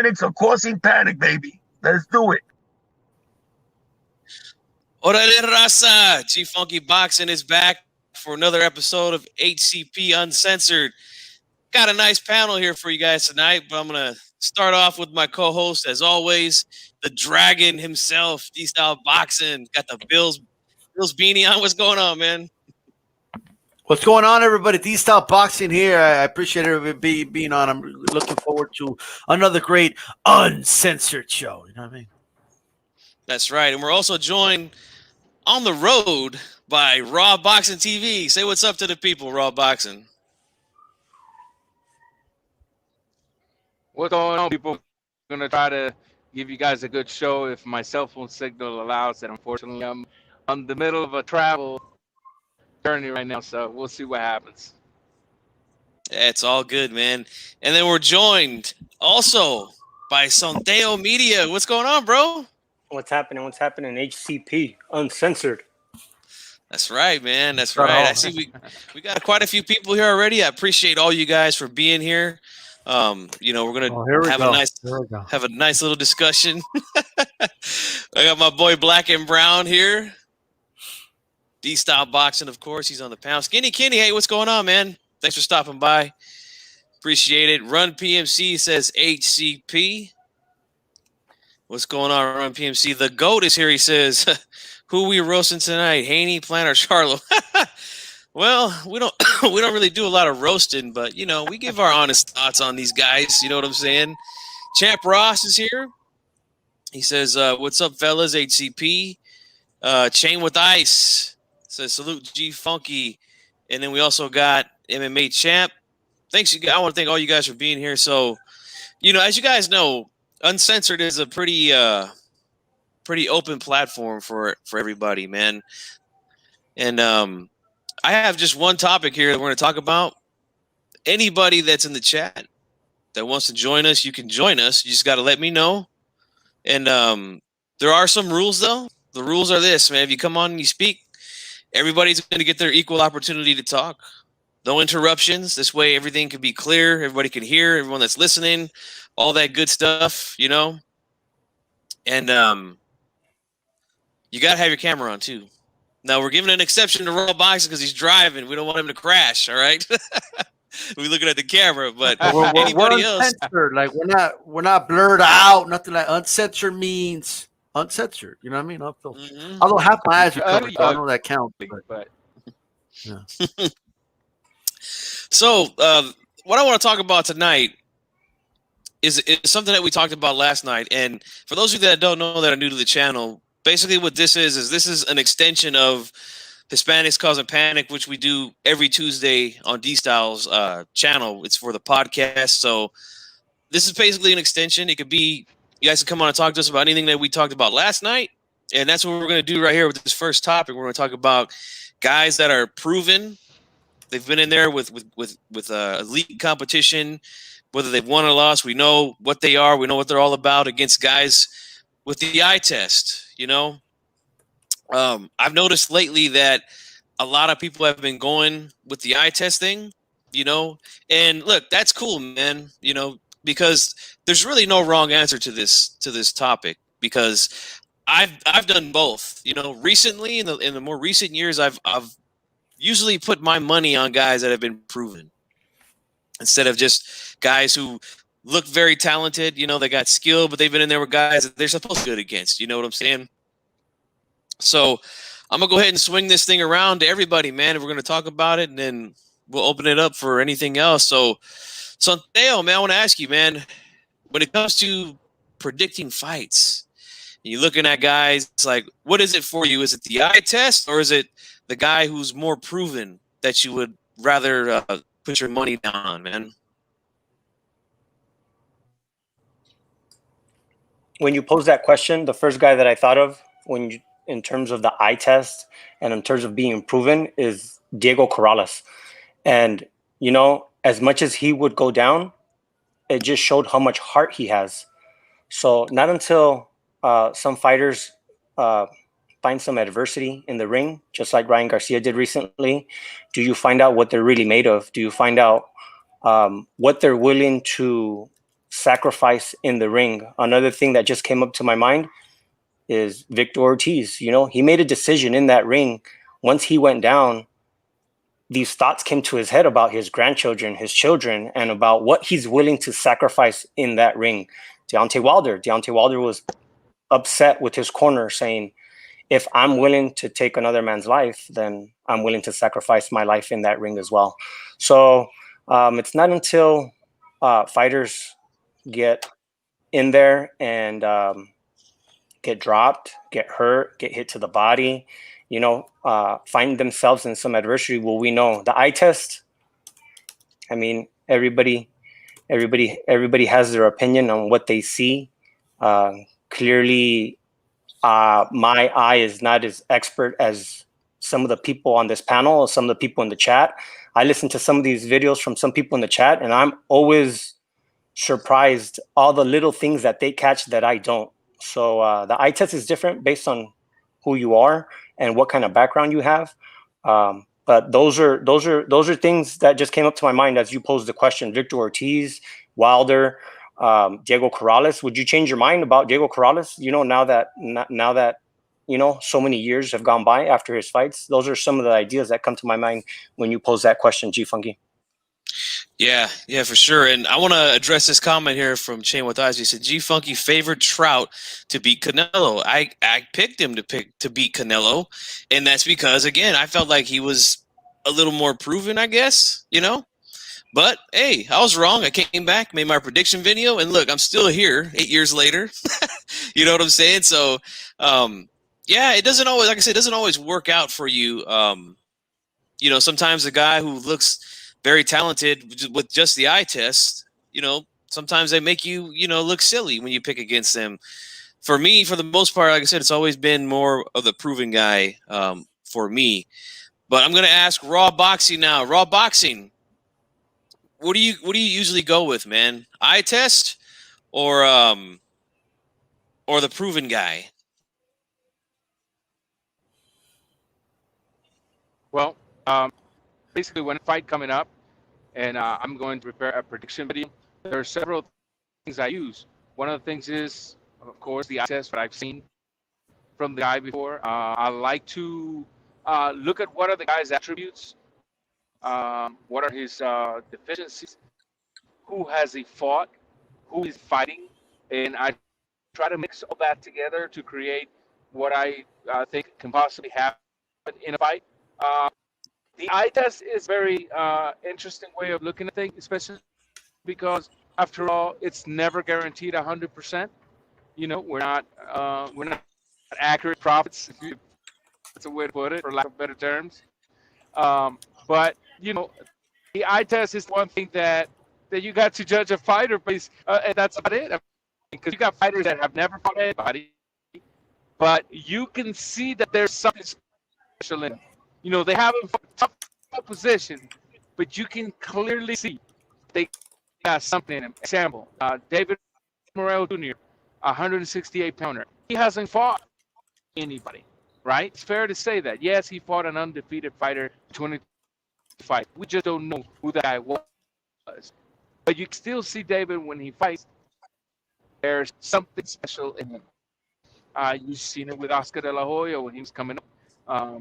panics or causing panic, baby. Let's do it. Orale raza, gfunkyboxing is back for another episode of HCP Uncensored. Got a nice panel here for you guys tonight, but I'm going to start off with my co-host, as always, the dragon himself, D-Style Boxing. Got the Bills beanie on. What's going on, man? What's going on, everybody? D-Style Boxing here. I appreciate everybody being on. I'm looking forward to another great uncensored show. You know what I mean? That's right. And we're also joined on the road by Raw Boxing TV. Say what's up to the people, Raw Boxing. What's going on, people? I'm going to try to give you guys a good show if my cell phone signal allows it. Unfortunately, I'm in the middle of a travel journey right now, so we'll see what happens. Yeah, it's all good, man. And then we're joined also by Sondeo Media. What's going on, bro? What's happening? HCP Uncensored. That's right, man. That's right. I see we got quite a few people here already. I appreciate all you guys for being here. We're gonna have a nice little discussion. I got my boy Black and Brown here. D-Style Boxing, of course. He's on the pound. Skinny Kenny, hey, what's going on, man? Thanks for stopping by. Appreciate it. Run PMC says HCP. What's going on, Run PMC? The GOAT is here. He says, who we roasting tonight? Haney, Plant, or Charlo? Well, we don't really do a lot of roasting, but we give our honest thoughts on these guys. You know what I'm saying? Champ Ross is here. He says, what's up, fellas? HCP. Chain with Ice says, salute G Funky. And then we also got MMA Champ. Thanks, you guys. I want to thank all you guys for being here. So, as you guys know, Uncensored is a pretty open platform for everybody, man. And I have just one topic here that we're going to talk about. Anybody that's in the chat that wants to join us, you can join us. You just got to let me know. And there are some rules, though. The rules are this, man. If you come on and you speak, everybody's going to get their equal opportunity to talk. No interruptions. This way, everything can be clear. Everybody can hear. Everyone that's listening, all that good stuff, And you got to have your camera on, too. Now, we're giving an exception to Raw Boxing because he's driving. We don't want him to crash, all right? We're looking at the camera, but anybody else. Like, we're not blurred out. Nothing like uncensored means uncensored. You know what I mean? Although half my eyes are covered, so I know that counts. But yeah. So, what I want to talk about tonight is something that we talked about last night. And for those of you that don't know, that are new to the channel, basically what this is an extension of Hispanics Causing Panic, which we do every Tuesday on D-Style's channel. It's for the podcast. So this is basically an extension. It could be, you guys can come on and talk to us about anything that we talked about last night. And that's what we're going to do right here with this first topic. We're going to talk about guys that are proven. They've been in there with elite competition, whether they've won or lost. We know what they are. We know what they're all about against guys with the eye test. I've noticed lately that a lot of people have been going with the eye test thing, and look, that's cool, man, because there's really no wrong answer to this topic, because I've done both, recently in the more recent years, I've usually put my money on guys that have been proven instead of just guys who look very talented, they got skill, but they've been in there with guys that they're supposed to be good against. You know what I'm saying? So I'm going to go ahead and swing this thing around to everybody, man. And we're going to talk about it, and then we'll open it up for anything else. So, Sondeo, man, I want to ask you, man, when it comes to predicting fights, you're looking at guys, it's like, what is it for you? Is it the eye test, or is it the guy who's more proven that you would rather put your money down on, man? When you pose that question, the first guy that I thought of in terms of the eye test and in terms of being proven is Diego Corrales. And, as much as he would go down, it just showed how much heart he has. So not until some fighters find some adversity in the ring, just like Ryan Garcia did recently, do you find out what they're really made of? Do you find out what they're willing to sacrifice in the ring. Another thing that just came up to my mind is Victor Ortiz. You know, he made a decision in that ring. Once he went down, these thoughts came to his head about his grandchildren, his children, and about what he's willing to sacrifice in that ring. Deontay Wilder was upset with his corner, saying, if I'm willing to take another man's life, then I'm willing to sacrifice my life in that ring as well. So it's not until fighters get in there and get dropped, get hurt, get hit to the body, you know, find themselves in some adversity. Well, we know the eye test. I mean, everybody has their opinion on what they see. Clearly, my eye is not as expert as some of the people on this panel or some of the people in the chat. I listen to some of these videos from some people in the chat, and I'm always surprised all the little things that they catch that I don't. So the eye test is different based on who you are and what kind of background you have. But those are things that just came up to my mind as you posed the question. Victor Ortiz, Wilder, Diego Corrales. Would you change your mind about Diego Corrales? You know, now that you know so many years have gone by after his fights. Those are some of the ideas that come to my mind when you pose that question, G Funky. Yeah, for sure. And I want to address this comment here from Chain with Eyes. He said, G Funky favored Trout to beat Canelo. I picked him to beat Canelo, and that's because, again, I felt like he was a little more proven, I guess, you know. But hey, I was wrong. I came back, made my prediction video, and look, I'm still here 8 years later. You know what I'm saying? So, yeah, it doesn't always, like I said, it doesn't always work out for you. You know, sometimes the guy who looks very talented with just the eye test, you know, sometimes they make you, you know, look silly when you pick against them. For me, for the most part, like I said, it's always been more of the proven guy for me. But I'm going to ask Raw Boxing now. Raw Boxing, what do you usually go with, man? Eye test or the proven guy? Well, basically, when a fight coming up, and I'm going to prepare a prediction video, there are several things I use. One of the things is, of course, the eye test that I've seen from the guy before. I like to look at what are the guy's attributes, what are his deficiencies, who has he fought, who is fighting, and I try to mix all that together to create what I think can possibly happen in a fight. The eye test is very interesting way of looking at things, especially because, after all, it's never guaranteed 100%. You know, we're not accurate prophets. That's a way to put it, for lack of better terms. But you know, the eye test is one thing that you got to judge a fighter based, and that's about it. Because you got fighters that have never fought anybody, but you can see that there's something special in them. You know, they have a tough position, but you can clearly see they got something in them. Example, David Morrell Jr., 168-pounder. He hasn't fought anybody, right? It's fair to say that. Yes, he fought an undefeated fighter, 25. We just don't know who that guy was. But you can still see David when he fights. There's something special in him. You've seen it with Oscar De La Hoya when he was coming up.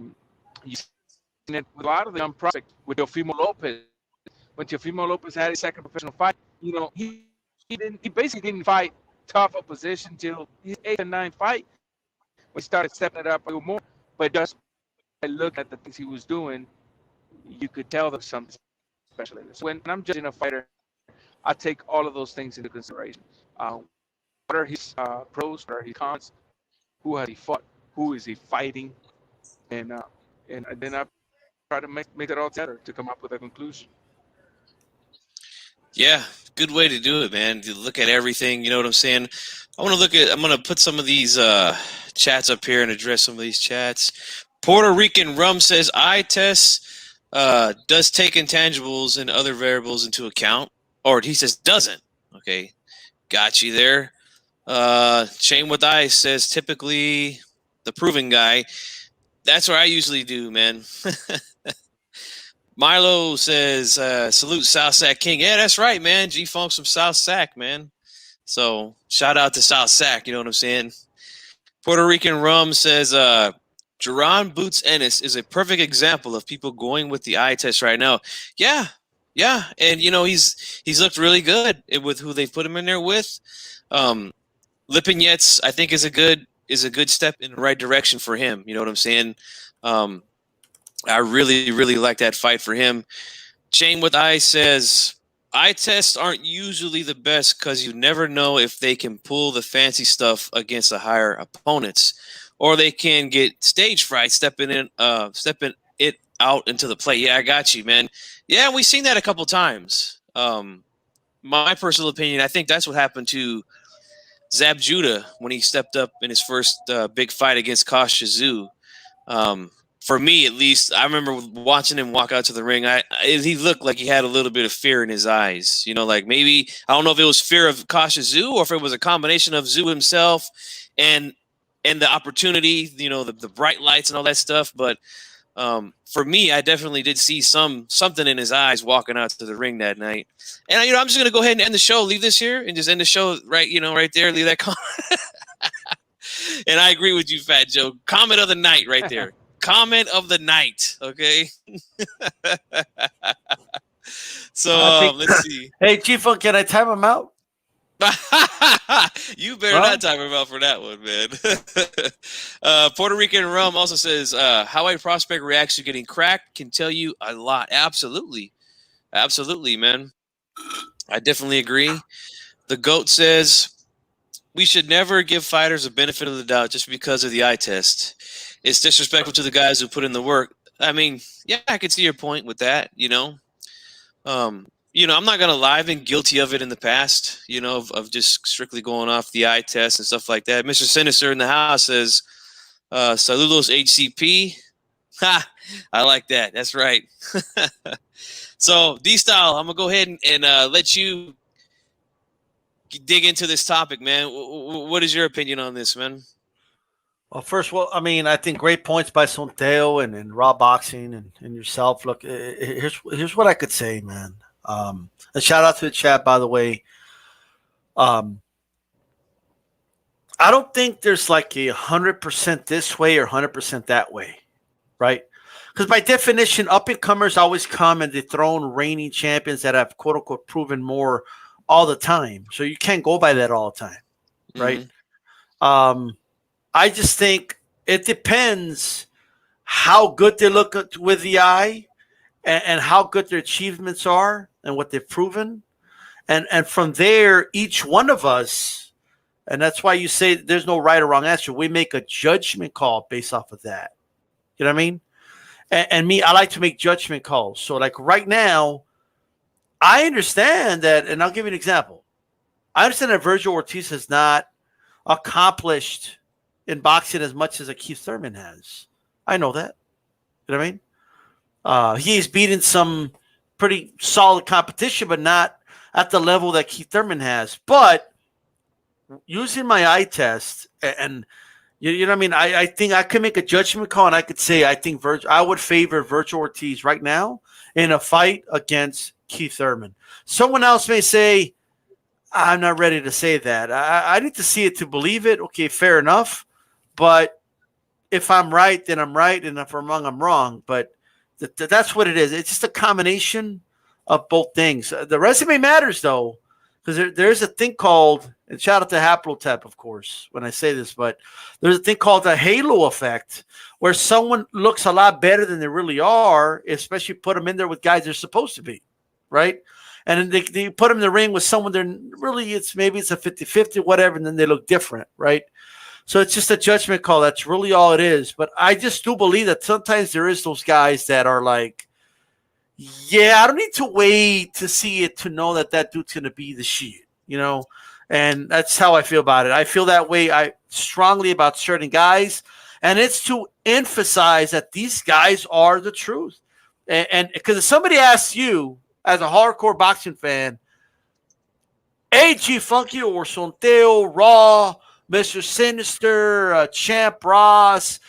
You've seen it with a lot of the young prospects, with Teofimo Lopez. When Teofimo Lopez had his second professional fight, you know, he basically didn't fight tough opposition till his 8th and 9th fight. We started stepping it up a little more. But just by looking at the things he was doing, you could tell there's something special in this. So when I'm judging a fighter, I take all of those things into consideration. What are his pros? What are his cons? Who has he fought? Who is he fighting? And then I try to make it all together to come up with a conclusion. Yeah, good way to do it, man. To look at everything, you know what I'm saying? I'm going to put some of these chats up here and address some of these chats. Puerto Rican Rum says, eye test does take intangibles and other variables into account. Or he says, doesn't. Okay, got you there. Chain with Ice says, typically the proven guy. That's what I usually do, man. Milo says, salute South Sac King. Yeah, that's right, man. G-Funk's from South Sac, man. So shout out to South Sac. You know what I'm saying? Puerto Rican Rum says, Jerron Boots Ennis is a perfect example of people going with the eye test right now. Yeah. And, he's looked really good with who they've put him in there with. Lipinets, I think, is a good step in the right direction for him. You know what I'm saying? I really, really like that fight for him. Chain with Eye says, eye tests aren't usually the best because you never know if they can pull the fancy stuff against the higher opponents, or they can get stage fright stepping it out into the play. Yeah, I got you, man. Yeah, we've seen that a couple times. My personal opinion, I think that's what happened to Zab Judah when he stepped up in his first big fight against Kosh Shizu. For me, at least, I remember watching him walk out to the ring. He looked like he had a little bit of fear in his eyes. Like maybe, I don't know if it was fear of Kosh Shizu or if it was a combination of Zhu himself and the opportunity, the bright lights and all that stuff. But for me, I definitely did see something in his eyes walking out to the ring that night. And I'm just gonna go ahead and end the show, leave this here, and just end the show right there, leave that comment. And I agree with you, Fat Joe. Comment of the night right there. Comment of the night. Okay. So let's see. Hey, G-Funk, can I time him out? You better not time him out for that one, man. Puerto Rican Rum also says, how a prospect reacts to getting cracked can tell you a lot. Absolutely, man. I definitely agree. The GOAT says, we should never give fighters a benefit of the doubt just because of the eye test. It's disrespectful to the guys who put in the work. I mean, yeah, I can see your point with that, I'm not going to lie. I've been guilty of it in the past, of just strictly going off the eye test and stuff like that. Mr. Sinister in the house says, saludos HCP. Ha! I like that. That's right. So, D-Style, I'm going to go ahead and let you dig into this topic, man. What is your opinion on this, man? Well, first, I think great points by Sonteo and Raw Boxing and yourself. Look, here's what I could say, man. And shout out to the chat, by the way. I don't think there's like a 100% this way or 100% that way, right? Because by definition, up-and-comers always come and dethrone reigning champions that have quote-unquote proven more all the time. So you can't go by that all the time, right? Mm-hmm. I just think it depends how good they look with the eye and how good their achievements are and what they've proven. And from there, each one of us, and that's why you say there's no right or wrong answer, we make a judgment call based off of that. You know what I mean? And me, I like to make judgment calls. So like right now, I understand that, and I'll give you an example. I understand that Virgil Ortiz has not accomplished in boxing as much as a Keith Thurman has. I know that. You know what I mean? He's beaten some pretty solid competition, but not at the level that Keith Thurman has. But using my eye test, and you know what I mean? I think I could make a judgment call, and I could say I think I would favor Virgil Ortiz right now in a fight against Keith Thurman. Someone else may say, I'm not ready to say that. I need to see it to believe it. Okay, fair enough. But if I'm right, then I'm right. And if I'm wrong, I'm wrong. But that's what it is. It's just a combination of both things. The resume matters, though, because there's a thing called, and shout out to Haplotep, of course, when I say this, but there's a thing called the halo effect, where someone looks a lot better than they really are, especially put them in there with guys they're supposed to be, right? And then they put them in the ring with someone they're really, maybe it's a 50-50, whatever, and then they look different, right? So it's just a judgment call. That's really all it is. But I just do believe that sometimes there is those guys that are like, yeah, I don't need to wait to see it to know that dude's going to be the shit, And that's how I feel about it. I feel that way strongly about certain guys. And it's to emphasize that these guys are the truth. And because if somebody asks you, as a hardcore boxing fan, G Funky or Sonteo, Raw, Mr. Sinister, Champ Ross,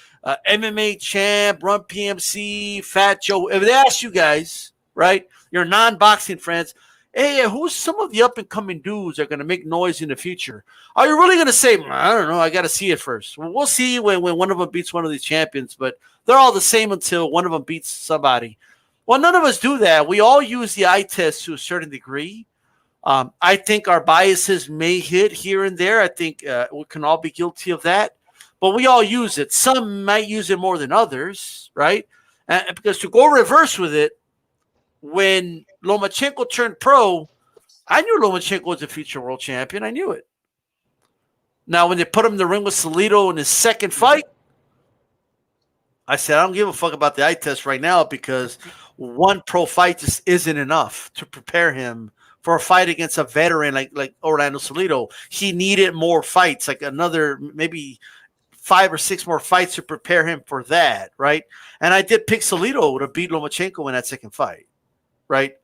MMA Champ, Run PMC, Fat Joe. If they ask you guys, right, your non-boxing friends, hey, who's some of the up and coming dudes that are going to make noise in the future? Are you really going to say, I don't know, I got to see it first? Well, we'll see when one of them beats one of these champions, but they're all the same until one of them beats somebody. Well, none of us do that. We all use the eye test to a certain degree. I think our biases may hit here and there. I think we can all be guilty of that, but we all use it. Some might use it more than others, right? Because to go reverse with it, when Lomachenko turned pro, I knew Lomachenko was a future world champion. I knew it. Now, when they put him in the ring with Salido in his second fight, I said, I don't give a fuck about the eye test right now because one pro fight just isn't enough to prepare him for a fight against a veteran like Orlando Salido. He needed more fights, like another maybe 5 or 6 more fights to prepare him for that, right? And I did pick Salido to beat Lomachenko in that second fight. Right.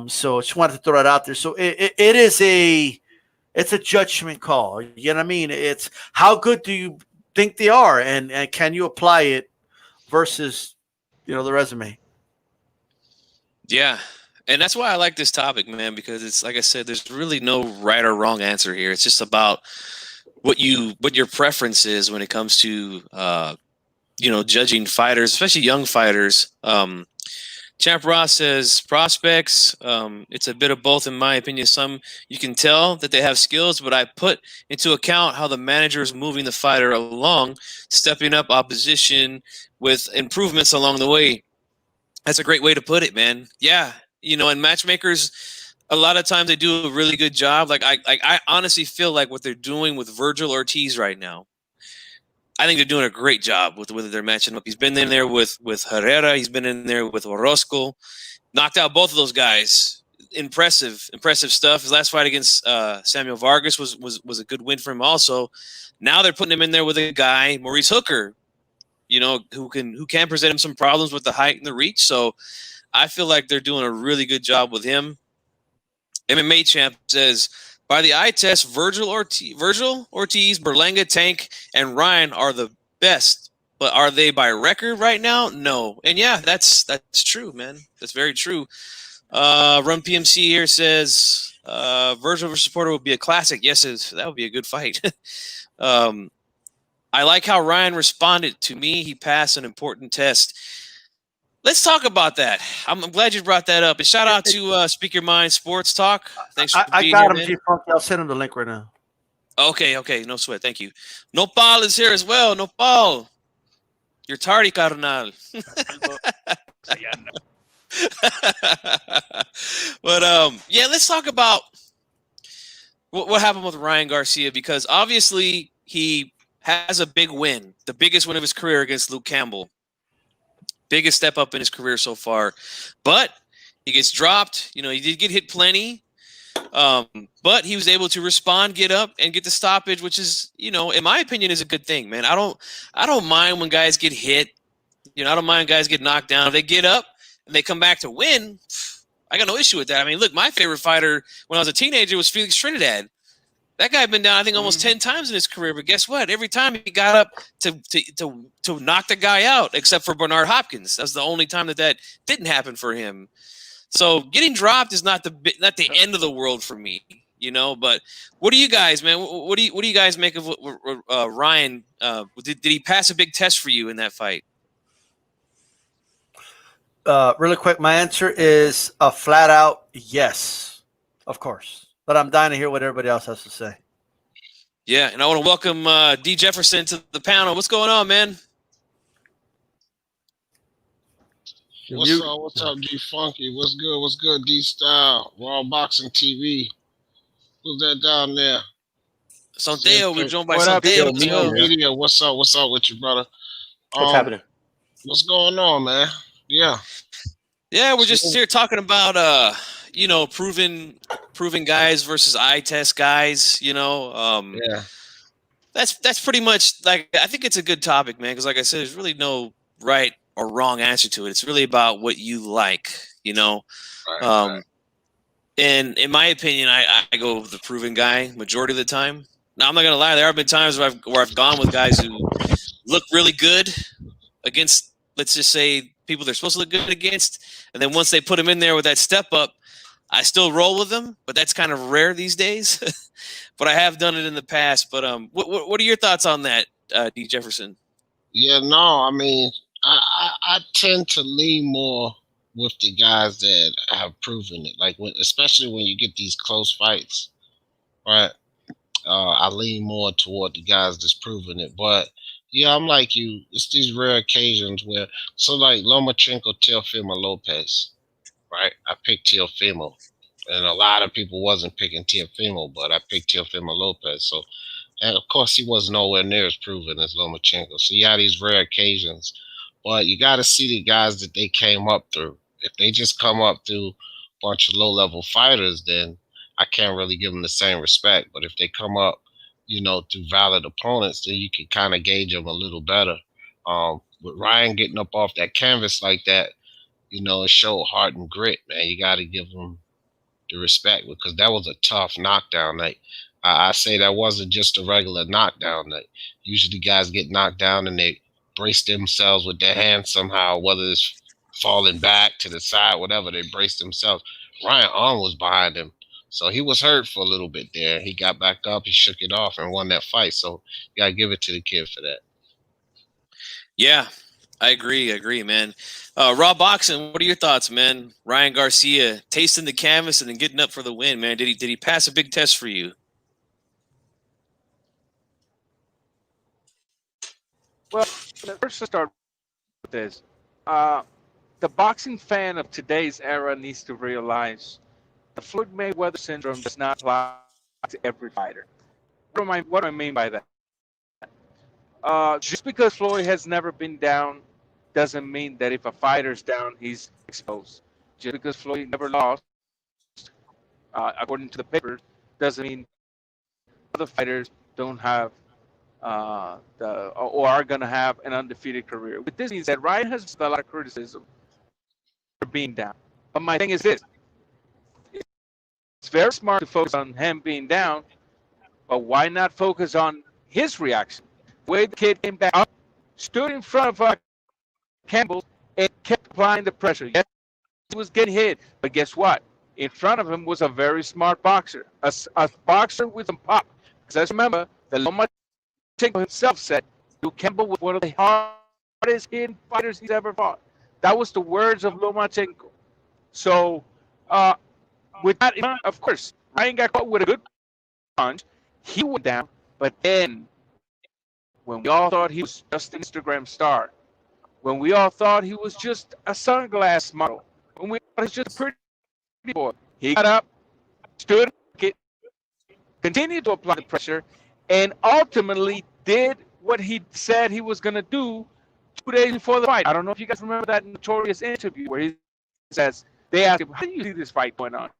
So just wanted to throw that out there. So it's a judgment call. You know what I mean? It's how good do you think they are and can you apply it versus, the resume? Yeah. And that's why I like this topic, man, because it's like I said, there's really no right or wrong answer here. It's just about what your preference is when it comes to, judging fighters, especially young fighters. Champ Ross says prospects. It's a bit of both, in my opinion. Some you can tell that they have skills, but I put into account how the manager is moving the fighter along, stepping up opposition with improvements along the way. That's a great way to put it, man. Yeah, and matchmakers, a lot of times they do a really good job. Like I honestly feel like what they're doing with Virgil Ortiz right now, I think they're doing a great job with whether they're matching up. He's been in there with Herrera. He's been in there with Orozco. Knocked out both of those guys. Impressive stuff. His last fight against Samuel Vargas was a good win for him also. Now they're putting him in there with a guy, Maurice Hooker, who can present him some problems with the height and the reach. So I feel like they're doing a really good job with him. MMA Champ says, by the eye test, Virgil Ortiz, Berlanga, Tank, and Ryan are the best. But are they by record right now? No. And yeah, that's true, man. That's very true. Run PMC here says Virgil versus Porter would be a classic. Yes, that would be a good fight. I like how Ryan responded. To me, he passed an important test. Let's talk about that. I'm glad you brought that up. And shout out to Speak Your Mind Sports Talk. Thanks for being here, man. I'll send him the link right now. Okay. No sweat. Thank you. Nopal is here as well. Nopal, you're tardy, carnal. But yeah, let's talk about what happened with Ryan Garcia, because obviously he has a big win, the biggest win of his career against Luke Campbell. Biggest step up in his career so far, but he gets dropped. He did get hit plenty, but he was able to respond, get up, and get the stoppage, which is, in my opinion, is a good thing, man. I don't mind when guys get hit. I don't mind when guys get knocked down. If they get up and they come back to win, I got no issue with that. I mean, look, my favorite fighter when I was a teenager was Felix Trinidad. That guy had been down, I think, almost 10 times in his career. But guess what? Every time he got up to knock the guy out, except for Bernard Hopkins. That's the only time that didn't happen for him. So getting dropped is not the end of the world for me, But what do you guys, man? What do you guys make of Ryan? Did he pass a big test for you in that fight? Really quick, my answer is a flat out yes, of course. But I'm dying to hear what everybody else has to say. Yeah, and I want to welcome D. Jefferson to the panel. What's going on, man? What's up, D Funky? What's good, D Style? Raw Boxing TV. Who's that down there? Santeo, we're joined by Santeo. Media. What's up with you, brother? What's happening? What's going on, man? Yeah, we're just here talking about proven guys versus eye test guys, yeah. That's pretty much, like, I think it's a good topic, man, because like I said, there's really no right or wrong answer to it. It's really about what you like, Right. And in my opinion, I go with the proven guy majority of the time. Now, I'm not gonna lie, there have been times where I've gone with guys who look really good against, let's just say, people they're supposed to look good against, and then once they put them in there with that step up, I still roll with them, but that's kind of rare these days. But I have done it in the past. But what are your thoughts on that, D. Jefferson? Yeah, no, I mean, I tend to lean more with the guys that have proven it. Like especially when you get these close fights, right? I lean more toward the guys that's proven it. But yeah, I'm like you. It's these rare occasions where, so like Lomachenko, Teofimo Lopez, right? I picked Teofimo, and a lot of people wasn't picking Teofimo, but I picked Teofimo Lopez. So, and of course, he was nowhere near as proven as Lomachenko. So you have these rare occasions, but you got to see the guys that they came up through. If they just come up through a bunch of low-level fighters, then I can't really give them the same respect. But if they come up, through valid opponents, then you can kind of gauge them a little better. With Ryan getting up off that canvas like that, it showed heart and grit, man. You got to give him the respect because that was a tough knockdown night. I say that wasn't just a regular knockdown night. Usually guys get knocked down and they brace themselves with their hands somehow, whether it's falling back to the side, whatever, they brace themselves. Ryan arm was behind him. So he was hurt for a little bit there. He got back up, he shook it off and won that fight. So you got to give it to the kid for that. Yeah, I agree, man. Raw Boxing, what are your thoughts, man? Ryan Garcia tasting the canvas and then getting up for the win, man. Did he pass a big test for you? Well, first to start with this, the boxing fan of today's era needs to realize the Floyd Mayweather syndrome does not apply to every fighter. What do I mean by that? Just because Floyd has never been down doesn't mean that if a fighter's down, he's exposed. Just because Floyd never lost, according to the papers, doesn't mean other fighters don't have or are going to have an undefeated career. With this means that Ryan has a lot of criticism for being down. But my thing is this. It's very smart to focus on him being down, but why not focus on his reaction? The way the kid came back up, stood in front of Campbell, and kept applying the pressure. Yes, he was getting hit, but guess what? In front of him was a very smart boxer, a boxer with some pop. Because let's remember, the Lomachenko himself said Luke Campbell was one of the hardest hitting fighters he's ever fought. That was the words of Lomachenko. So, with that, of course, Ryan got caught with a good punch. He went down, but then when we all thought he was just an Instagram star, when we all thought he was just a sunglass model, when we thought he was just a pretty boy, he got up, stood, continued to apply the pressure, and ultimately did what he said he was going to do 2 days before the fight. I don't know if you guys remember that notorious interview where he says, they asked him, how do you see this fight going on?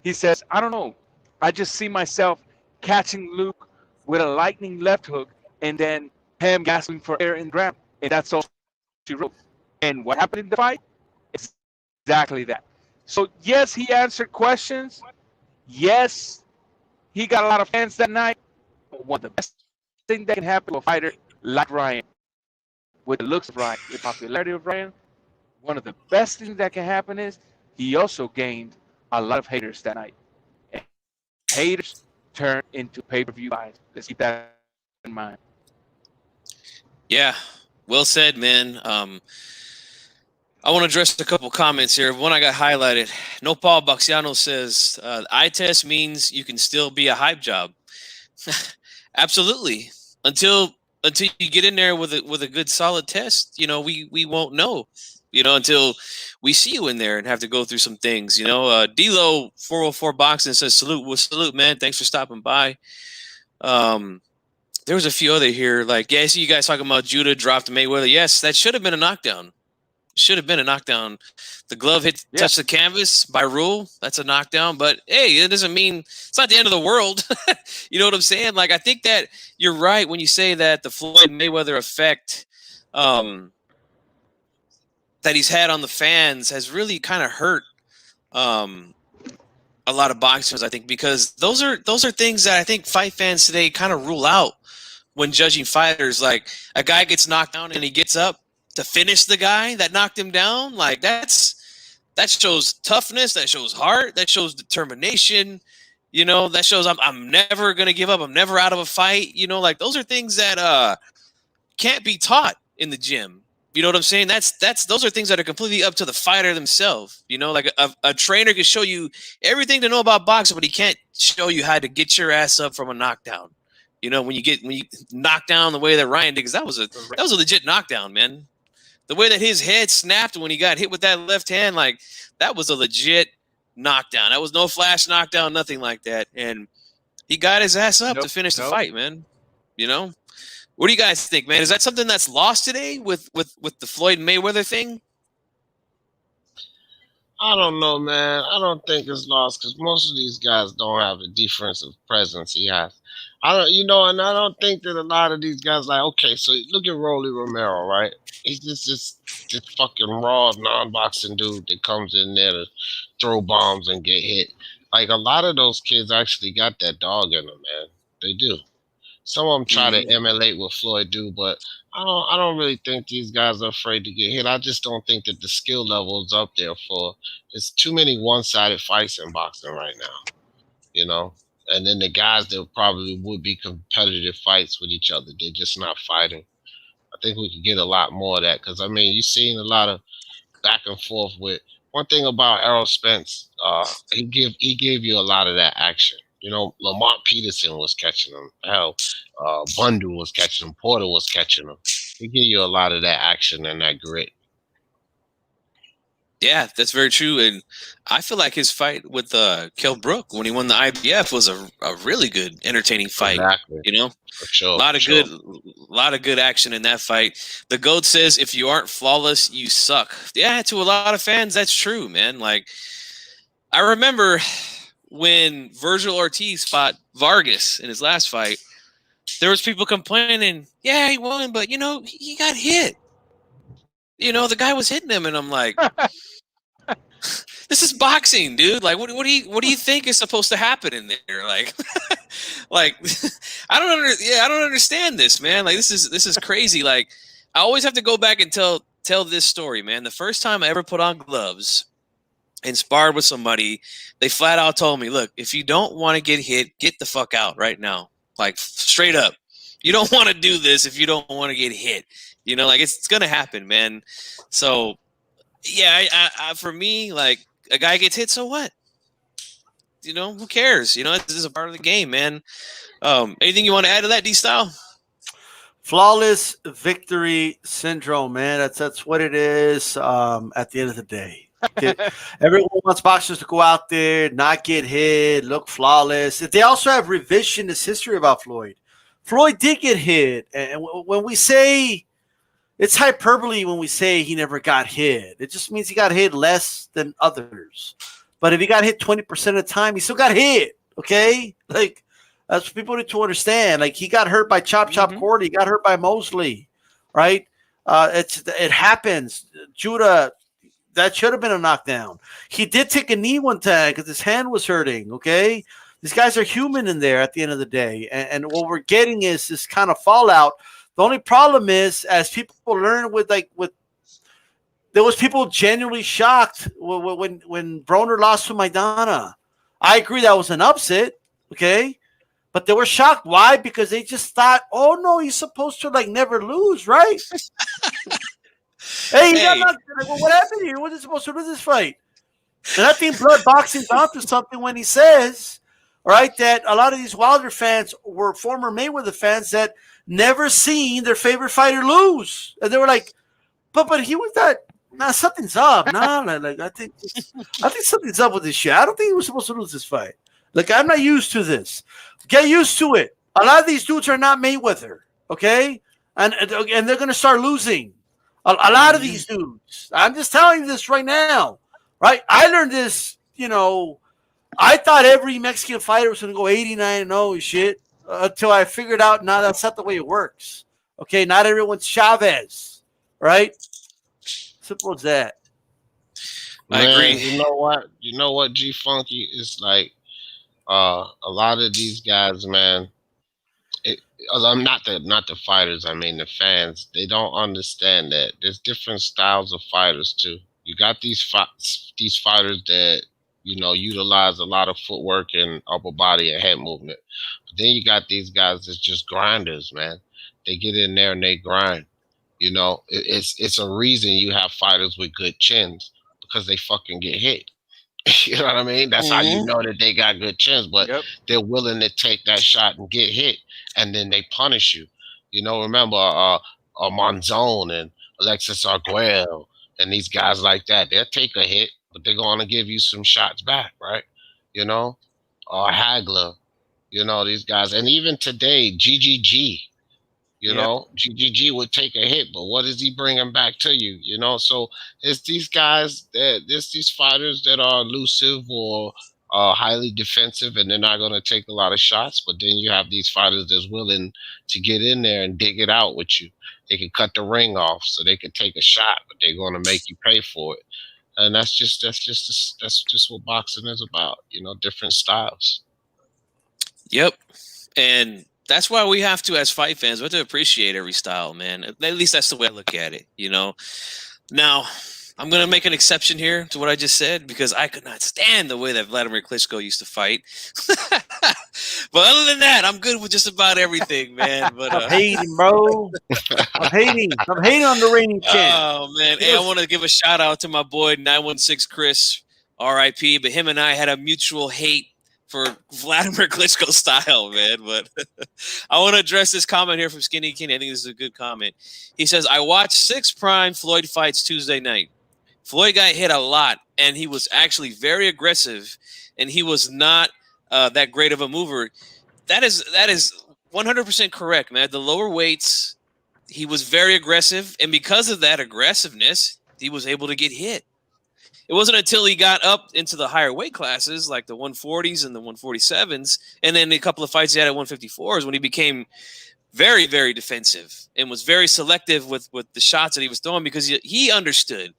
He says, I don't know. I just see myself catching Luke with a lightning left hook and then him gasping for air in the ground. And that's all she wrote. And what happened in the fight? It's exactly that. So, yes, he answered questions. Yes, he got a lot of fans that night. But one of the best things that can happen to a fighter like Ryan, with the looks of Ryan, the popularity of Ryan, one of the best things that can happen is he also gained a lot of haters that night. And haters turn into pay-per-view buys. Let's keep that in mind. Yeah, well said, man. I want to address a couple comments here. One I got highlighted. No Paul Baxiano says, eye test means you can still be a hype job. Absolutely. Until you get in there with a good solid test, we won't know, until we see you in there and have to go through some things, D-Lo 404 Boxing says, salute, man. Thanks for stopping by. There was a few other here, like, yeah, I see you guys talking about Judah dropped Mayweather. Yes, that should have been a knockdown. Should have been a knockdown. The glove touched the canvas by rule. That's a knockdown. But hey, it doesn't mean it's not the end of the world. You know what I'm saying? Like, I think that you're right when you say that the Floyd Mayweather effect that he's had on the fans has really kind of hurt a lot of boxers, I think, because those are things that I think fight fans today kind of rule out when judging fighters. Like, a guy gets knocked down and he gets up to finish the guy that knocked him down. Like, that's that shows toughness. That shows heart. That shows determination. You know, that shows I'm never gonna give up. I'm never out of a fight. You know, like those are things that can't be taught in the gym. You know what I'm saying? Those are things that are completely up to the fighter themselves. You know, like a trainer can show you everything to know about boxing, but he can't show you how to get your ass up from a knockdown. You know, when you knock down the way that Ryan did, because that was a legit knockdown, man. The way that his head snapped when he got hit with that left hand, like that was a legit knockdown. That was no flash knockdown, nothing like that. And he got his ass up to finish the fight, man. You know? What do you guys think, man? Is that something that's lost today with the Floyd Mayweather thing? I don't know, man. I don't think it's lost because most of these guys don't have the defensive presence he has. I don't think that a lot of these guys like, okay, so look at Rolly Romero, right? He's just this fucking raw non-boxing dude that comes in there to throw bombs and get hit. Like a lot of those kids actually got that dog in them, man. They do. Some of them try to emulate what Floyd do, but I don't really think these guys are afraid to get hit. I just don't think that the skill level is up there for. It's too many one-sided fights in boxing right now, you know. And then the guys that probably would be competitive fights with each other, they're just not fighting. I think we could get a lot more of that because I mean, you've seen a lot of back and forth with. One thing about Errol Spence, he gave you a lot of that action. You know, Lamont Peterson was catching him. Hell, Bundu was catching him. Porter was catching him. He give you a lot of that action and that grit. Yeah, that's very true. And I feel like his fight with Kell Brook when he won the IBF was a really good, entertaining fight. Exactly. You know, for sure, a lot of good action in that fight. The GOAT says, if you aren't flawless, you suck. Yeah, to a lot of fans, that's true, man. Like, I remember when Virgil Ortiz fought Vargas in his last fight, there was people complaining, yeah, he won, but, you know, he got hit. You know, the guy was hitting him, and I'm like, this is boxing, dude. Like, what do you think is supposed to happen in there? Like, like, I don't understand this, man. Like, this is crazy. Like, I always have to go back and tell this story, man. The first time I ever put on gloves and sparred with somebody, they flat out told me, look, if you don't want to get hit, get the fuck out right now. Like, straight up. You don't want to do this if you don't want to get hit. You know, like, it's going to happen, man. So, yeah, I for me, like, a guy gets hit, so what? You know, who cares? You know, this is a part of the game, man. Anything you want to add to that, D-Style? Flawless victory syndrome, man. That's what it is at the end of the day. Okay. Everyone wants boxers to go out there, not get hit, look flawless. They also have revisionist history about Floyd. Floyd did get hit. And when we say it's hyperbole when we say he never got hit, it just means he got hit less than others. But if he got hit 20% of the time, he still got hit. Okay? Like, that's what people need to understand. Like, he got hurt by Chop Cordy. He got hurt by Mosley. Right? It happens. Judah, that should have been a knockdown. He did take a knee one time because his hand was hurting, okay? These guys are human in there at the end of the day. And what we're getting is this kind of fallout. The only problem is, as people learn there was people genuinely shocked when Broner lost to Maidana. I agree that was an upset, okay? But they were shocked. Why? Because they just thought, oh, no, he's supposed to, like, never lose, right? Hey, well, what happened here? What is supposed to do this fight? And I think Blood Boxing's onto something when he says, right, that a lot of these Wilder fans were former Mayweather fans that never seen their favorite fighter lose. And they were like, but he was that. Nah, something's up. Like I think something's up with this shit. I don't think he was supposed to lose this fight. Like, I'm not used to this. Get used to it. A lot of these dudes are not Mayweather, okay? And they're gonna start losing. A lot of these dudes. I'm just telling you this right now, right? I learned this, you know. I thought every Mexican fighter was gonna go 89-0 and shit until I figured out, no, that's not the way it works. Okay, not everyone's Chavez, right? Simple as that. I agree. You know what, G Funky is like. A lot of these guys, man. I'm not the fighters. I mean the fans. They don't understand that there's different styles of fighters too. You got these fighters that, you know, utilize a lot of footwork and upper body and head movement. But then you got these guys that's just grinders, man. They get in there and they grind. You know, it's a reason you have fighters with good chins, because they fucking get hit. You know what I mean? That's how you know that they got good chins, but they're willing to take that shot and get hit, and then they punish you. You know, remember Monzon and Alexis Arguello and these guys like that. They'll take a hit, but they're going to give you some shots back, right? You know, Hagler, you know, these guys. And even today, GGG, you know, GGG would take a hit, but what is he bringing back to you? You know, so it's these guys there's these fighters that are elusive or highly defensive, and they're not going to take a lot of shots. But then you have these fighters that's willing to get in there and dig it out with you. They can cut the ring off, so they can take a shot, but they're going to make you pay for it. And that's just what boxing is about. You know, different styles. Yep, and that's why we have to, as fight fans, we have to appreciate every style, man. At least that's the way I look at it, you know. Now, I'm going to make an exception here to what I just said, because I could not stand the way that Vladimir Klitschko used to fight. But other than that, I'm good with just about everything, man. But I'm hating, bro. I'm hating on the reigning champ. Oh, man. Hey, I want to give a shout out to my boy 916 Chris, RIP. But him and I had a mutual hate for Vladimir Klitschko style, man. But I want to address this comment here from Skinny Kenny. I think this is a good comment. He says, I watched 6 prime Floyd fights Tuesday night. Floyd got hit a lot, and he was actually very aggressive, and he was not that great of a mover. That is 100% correct, man. The lower weights, he was very aggressive, and because of that aggressiveness, he was able to get hit. It wasn't until he got up into the higher weight classes, like the 140s and the 147s, and then a couple of fights he had at 154s, when he became very, very defensive and was very selective with the shots that he was throwing, because he understood,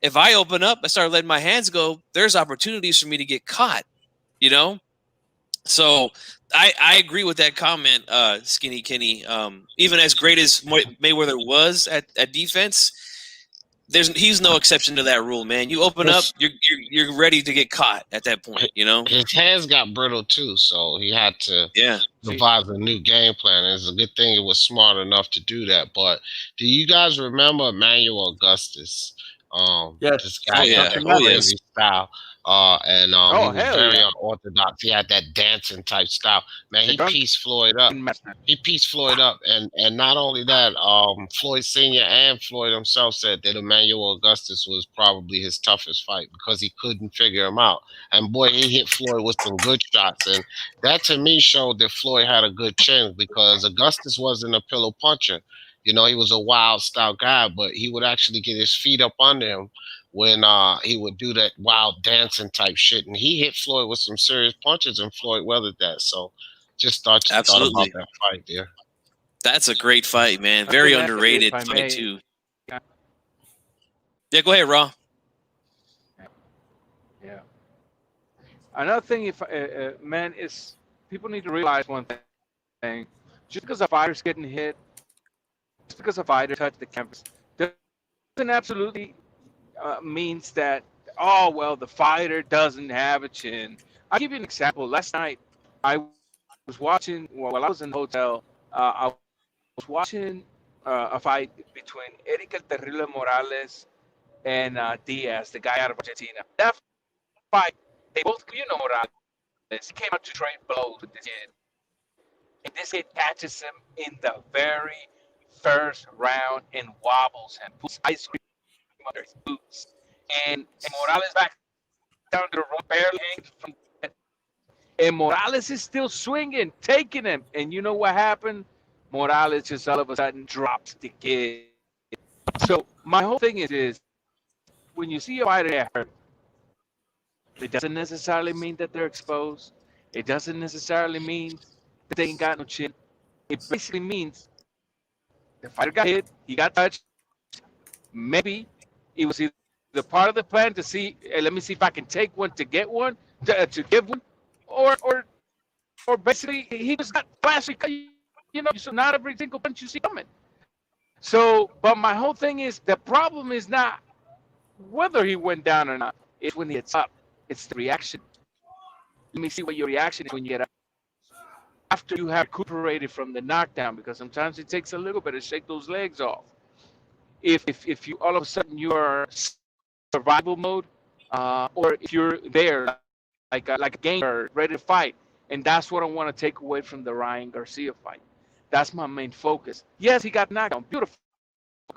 if I open up, I start letting my hands go, there's opportunities for me to get caught, you know? So I agree with that comment, Skinny Kenny. Even as great as Mayweather was at defense, he's no exception to that rule, man. You open up, you're ready to get caught at that point, you know? His hands got brittle too, so he had to devise a new game plan. It's a good thing he was smart enough to do that. But do you guys remember Emmanuel Augustus? This guy had a crazy style. He was very unorthodox. He had that dancing type style. Man, he pieced Floyd up. And not only that, Floyd Sr. and Floyd himself said that Emmanuel Augustus was probably his toughest fight, because he couldn't figure him out. And boy, he hit Floyd with some good shots. And that to me showed that Floyd had a good chin, because Augustus wasn't a pillow puncher. You know, he was a wild style guy, but he would actually get his feet up under him when he would do that wild dancing type shit. And he hit Floyd with some serious punches, and Floyd weathered that. So just thought about that fight there. That's a great fight, man. Very underrated fight, too. Yeah, go ahead, Raw. Yeah. Another thing, man, is people need to realize one thing. Just because a fighter's getting hit, just because a fighter touched the canvas, doesn't absolutely means that, oh, well, the fighter doesn't have a chin. I'll give you an example. Last night, I was watching, while I was in the hotel, I was watching a fight between Eric El Terrible Morales and Diaz, the guy out of Argentina. That fight, they both, you know, Morales, he came out to trade blows with this kid. And this kid catches him in the very first round and wobbles him, puts ice cream under his boots, and Morales back down to the road, barely hanging from that. And Morales is still swinging, taking him. And you know what happened? Morales just all of a sudden drops the kid. So my whole thing is when you see a fighter get hurt, it doesn't necessarily mean that they're exposed. It doesn't necessarily mean that they ain't got no chin. It basically means the fighter got hit, he got touched. Maybe it was either part of the plan to see, hey, let me see if I can take one to get one, to give one, or basically he just got flashy, you know, so not every single punch you see coming. So, but my whole thing is, the problem is not whether he went down or not, it's when he gets up. It's the reaction. Let me see what your reaction is when you get up. After you have recuperated from the knockdown, because sometimes it takes a little bit to shake those legs off. If you all of a sudden you are survival mode, or if you're there like a gamer ready to fight, and that's what I want to take away from the Ryan Garcia fight. That's my main focus. Yes, he got knocked down. Beautiful.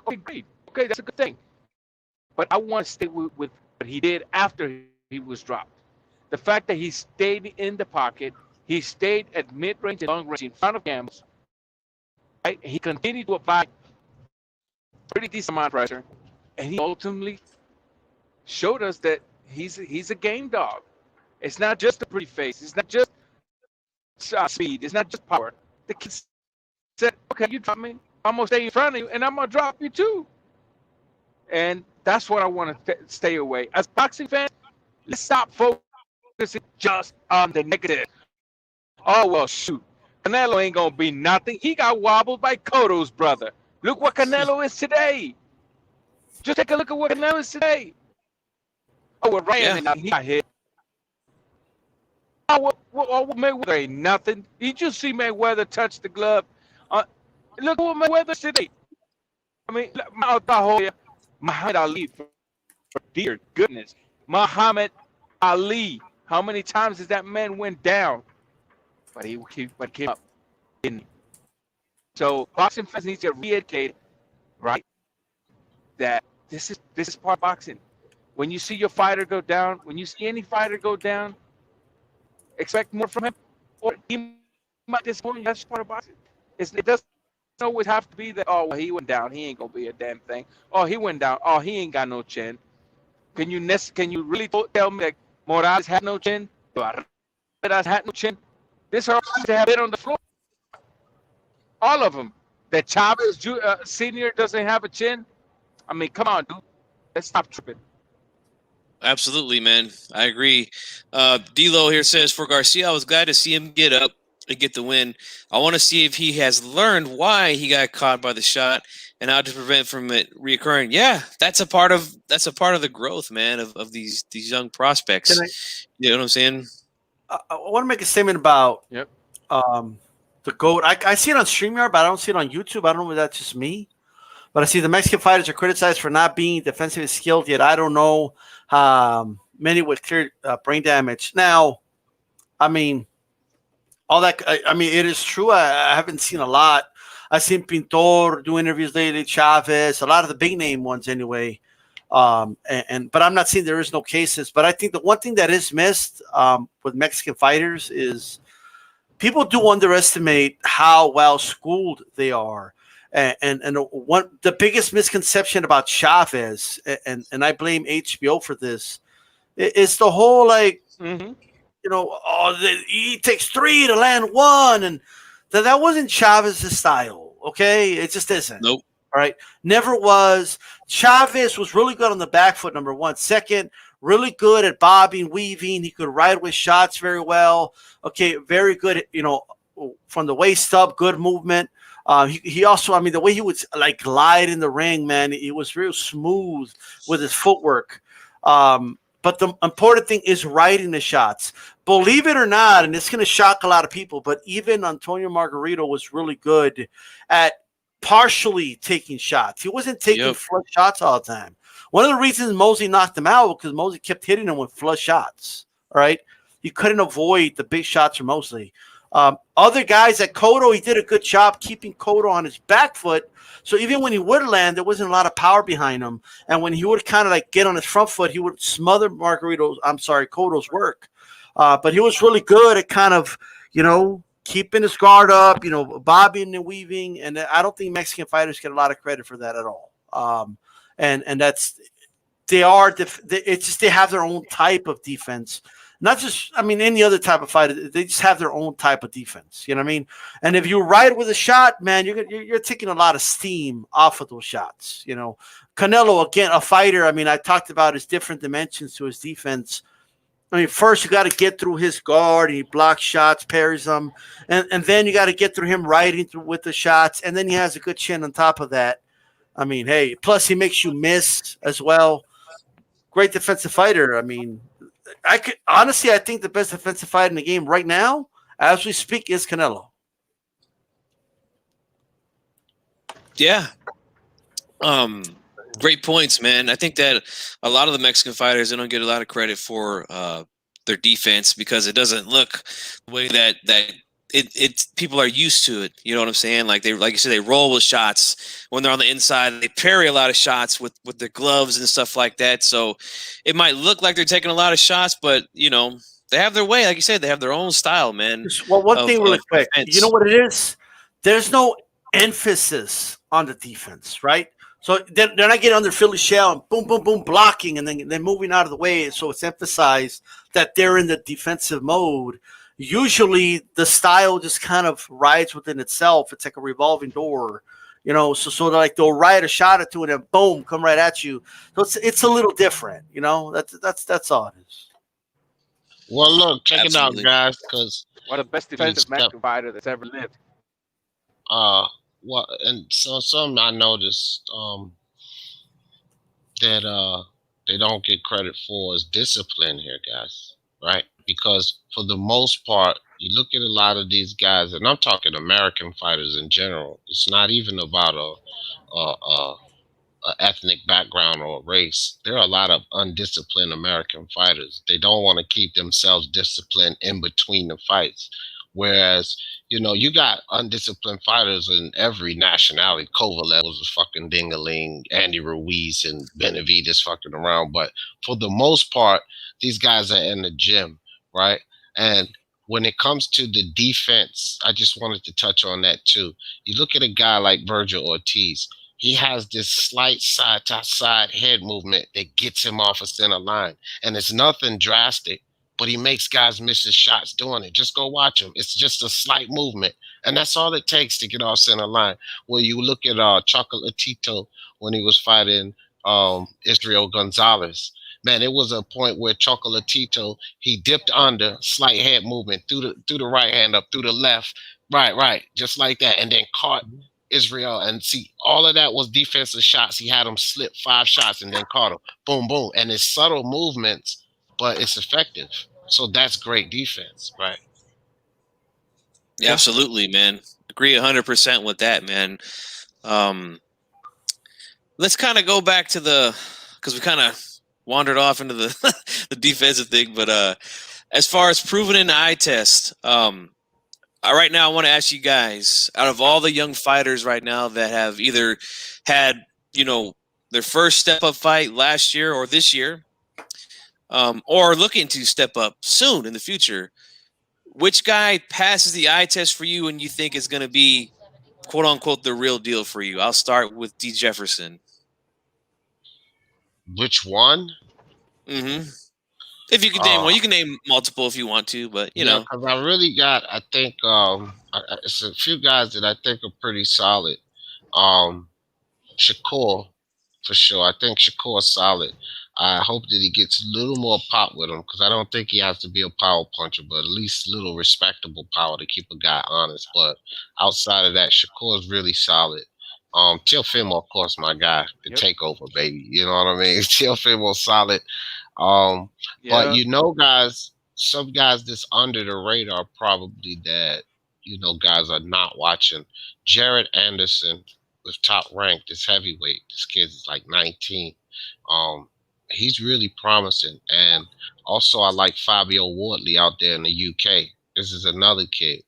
Okay, great. Okay, that's a good thing. But I want to stay with what he did after he was dropped. The fact that he stayed in the pocket, he stayed at mid-range and long-range in front of Campbell. Right? He continued to apply pretty decent amount of pressure, and he ultimately showed us that he's a game dog. It's not just a pretty face. It's not just speed. It's not just power. The kid said, "Okay, you drop me. I'm gonna stay in front of you, and I'm gonna drop you too." And that's what I want to stay away. As boxing fans, let's stop focusing just on the negative. Oh, well, shoot. Canelo ain't going to be nothing. He got wobbled by Cotto's brother. Look what Canelo is today. Just take a look at what Canelo is today. Oh, well, Ryan, he got hit. Oh, Mayweather ain't nothing. Did you see Mayweather touch the glove? Look what Mayweather is today. I mean, Muhammad Ali, for dear goodness. Muhammad Ali. How many times has that man went down? But he came up, didn't he? So boxing fans need to re-educate, right? That this is part of boxing. When you see your fighter go down, when you see any fighter go down, expect more from him, or he might disappoint you. That's part of boxing. It doesn't always have to be that. Oh, well, he went down. He ain't gonna be a damn thing. Oh, he went down. Oh, he ain't got no chin. Can you really tell me that Morales had no chin? Barreras had no chin. This are to have it on the floor. All of them. That Chavez Senior doesn't have a chin. I mean, come on, dude. Let's stop tripping. Absolutely, man. I agree. D'Lo here says, for Garcia, I was glad to see him get up and get the win. I want to see if he has learned why he got caught by the shot and how to prevent from it reoccurring. Yeah, that's a part of the growth, man, of these young prospects. You know what I'm saying? I want to make a statement about the GOAT. I see it on StreamYard, but I don't see it on YouTube. I don't know if that's just me. But I see the Mexican fighters are criticized for not being defensively skilled, yet I don't know many with clear brain damage. Now, I mean, all that. I mean, it is true. I haven't seen a lot. I've seen Pintor do interviews lately, Chavez, a lot of the big name ones anyway. But I'm not saying there is no cases. But I think the one thing that is missed with Mexican fighters is people do underestimate how well schooled they are. And the biggest misconception about Chavez, and I blame HBO for this, is the whole he takes 3 to land 1, and that wasn't Chavez's style. Okay, it just isn't. Nope. All right, never was. Chavez was really good on the back foot, number one. Second, really good at bobbing, weaving. He could ride with shots very well. Okay, very good. From the waist up, good movement. He also, I mean, the way he would glide in the ring, man, he was real smooth with his footwork. But the important thing is riding the shots. Believe it or not, and it's going to shock a lot of people, but even Antonio Margarito was really good at partially taking shots. He wasn't taking flush shots all the time. One of the reasons Mosley knocked him out was because Mosley kept hitting him with flush shots. All right, he couldn't avoid the big shots from Mosley. Other guys at Cotto, he did a good job keeping Cotto on his back foot. So even when he would land, there wasn't a lot of power behind him. And when he would kind of get on his front foot, he would smother Cotto's work. But he was really good at kind of, keeping his guard up, bobbing and weaving. And I don't think Mexican fighters get a lot of credit for that at all. And that's, they have their own type of defense. Not just, any other type of fighter. They just have their own type of defense. You know what I mean? And if you ride with a shot, man, you're taking a lot of steam off of those shots. Canelo, again, a fighter. I talked about his different dimensions to his defense. First you got to get through his guard. He blocks shots, parries them, and then you got to get through him riding through with the shots, and then he has a good chin on top of that. Hey, plus he makes you miss as well. great defensive fighter. I mean, I think the best defensive fighter in the game right now, as we speak, is Canelo. Yeah. Great points, man. I think that a lot of the Mexican fighters, they don't get a lot of credit for their defense because it doesn't look the way that it people are used to it. You know what I'm saying? Like you said, they roll with shots when they're on the inside. They parry a lot of shots with their gloves and stuff like that. So it might look like they're taking a lot of shots, but you know, they have their way. Like you said, they have their own style, man. Well, one thing really quick. Defense. You know what it is? There's no emphasis on the defense, right? So they're not getting under Philly shell and boom, boom, boom, blocking, and then they're moving out of the way. So it's emphasized that they're in the defensive mode. Usually the style just kind of rides within itself. It's like a revolving door, you know. So like they'll ride a shot or two and then boom, come right at you. So it's a little different, you know. That's all it is. Well, look, check Absolutely. it out, guys, because one of the best defensive Mexican fighter that's ever lived. Well, and so something I noticed that they don't get credit for is discipline here, guys, right? Because for the most part, you look at a lot of these guys, and I'm talking American fighters in general. It's not even about a ethnic background or race. There are a lot of undisciplined American fighters. They don't want to keep themselves disciplined in between the fights. Whereas, you know, you got undisciplined fighters in every nationality. Kovalev was a fucking ding-a-ling. Andy Ruiz and Benavidez fucking around. But for the most part, these guys are in the gym, right? And when it comes to the defense, I just wanted to touch on that too. You look at a guy like Virgil Ortiz. He has this slight side-to-side head movement that gets him off a center line. And it's nothing drastic, but he makes guys miss his shots doing it. Just go watch him. It's just a slight movement. And that's all it takes to get off center line. Well, you look at Chocolatito when he was fighting Israel Gonzalez. Man, it was a point where Chocolatito, he dipped under, slight head movement, through the right hand up, through the left, right, just like that, and then caught Israel. And see, all of that was defensive shots. He had him slip 5 shots and then caught him. Boom, boom. And it's subtle movements, but it's effective. So that's great defense, right? Yeah, absolutely, man. Agree 100% with that, man. Let's kind of go back to because we kind of wandered off into the the defensive thing, but as far as proven in the eye test, right now I want to ask you guys, out of all the young fighters right now that have either had, you know, their first step-up fight last year or this year, or looking to step up soon in the future, which guy passes the eye test for you and you think is going to be, quote unquote, the real deal for you? I'll start with D. Jefferson. Which one? Mm-hmm. If you can name one, you can name multiple if you want to, but you know. Because I really got, I think it's a few guys that I think are pretty solid. Shakur, for sure. I think Shakur is solid. I hope that he gets a little more pop with him, because I don't think he has to be a power puncher, but at least a little respectable power to keep a guy honest. But outside of that, Shakur is really solid. Teofimo, of course, my guy, the takeover, baby. You know what I mean? Teofimo solid. But you know, guys, some guys that's under the radar probably that, you know, guys are not watching. Jared Anderson with Top Rank, this heavyweight. This kid is like 19. He's really promising. And also I like Fabio Wardley out there in the UK. This is another kid.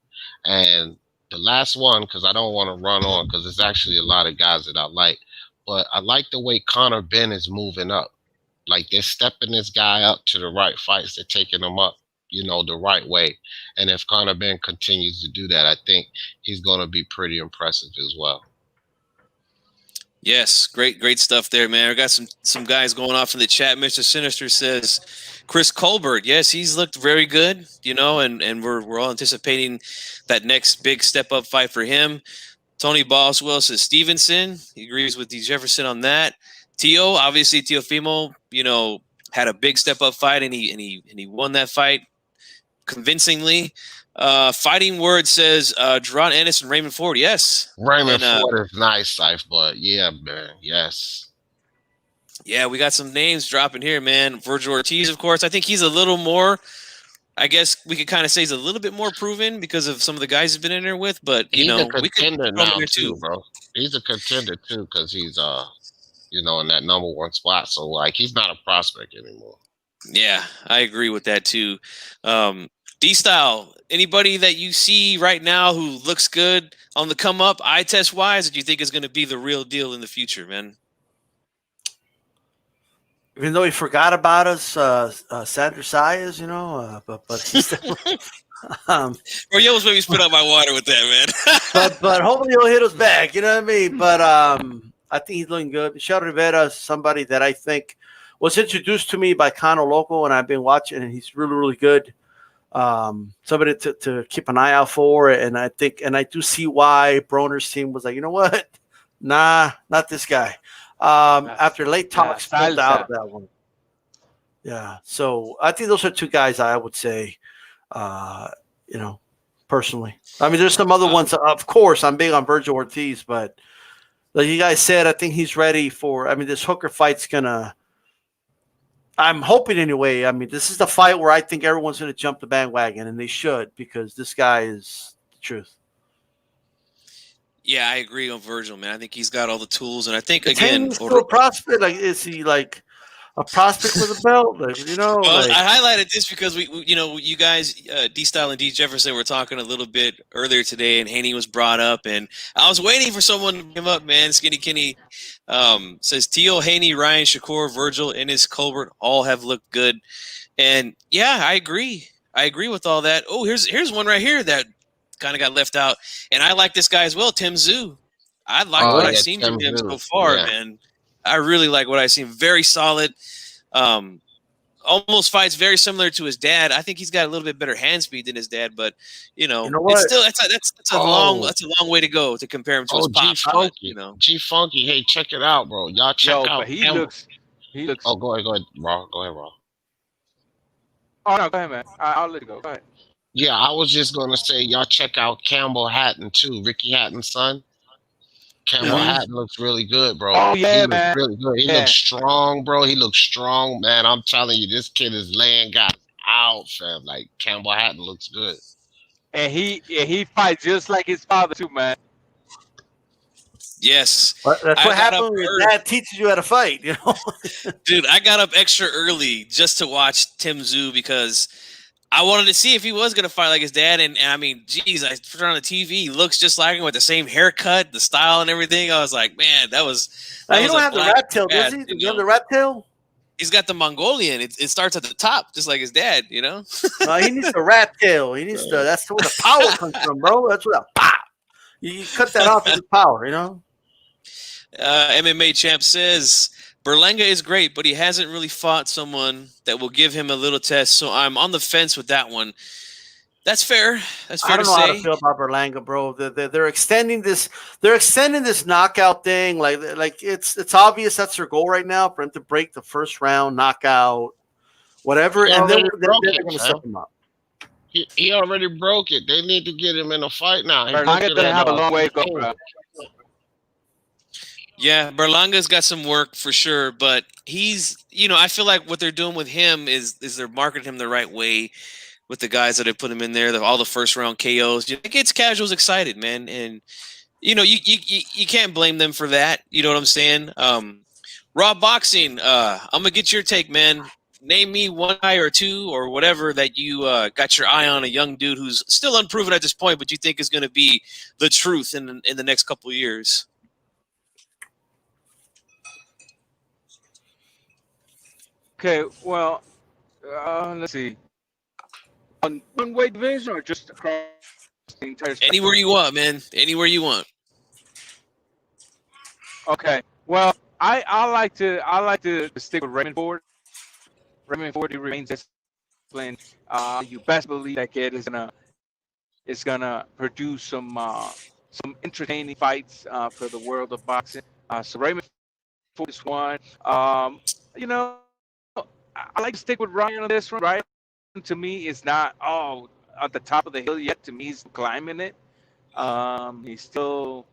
And the last one, because I don't want to run on, because there's actually a lot of guys that I like, but I like the way Conor Benn is moving up. Like, they're stepping this guy up to the right fights. They're taking him up, you know, the right way. And if Conor Benn continues to do that, I think he's going to be pretty impressive as well. Yes, great stuff there, man. I got some guys going off in the chat. Mr. Sinister says Chris Colbert. Yes, he's looked very good, you know, and we're all anticipating that next big step up fight for him. Tony Boswell says Stevenson. He agrees with D. Jefferson on that. Tio, obviously Teofimo, you know, had a big step up fight and he won that fight convincingly. Fighting Word says Jerron Ennis and Raymond Ford. Yes, Raymond Ford is nice, Syfe, but yeah, man, yes. Yeah, we got some names dropping here, man. Virgil Ortiz, of course. I think he's a little more. I guess we could kind of say he's a little bit more proven because of some of the guys he's been in there with. But He's a we could contender throw him now in there too, bro. He's a contender too because he's in that #1 spot. So like he's not a prospect anymore. Yeah, I agree with that too. D-Style, anybody that you see right now who looks good on the come up, eye test wise, that you think is going to be the real deal in the future, man? Even though he forgot about us, Sandra Sayas, but he's still, Bro, you almost made me spit out my water with that, man. but hopefully he'll hit us back. You know what I mean? But I think he's looking good. Michelle Rivera is somebody that I think was introduced to me by Cano Loco, and I've been watching, and he's really, really good. Somebody to keep an eye out for, and I do see why Broner's team was like, you know what? Nah, not this guy. After late talks pulled out of that one. Yeah. So I think those are two guys I would say, personally. I mean, there's some other ones. Of course, I'm big on Virgil Ortiz, but like you guys said, I think he's ready for, I mean, this Hooker fight's I'm hoping anyway. I mean, this is the fight where I think everyone's going to jump the bandwagon, and they should, because this guy is the truth. Yeah, I agree on Virgil, man. I think he's got all the tools, and I think Is he still a prospect? Like, is he like a prospect with a belt? Like, Well, I highlighted this because we you guys, D-Style and D Jefferson, were talking a little bit earlier today, and Haney was brought up, and I was waiting for someone to come up, man. Skinny Kenny says Teal, Haney, Ryan, Shakur, Virgil, Ennis, Colbert all have looked good, and yeah, I agree. I agree with all that. Oh, here's one right here that kind of got left out, and I like this guy as well, Tim Zhu. I like what I've seen from him so far, man. I really like what I've seen. Very solid. Almost fights very similar to his dad. I think he's got a little bit better hand speed than his dad, but it's still that's a long way to go to compare him to his pop. G-Funky, G-Funky, hey, check it out, bro. Y'all check out. But he looks. Oh, go ahead, Raw. Go ahead, Raw. Oh no, go ahead, man. I'll let it go. Go ahead. Yeah, I was just gonna say, y'all check out Campbell Hatton too, Ricky Hatton's son. Campbell Hatton looks really good, bro. Oh yeah, he man. Looks really good. He looks strong, bro. He looks strong, man. I'm telling you, this kid is laying guys out, fam. Like Campbell Hatton looks good, and he fights just like his father too, man. Yes, that's what happens when your dad teaches you how to fight, Dude, I got up extra early just to watch Tim Zhu because I wanted to see if he was going to fight like his dad. And I mean, geez, I turned on the TV. He looks just like him with the same haircut, the style and everything. I was like, man, that was he don't have the rat tail, does he? Does he have the rat tail? He's got the Mongolian. It starts at the top, just like his dad, He needs the rat tail. He needs that's where the power comes from, bro. That's where the pop. You cut that off with the power, MMA Champ says, Berlanga is great, but he hasn't really fought someone that will give him a little test. So I'm on the fence with that one. That's fair. That's fair to say. I don't know how to feel about Berlanga, bro. They're extending this. They're extending this knockout thing. Like it's obvious that's their goal right now, for him to break the first round knockout, whatever, and then they're going to set him up. He already broke it. They need to get him in a fight now. Berlanga doesn't have a long way to go, bro. Yeah, Berlanga's got some work for sure, but he's, I feel like what they're doing with him is they're marketing him the right way with the guys that have put him in there, all the first round KOs. It gets casuals excited, man, and you can't blame them for that. You know what I'm saying? Raw Boxing, I'm gonna get your take, man. Name me one guy or two or whatever that you got your eye on, a young dude who's still unproven at this point, but you think is going to be the truth in the next couple of years. Okay, well, let's see. On one weight division or just across the entire spectrum? Anywhere you want, man. Anywhere you want. Okay. Well, I like to stick with Raymond Ford. Raymond Ford, he remains disciplined. You best believe that kid is gonna produce some entertaining fights for the world of boxing. So Raymond Ford is one. I like to stick with Ryan on this one. Ryan, to me, is not at the top of the hill yet. To me, he's climbing it. He's still,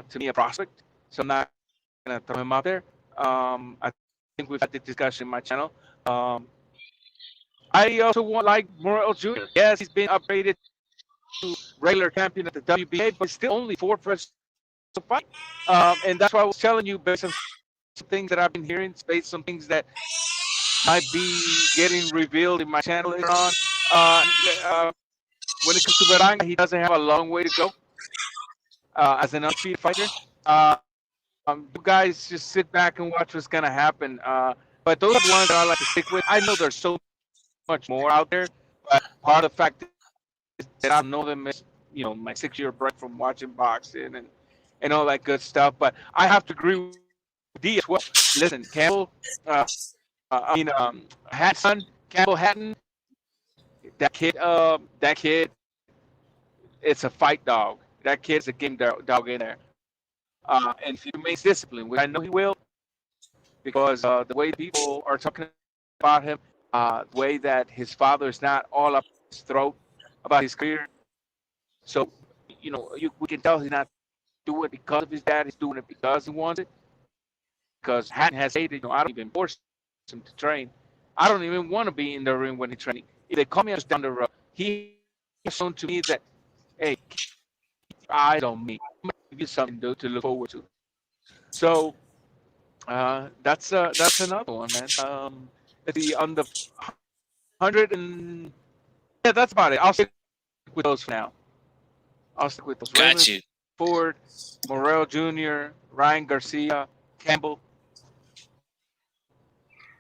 to me, a prospect. So I'm not going to throw him out there. I think we've had the discussion in my channel. I also want like Morel Jr. Yes, he's been upgraded to regular champion at the WBA, but still only 4 professional fights. And that's why I was telling you, based on some things that I've been hearing, based on things that might be getting revealed in my channel later on. When it comes to Beranga, he doesn't have a long way to go as an undefeated fighter. You guys just sit back and watch what's gonna happen. But those are the ones that I like to stick with. I know there's so much more out there, but part of the fact is that I know them as, you know, my 6-year break from watching boxing and all that good stuff. But I have to agree with D as well. Listen, Campbell, Hatton, Campbell Hatton, that kid, it's a fight dog. That kid's a game dog in there. And if he remains disciplined, which I know he will, because the way people are talking about him, the way that his father is not all up his throat about his career. So, you know, we can tell he's not doing it because of his dad. He's doing it because he wants it. Because Hatton has hated, you know, I don't even force him to train. I don't even want to be in the ring when he's training. If they call me down the road, he has shown to me that, hey, keep your eyes on me. I'm gonna give you something to look forward to. So that's another one, man. Let's see, on the 100 and yeah, that's about it. I'll stick with those for now. I'll stick with those. Got Raymond you. Ford, Morel Jr., Ryan Garcia, Campbell.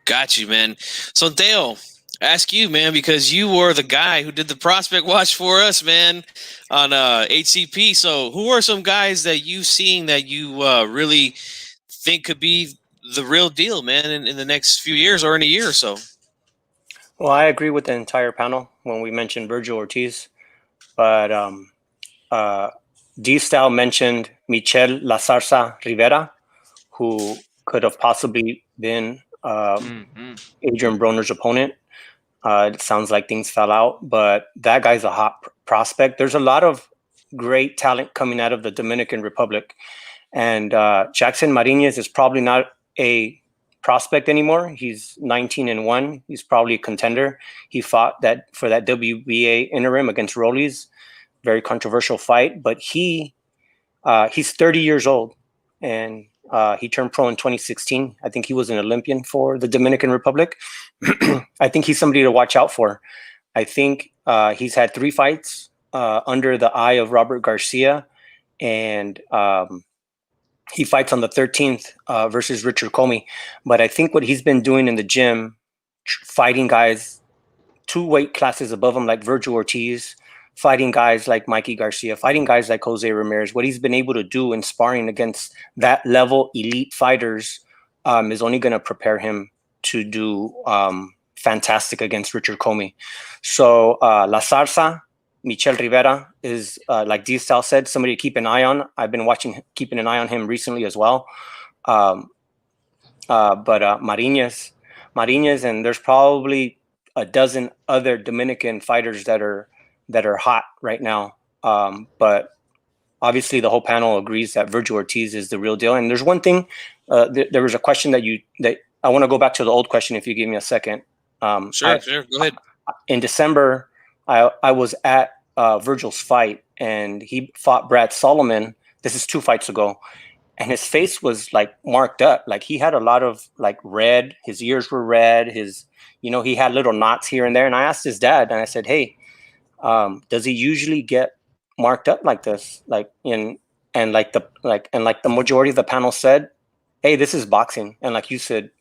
Got you, man. So Dale, ask you, man, because you were the guy who did the prospect watch for us, man, on HCP. So who are some guys that you've seen that you really think could be the real deal, man, in the next few years or in a year or so? Well, I agree with the entire panel when we mentioned Virgil Ortiz, but D-Style mentioned Michel La Zarza Rivera, who could have possibly been Adrian Broner's opponent. It sounds like things fell out, but that guy's a hot prospect. There's a lot of great talent coming out of the Dominican Republic, and Jackson Mariñez is probably not a prospect anymore. He's 19-1. He's probably a contender. He fought that for that WBA interim against Rollies, very controversial fight. But he's 30 years old, and he turned pro in 2016. I think he was an Olympian for the Dominican Republic. I think he's somebody to watch out for. I think he's had 3 fights under the eye of Robert Garcia, and he fights on the 13th versus Richard Comey. But I think what he's been doing in the gym, fighting guys 2 weight classes above him like Virgil Ortiz, fighting guys like Mikey Garcia, fighting guys like Jose Ramirez, what he's been able to do in sparring against that level elite fighters is only going to prepare him to do fantastic against Richard Comey. So La Zarza, Michel Rivera is, like D-Style said, somebody to keep an eye on. I've been keeping an eye on him recently as well. But Mariñez, and there's probably a dozen other Dominican fighters that are hot right now. But obviously the whole panel agrees that Virgil Ortiz is the real deal. And there's one thing, there was a question that I want to go back to the old question if you give me a second. Sure, go ahead. In December, I was at Virgil's fight, and he fought Brad Solomon. This is 2 fights ago. And his face was like marked up. Like he had a lot of like red, his ears were red, he had little knots here and there. And I asked his dad, and I said, hey, does he usually get marked up like this? And the majority of the panel said, hey, this is boxing. And like you said,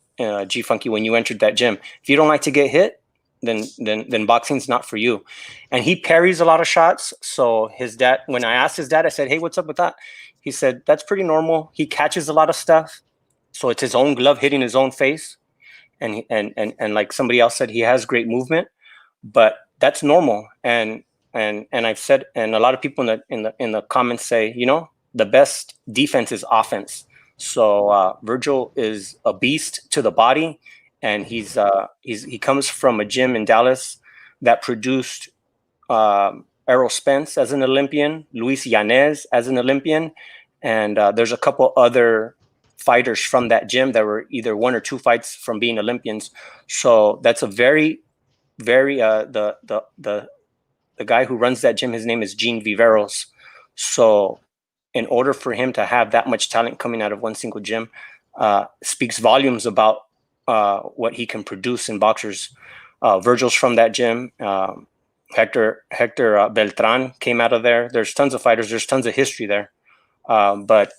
G Funky, when you entered that gym, if you don't like to get hit, then boxing's not for you. And he parries a lot of shots. So his dad, when I asked his dad, I said, hey, what's up with that? He said, that's pretty normal. He catches a lot of stuff. So it's his own glove hitting his own face. And like somebody else said, he has great movement, but that's normal. And I've said, and a lot of people in the comments say, the best defense is offense. So Virgil is a beast to the body, and he comes from a gym in Dallas that produced Errol Spence as an Olympian, Luis Yanez as an Olympian, and there's a couple other fighters from that gym that were either 1 or 2 fights from being Olympians. So that's a very the guy who runs that gym, his name is Gene Viveros. So in order for him to have that much talent coming out of one single gym, speaks volumes about what he can produce in boxers. Virgil's from that gym. Hector Beltran came out of there. There's tons of fighters. There's tons of history there. But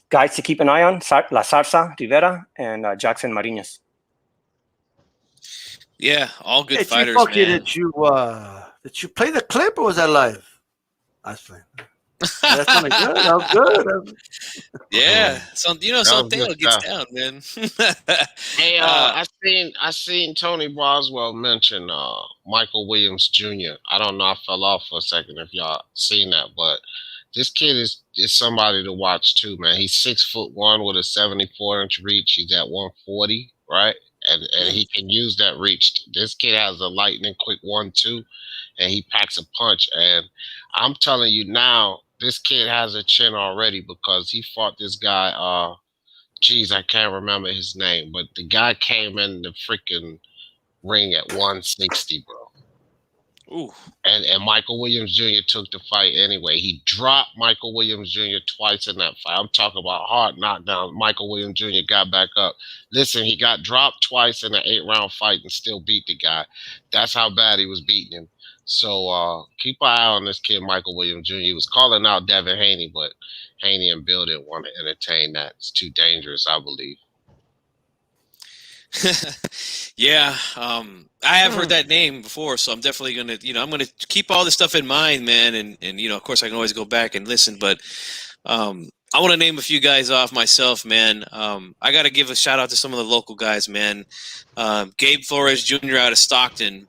guys to keep an eye on, La Zarza Rivera and Jackson Marinas. Yeah, all good fighters, Funky, man. did you play the clip or was that live? I was playing. That sounded good. That was good. Yeah, Santiago gets down, man. Hey, I seen Tony Boswell mention Michael Williams Jr. I don't know. I fell off for a second if y'all seen that, but this kid is somebody to watch too, man. He's 6'1" with a 74-inch reach. He's at 140, right? And he can use that reach. This kid has a lightning quick 1-2, and he packs a punch. And I'm telling you now, this kid has a chin already because he fought this guy. I can't remember his name, but the guy came in the freaking ring at 160, bro. Ooh. And Michael Williams Jr. took the fight anyway. He dropped Michael Williams Jr. twice in that fight. I'm talking about hard knockdown. Michael Williams Jr. got back up. Listen, he got dropped twice in an 8-round fight and still beat the guy. That's how bad he was beating him. So keep an eye on this kid, Michael Williams Jr. He was calling out Devin Haney, but Haney and Bill didn't want to entertain that. It's too dangerous, I believe. Yeah, I have heard that name before, so I'm definitely gonna, I'm gonna keep all this stuff in mind, man, and of course I can always go back and listen, but I want to name a few guys off myself, man. I got to give a shout out to some of the local guys, man. Gabe Flores Jr. out of Stockton.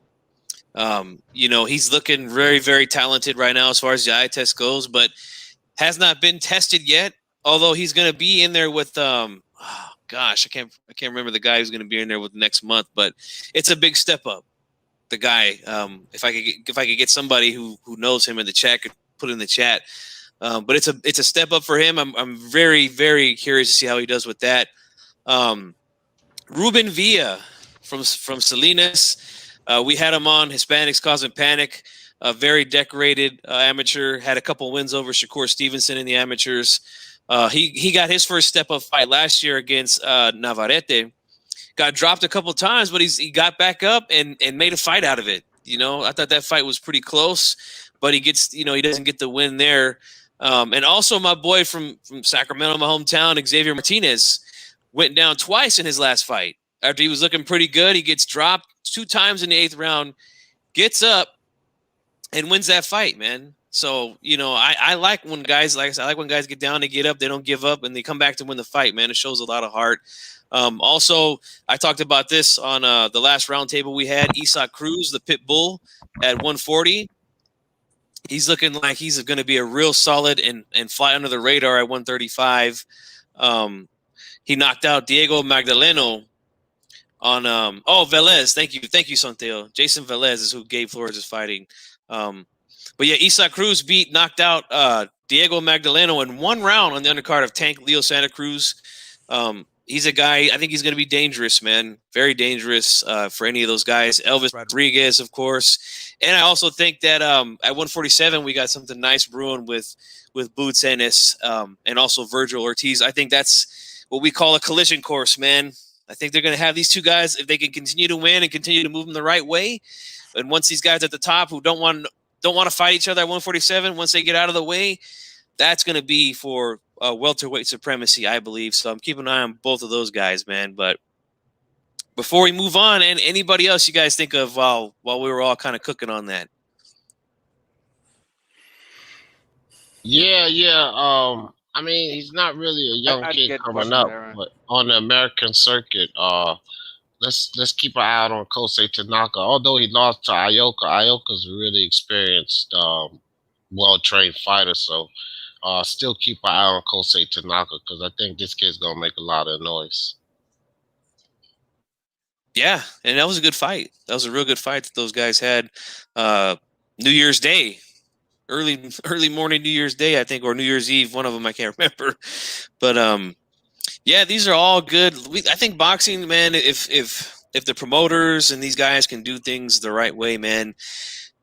He's looking very, very talented right now as far as the eye test goes, but has not been tested yet. Although he's going to be in there with, I can't remember the guy who's going to be in there with next month, but it's a big step up. The guy, if I could get somebody who knows him in the chat, could put it in the chat. But it's a step up for him. I'm very, very curious to see how he does with that. Ruben Villa from Salinas. We had him on Hispanics Causing Panic. A very decorated amateur. Had a couple wins over Shakur Stevenson in the amateurs. He got his first step up fight last year against Navarrete. Got dropped a couple times, but he got back up and made a fight out of it. I thought that fight was pretty close, but he doesn't get the win there. And also my boy from Sacramento, my hometown, Xavier Martinez, went down twice in his last fight. After he was looking pretty good, he gets dropped 2 times in the 8th round, gets up, and wins that fight, man. So, I like when guys, like I said, I like when guys get down, they get up, they don't give up, and they come back to win the fight, man. It shows a lot of heart. Also, I talked about this on the last roundtable we had. Isaac Cruz, the pit bull, at 140. He's looking like he's going to be a real solid and fly under the radar at 135. He knocked out Diego Magdaleno on Velez. Thank you, Santiago. Jason Velez is who Gabe Flores is fighting. But yeah, Isaac Cruz knocked out Diego Magdaleno in 1 round on the undercard of Tank Leo Santa Cruz. He's a guy, I think he's going to be dangerous, man. Very dangerous for any of those guys. Elvis Rodriguez, of course. And I also think that at 147, we got something nice brewing with Boots Ennis and also Virgil Ortiz. I think that's what we call a collision course, man. I think they're going to have these 2 guys, if they can continue to win and continue to move them the right way. And once these guys at the top who don't want to fight each other at 147, once they get out of the way, that's going to be for welterweight supremacy, I believe. So I'm keeping an eye on both of those guys, man. But before we move on, and anybody else you guys think of while we were all kind of cooking on that? Yeah. I mean, he's not really a young kid coming up, but on the American circuit, let's keep an eye out on Kosei Tanaka. Although he lost to Ioka, Ioka's a really experienced, well-trained fighter. So still keep an eye on Kosei Tanaka because I think this kid's going to make a lot of noise. Yeah, and that was a good fight. That was a real good fight that those guys had New Year's Day. Early morning New Year's Day, I think, or New Year's Eve, one of them, I can't remember. But Yeah, these are all good. I think boxing, man, if the promoters and these guys can do things the right way, man,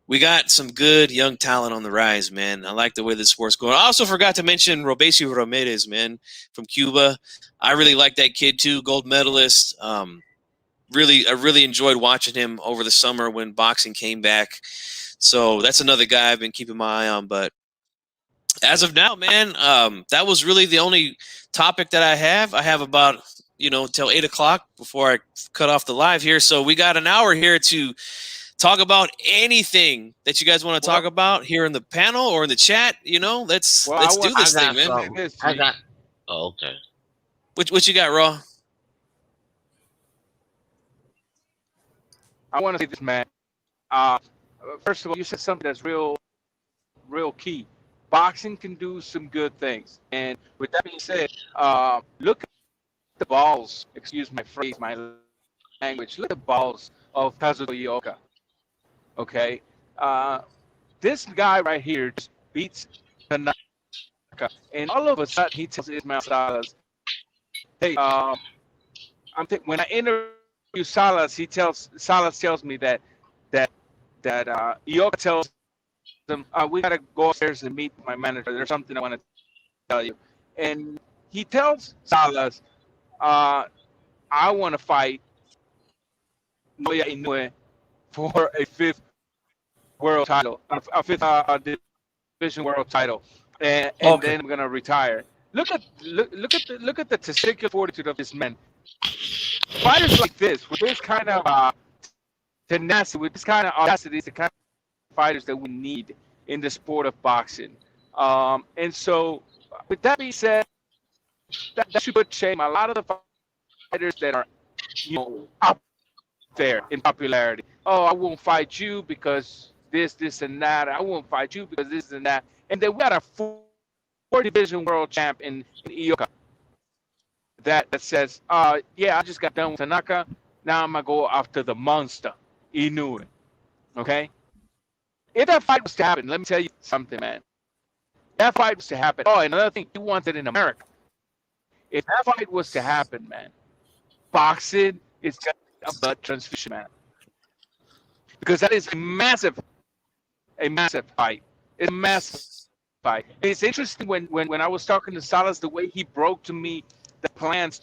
we got some good young talent on the rise, man. I like the way this sport's going. I also forgot to mention Robesio Ramirez, man, from Cuba. I really like that kid too, gold medalist. I really enjoyed watching him over the summer when boxing came back. So that's another guy I've been keeping my eye on. But as of now, man, that was really the only topic that I have. I have about, till 8 o'clock before I cut off the live here. So we got an hour here to talk about anything that you guys want to talk about here in the panel or in the chat. Let's do this thing, man. I got. Oh, okay. What you got, Raw? I want to say this, man. First of all, you said something that's real key. Boxing can do some good things, and with that being said, look at the balls. Excuse my phrase, my language. Look at the balls of Kazuto Ioka. Okay, this guy right here just beats Tanaka, and all of a sudden he tells Ismael Salas, "Hey, when I interview Salas, Salas tells me that Ioka tells them, we gotta go upstairs and meet my manager. There's something I want to tell you." And he tells Salas, I want to fight Naoya Inoue for a fifth world title, a fifth division world title, and then I'm gonna retire. Look at the testicular fortitude of this man. Fighters like this, with this kind of tenacity, with this kind of audacity, is the kind of fighters that we need in the sport of boxing. And so, with that being said, that should put shame a lot of the fighters that are, up there in popularity. Oh, I won't fight you because this, and that. I won't fight you because this and that. And then we got a four-division world champ in Ioka that says, yeah, I just got done with Tanaka. Now I'm going to go after the monster, Inoue. Okay? If that fight was to happen, let me tell you something, man. That fight was to happen. Oh, another thing, he wants it in America. If that fight was to happen, man, boxing is a blood transfusion, man. Because that is a massive fight. It's a massive fight. It's interesting when I was talking to Salas, the way he broke to me the plans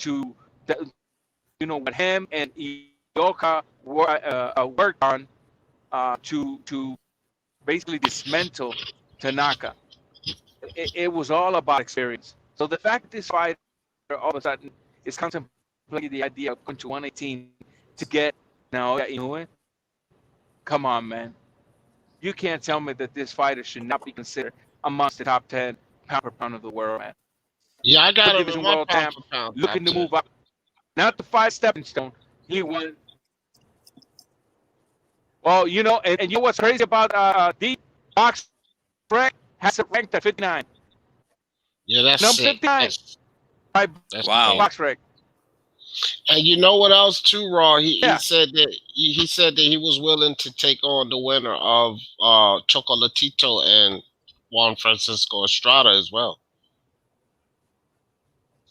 what him and Ioka worked on to basically dismantle Tanaka. It was all about experience. So the fact that this fighter all of a sudden is contemplating the idea of going to 118 to get Naoya Inoue, come on, man. You can't tell me that this fighter should not be considered amongst the top 10 pound per pound of the world, man. Yeah, I got division world champ, looking to move up. Not the 5 stepping stone. He won. Well, and you know what's crazy about D Box Rec has it ranked at 59. Yeah, that's number 59. That's wow. Box Rec. And you know what else too, Raw? He said that he was willing to take on the winner of Chocolatito and Juan Francisco Estrada as well.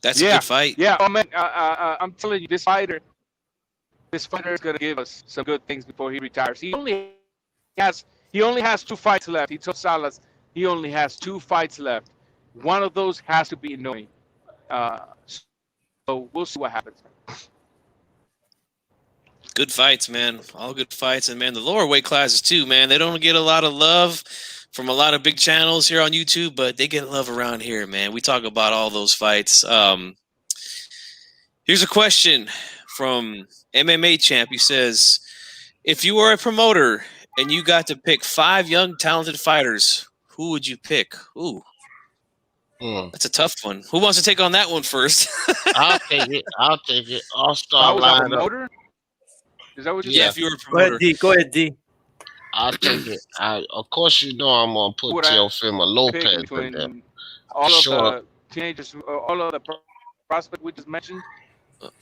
That's a good fight. Yeah, oh man, I'm telling you, this fighter is gonna give us some good things before he retires. He only has 2 fights left. He told Salas he only has 2 fights left. One of those has to be annoying. So we'll see what happens. Good fights, man. All good fights. And, man, the lower weight classes, too, man. They don't get a lot of love from a lot of big channels here on YouTube, but they get love around here, man. We talk about all those fights. Here's a question from MMA Champ. He says, if you were a promoter and you got to pick 5 young, talented fighters, who would you pick? Ooh. That's a tough one. Who wants to take on that one first? I'll take it. I'll start lining up. Is that what you said? If you were a promoter. Go ahead, D. I'll take it. Of course, I'm going to put Teofimo Lopez in there. All of the teenagers, all of the prospects we just mentioned,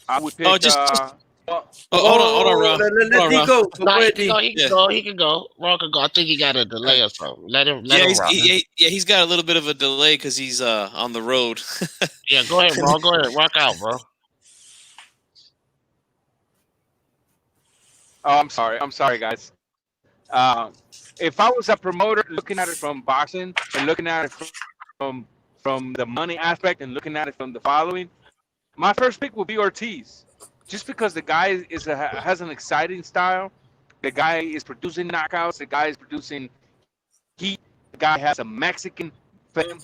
I would pick Hold on, Ron. Let D go. Nah, Go he ahead, can go. D. He can go. He can go. Ron can go. I think he got a delay or something. Let him rock. He's got a little bit of a delay because he's on the road. Yeah, go ahead, Ron. Go ahead. Rock out, bro. Oh, I'm sorry, guys. If I was a promoter looking at it from boxing and looking at it from the money aspect and looking at it from the following, my first pick would be Ortiz, just because the guy has an exciting style. The guy is producing knockouts. The guy is producing heat. The guy has a Mexican fan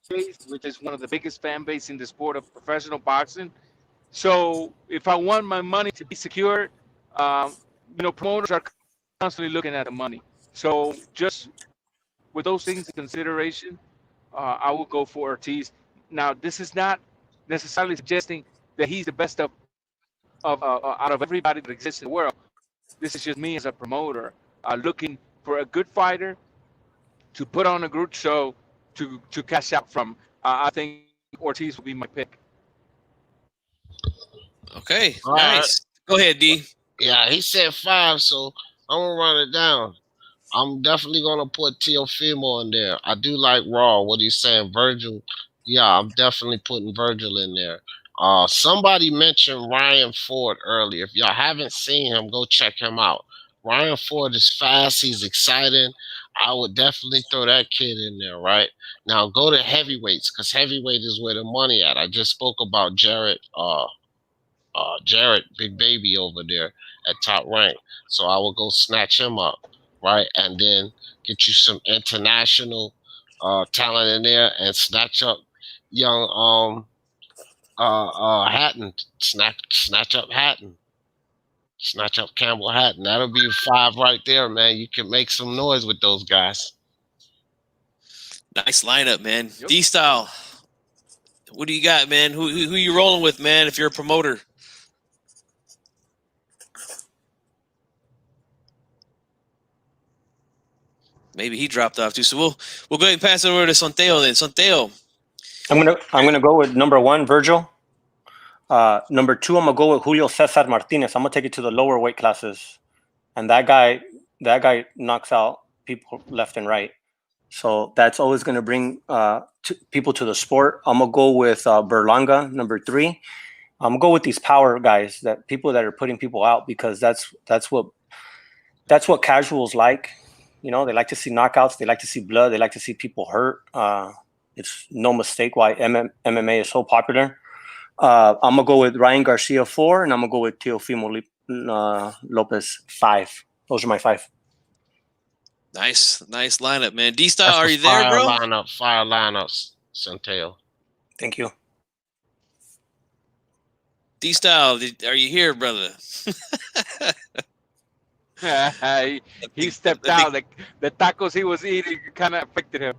base, which is one of the biggest fan base in the sport of professional boxing. So if I want my money to be secured, promoters are constantly looking at the money. So just with those things in consideration, I will go for Ortiz. Now, this is not necessarily suggesting that he's the best of out of everybody that exists in the world. This is just me as a promoter looking for a good fighter to put on a good show to cash out from. I think Ortiz will be my pick. Okay, nice. Go ahead, D. Yeah, he said 5, so I'm gonna run it down. I'm definitely gonna put Teofimo in there. I do like Raw. What he's saying, Virgil. Yeah, I'm definitely putting Virgil in there. Somebody mentioned Ryan Ford earlier. If y'all haven't seen him, go check him out. Ryan Ford is fast. He's exciting. I would definitely throw that kid in there, right? Now go to heavyweights, because heavyweight is where the money at. I just spoke about Jarrett, Big Baby over there at Top Rank. So I will go snatch him up, right? And then get you some international talent in there and snatch up young Hatton. Snatch up Hatton. Snatch up Campbell Hatton. That'll be 5 right there, man. You can make some noise with those guys. Nice lineup, man. Yep. D-Style. What do you got, man? Who you rolling with, man, if you're a promoter? Maybe he dropped off too. So we'll go ahead and pass it over to Sonteo then. Sonteo. I'm gonna go with number 1, Virgil. Number 2, I'm gonna go with Julio Cesar Martinez. I'm gonna take it to the lower weight classes, and that guy knocks out people left and right. So that's always gonna bring people to the sport. I'm gonna go with Berlanga, number 3. I'm gonna go with these power guys, that people that are putting people out, because that's what casuals like. You know, they like to see knockouts. They like to see blood. They like to see people hurt. It's no mistake why MMA is so popular. I'm going to go with Ryan Garcia 4, and I'm going to go with Teofimo Lopez 5. Those are my 5. Nice lineup, man. D-Style, are you there, bro? Fire lineups, Santel. Thank you. D-Style, are you here, brother? He stepped out. Like the tacos he was eating kind of affected him.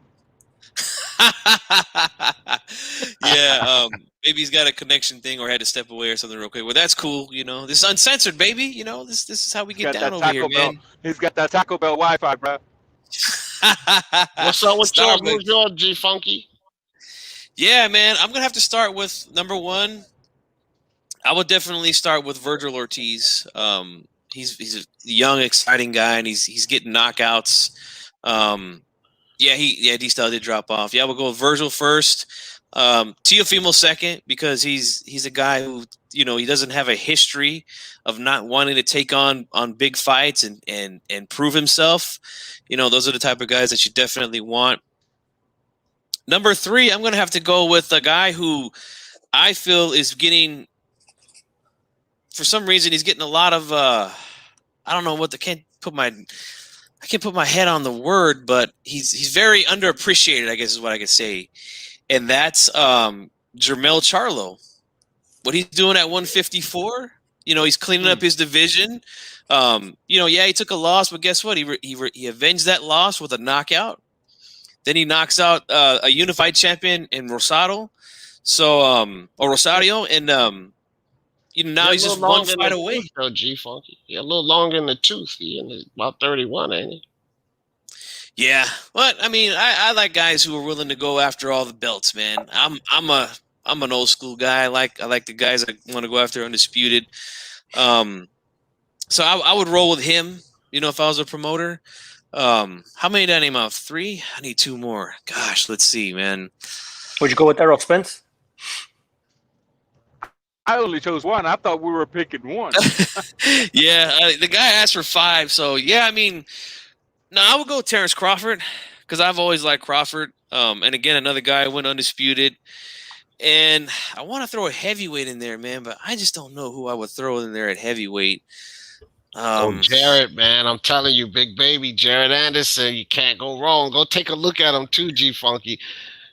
Yeah, maybe he's got a connection thing or had to step away or something real quick. Well, that's cool. You know, this is uncensored, baby. You know, this is how we get down over here, man. He's got that Taco Bell Wi-Fi, bro. What's up with your G Funky? Yeah, man, I'm gonna have to start with number 1. I would definitely start with Virgil Ortiz. He's a young, exciting guy, and he's getting knockouts. D-Style did drop off. Yeah, we'll go with Virgil first. Teofimo second, because he's a guy who, you know, he doesn't have a history of not wanting to take on big fights and prove himself. You know, those are the type of guys that you definitely want. Number 3, I'm gonna have to go with a guy who I feel is getting, for some reason, he's getting a lot of I don't know what I can't put my head on the word, but he's very underappreciated, I guess is what I could say. And that's Jermell Charlo. What he's doing at 154, you know, he's cleaning up his division. He took a loss, but guess what? He avenged that loss with a knockout. Then he knocks out a unified champion in Rosario. Rosario, and now he's just one fight away. G Funky, a little longer in the tooth. He's about 31, ain't he? Yeah, but I mean, I like guys who are willing to go after all the belts, man. I'm an old school guy. I like the guys that want to go after undisputed. So I would roll with him, you know, if I was a promoter. How many did I name out? 3? I need 2 more. Gosh, let's see, man. Would you go with Errol Spence? I only chose 1. I thought we were picking 1. Yeah, the guy asked for 5, so yeah, I mean, no, I would go with Terrence Crawford because I've always liked Crawford. And again, another guy went undisputed. And I want to throw a heavyweight in there, man, but I just don't know who I would throw in there at heavyweight. Jared, man, I'm telling you, big baby, Jared Anderson, you can't go wrong. Go take a look at him too, G Funky.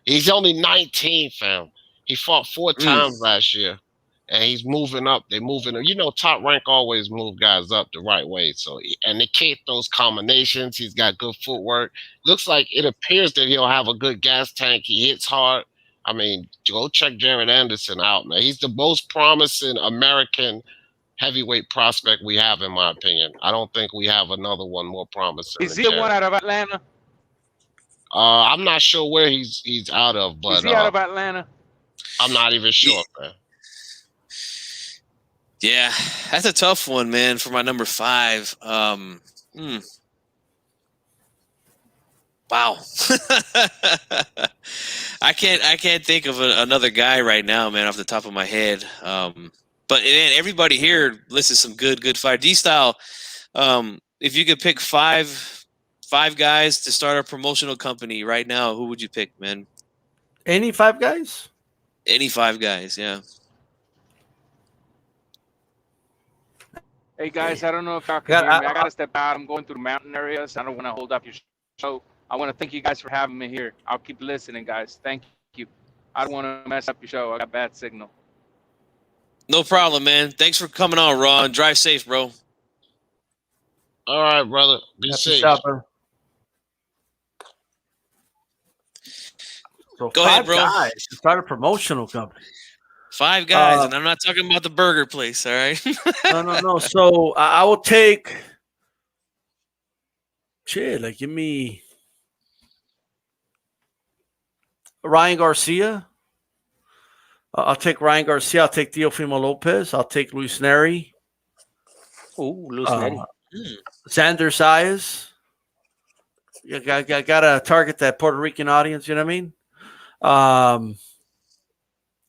He's only 19, fam. He fought 4 times last year, and he's moving up. They're moving. You know, Top Rank always move guys up the right way. So, and they keep those combinations. He's got good footwork. Looks like it appears that he'll have a good gas tank. He hits hard. I mean, go check Jared Anderson out, man. He's the most promising American heavyweight prospect we have, in my opinion. I don't think we have another one more promising. Is he the one out of Atlanta? I'm not sure where he's out of, but is he out of Atlanta? I'm not even sure, man. Yeah, that's a tough one, man, for my number 5. Wow. I can't think of another guy right now, man, off the top of my head. But man, everybody here listed some good fight. D-Style, if you could pick five guys to start a promotional company right now, who would you pick, man? Any 5 guys? Any 5 guys, yeah. Hey guys, I don't know if y'all can hear me. I gotta step out. I'm going through the mountain areas. I don't want to hold up your show. I want to thank you guys for having me here. I'll keep listening, guys. Thank you. I don't want to mess up your show. I got bad signal. No problem, man. Thanks for coming on, Ron. Drive safe, bro. All right, brother. Be safe. So Go ahead, bro. Guys to start a promotional company. 5 guys, and I'm not talking about the burger place, all right? No. So I will take. Shit, give me Ryan Garcia. I'll take Ryan Garcia. I'll take Teofimo Lopez. I'll take Luis Neri. Ooh, Luis Neri. Xander Sayas. You gotta target that Puerto Rican audience. You know what I mean?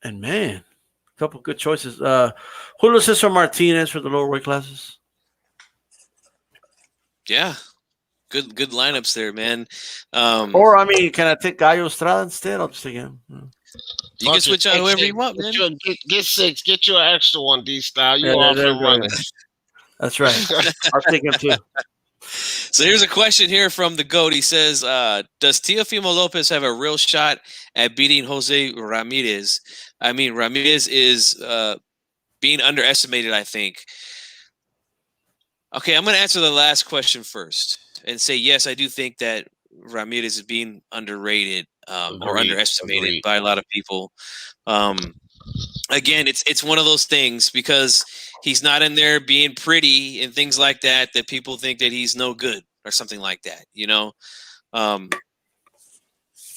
And man, a couple good choices. Julio Cesar Martinez for the lower weight classes. Yeah, good lineups there, man. Or I mean, can I take Gallo Estrada instead? I'll just take him. You can switch out whoever you want, man. Get 6. Get your extra one, D-Style. You off and running. That's right. I'll take him too. So here's a question here from the GOAT. He says, does Teofimo Lopez have a real shot at beating Jose Ramirez? I mean, Ramirez is being underestimated, I think. Okay, I'm going to answer the last question first and say, yes, I do think that Ramirez is being underrated or underestimated by a lot of people. Again, it's one of those things because he's not in there being pretty and things like that people think that he's no good or something like that, you know?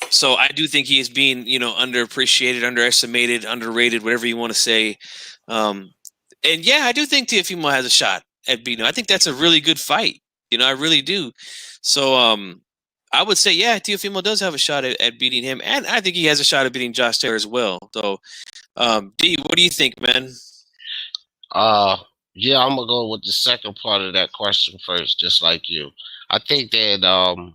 So I do think he is being, underappreciated, underestimated, underrated, whatever you want to say. And yeah, I do think Teofimo has a shot at beating him. I think that's a really good fight. I really do. So I would say, yeah, Teofimo does have a shot at beating him. And I think he has a shot at beating Josh Taylor as well. So, D, what do you think, man? Yeah, I'm going to go with the second part of that question first, just like you. I think that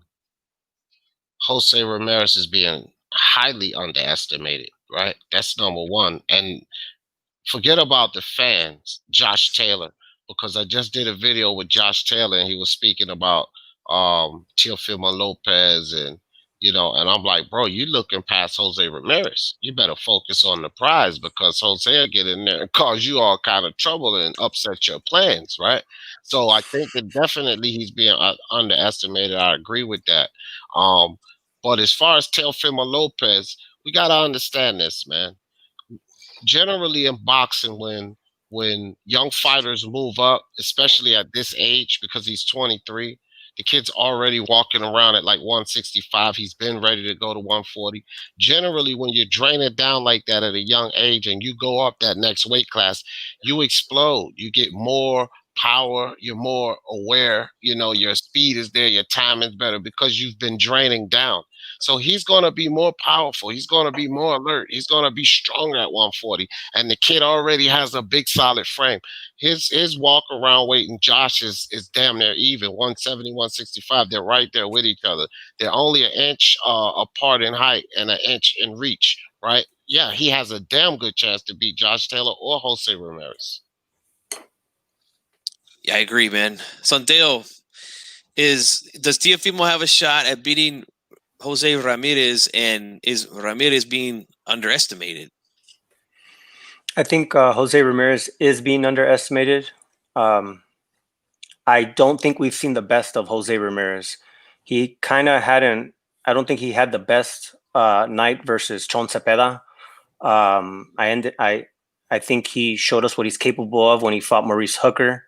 Jose Ramirez is being highly underestimated, right? That's number one. And forget about the fans, Josh Taylor, because I just did a video with Josh Taylor and he was speaking about Teofimo Lopez and I'm like, bro, you looking past Jose Ramirez. You better focus on the prize because Jose will get in there and cause you all kind of trouble and upset your plans, right? So I think that definitely he's being underestimated. I agree with that. But as far as Teofimo Lopez, we got to understand this, man. Generally in boxing, when young fighters move up, especially at this age, because he's 23, The kid's already walking around at like 165. He's been ready to go to 140. Generally, when you're draining down like that at a young age and you go up that next weight class, you explode. You get more power. You're more aware. You know, your speed is there. Your timing's better because you've been draining down. So he's going to be more powerful. He's going to be more alert. He's going to be stronger at 140. And the kid already has a big, solid frame. His walk around weight and Josh is damn near even. 170, 165. They're right there with each other. They're only an inch apart in height and an inch in reach, right? Yeah, he has a damn good chance to beat Josh Taylor or Jose Ramirez. Yeah, I agree, man. Santiago, does Teofimo have a shot at beating Jose Ramirez, and is Ramirez being underestimated? I think Jose Ramirez is being underestimated. I don't think we've seen the best of Jose Ramirez. He kind of hadn't. I don't think he had the best night versus Chon Cepeda. I think he showed us what he's capable of when he fought Maurice Hooker.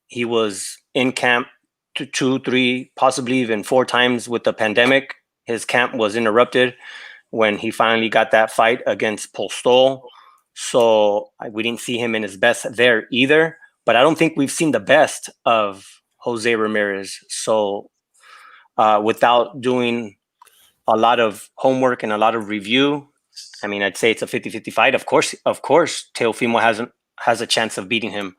He was in camp 2, 3, possibly even 4 times with the pandemic. His camp was interrupted when he finally got that fight against Postol. So we didn't see him in his best there either. But I don't think we've seen the best of Jose Ramirez. So without doing a lot of homework and a lot of review, I mean, I'd say it's a 50-50 fight. Of course, Teofimo has a chance of beating him.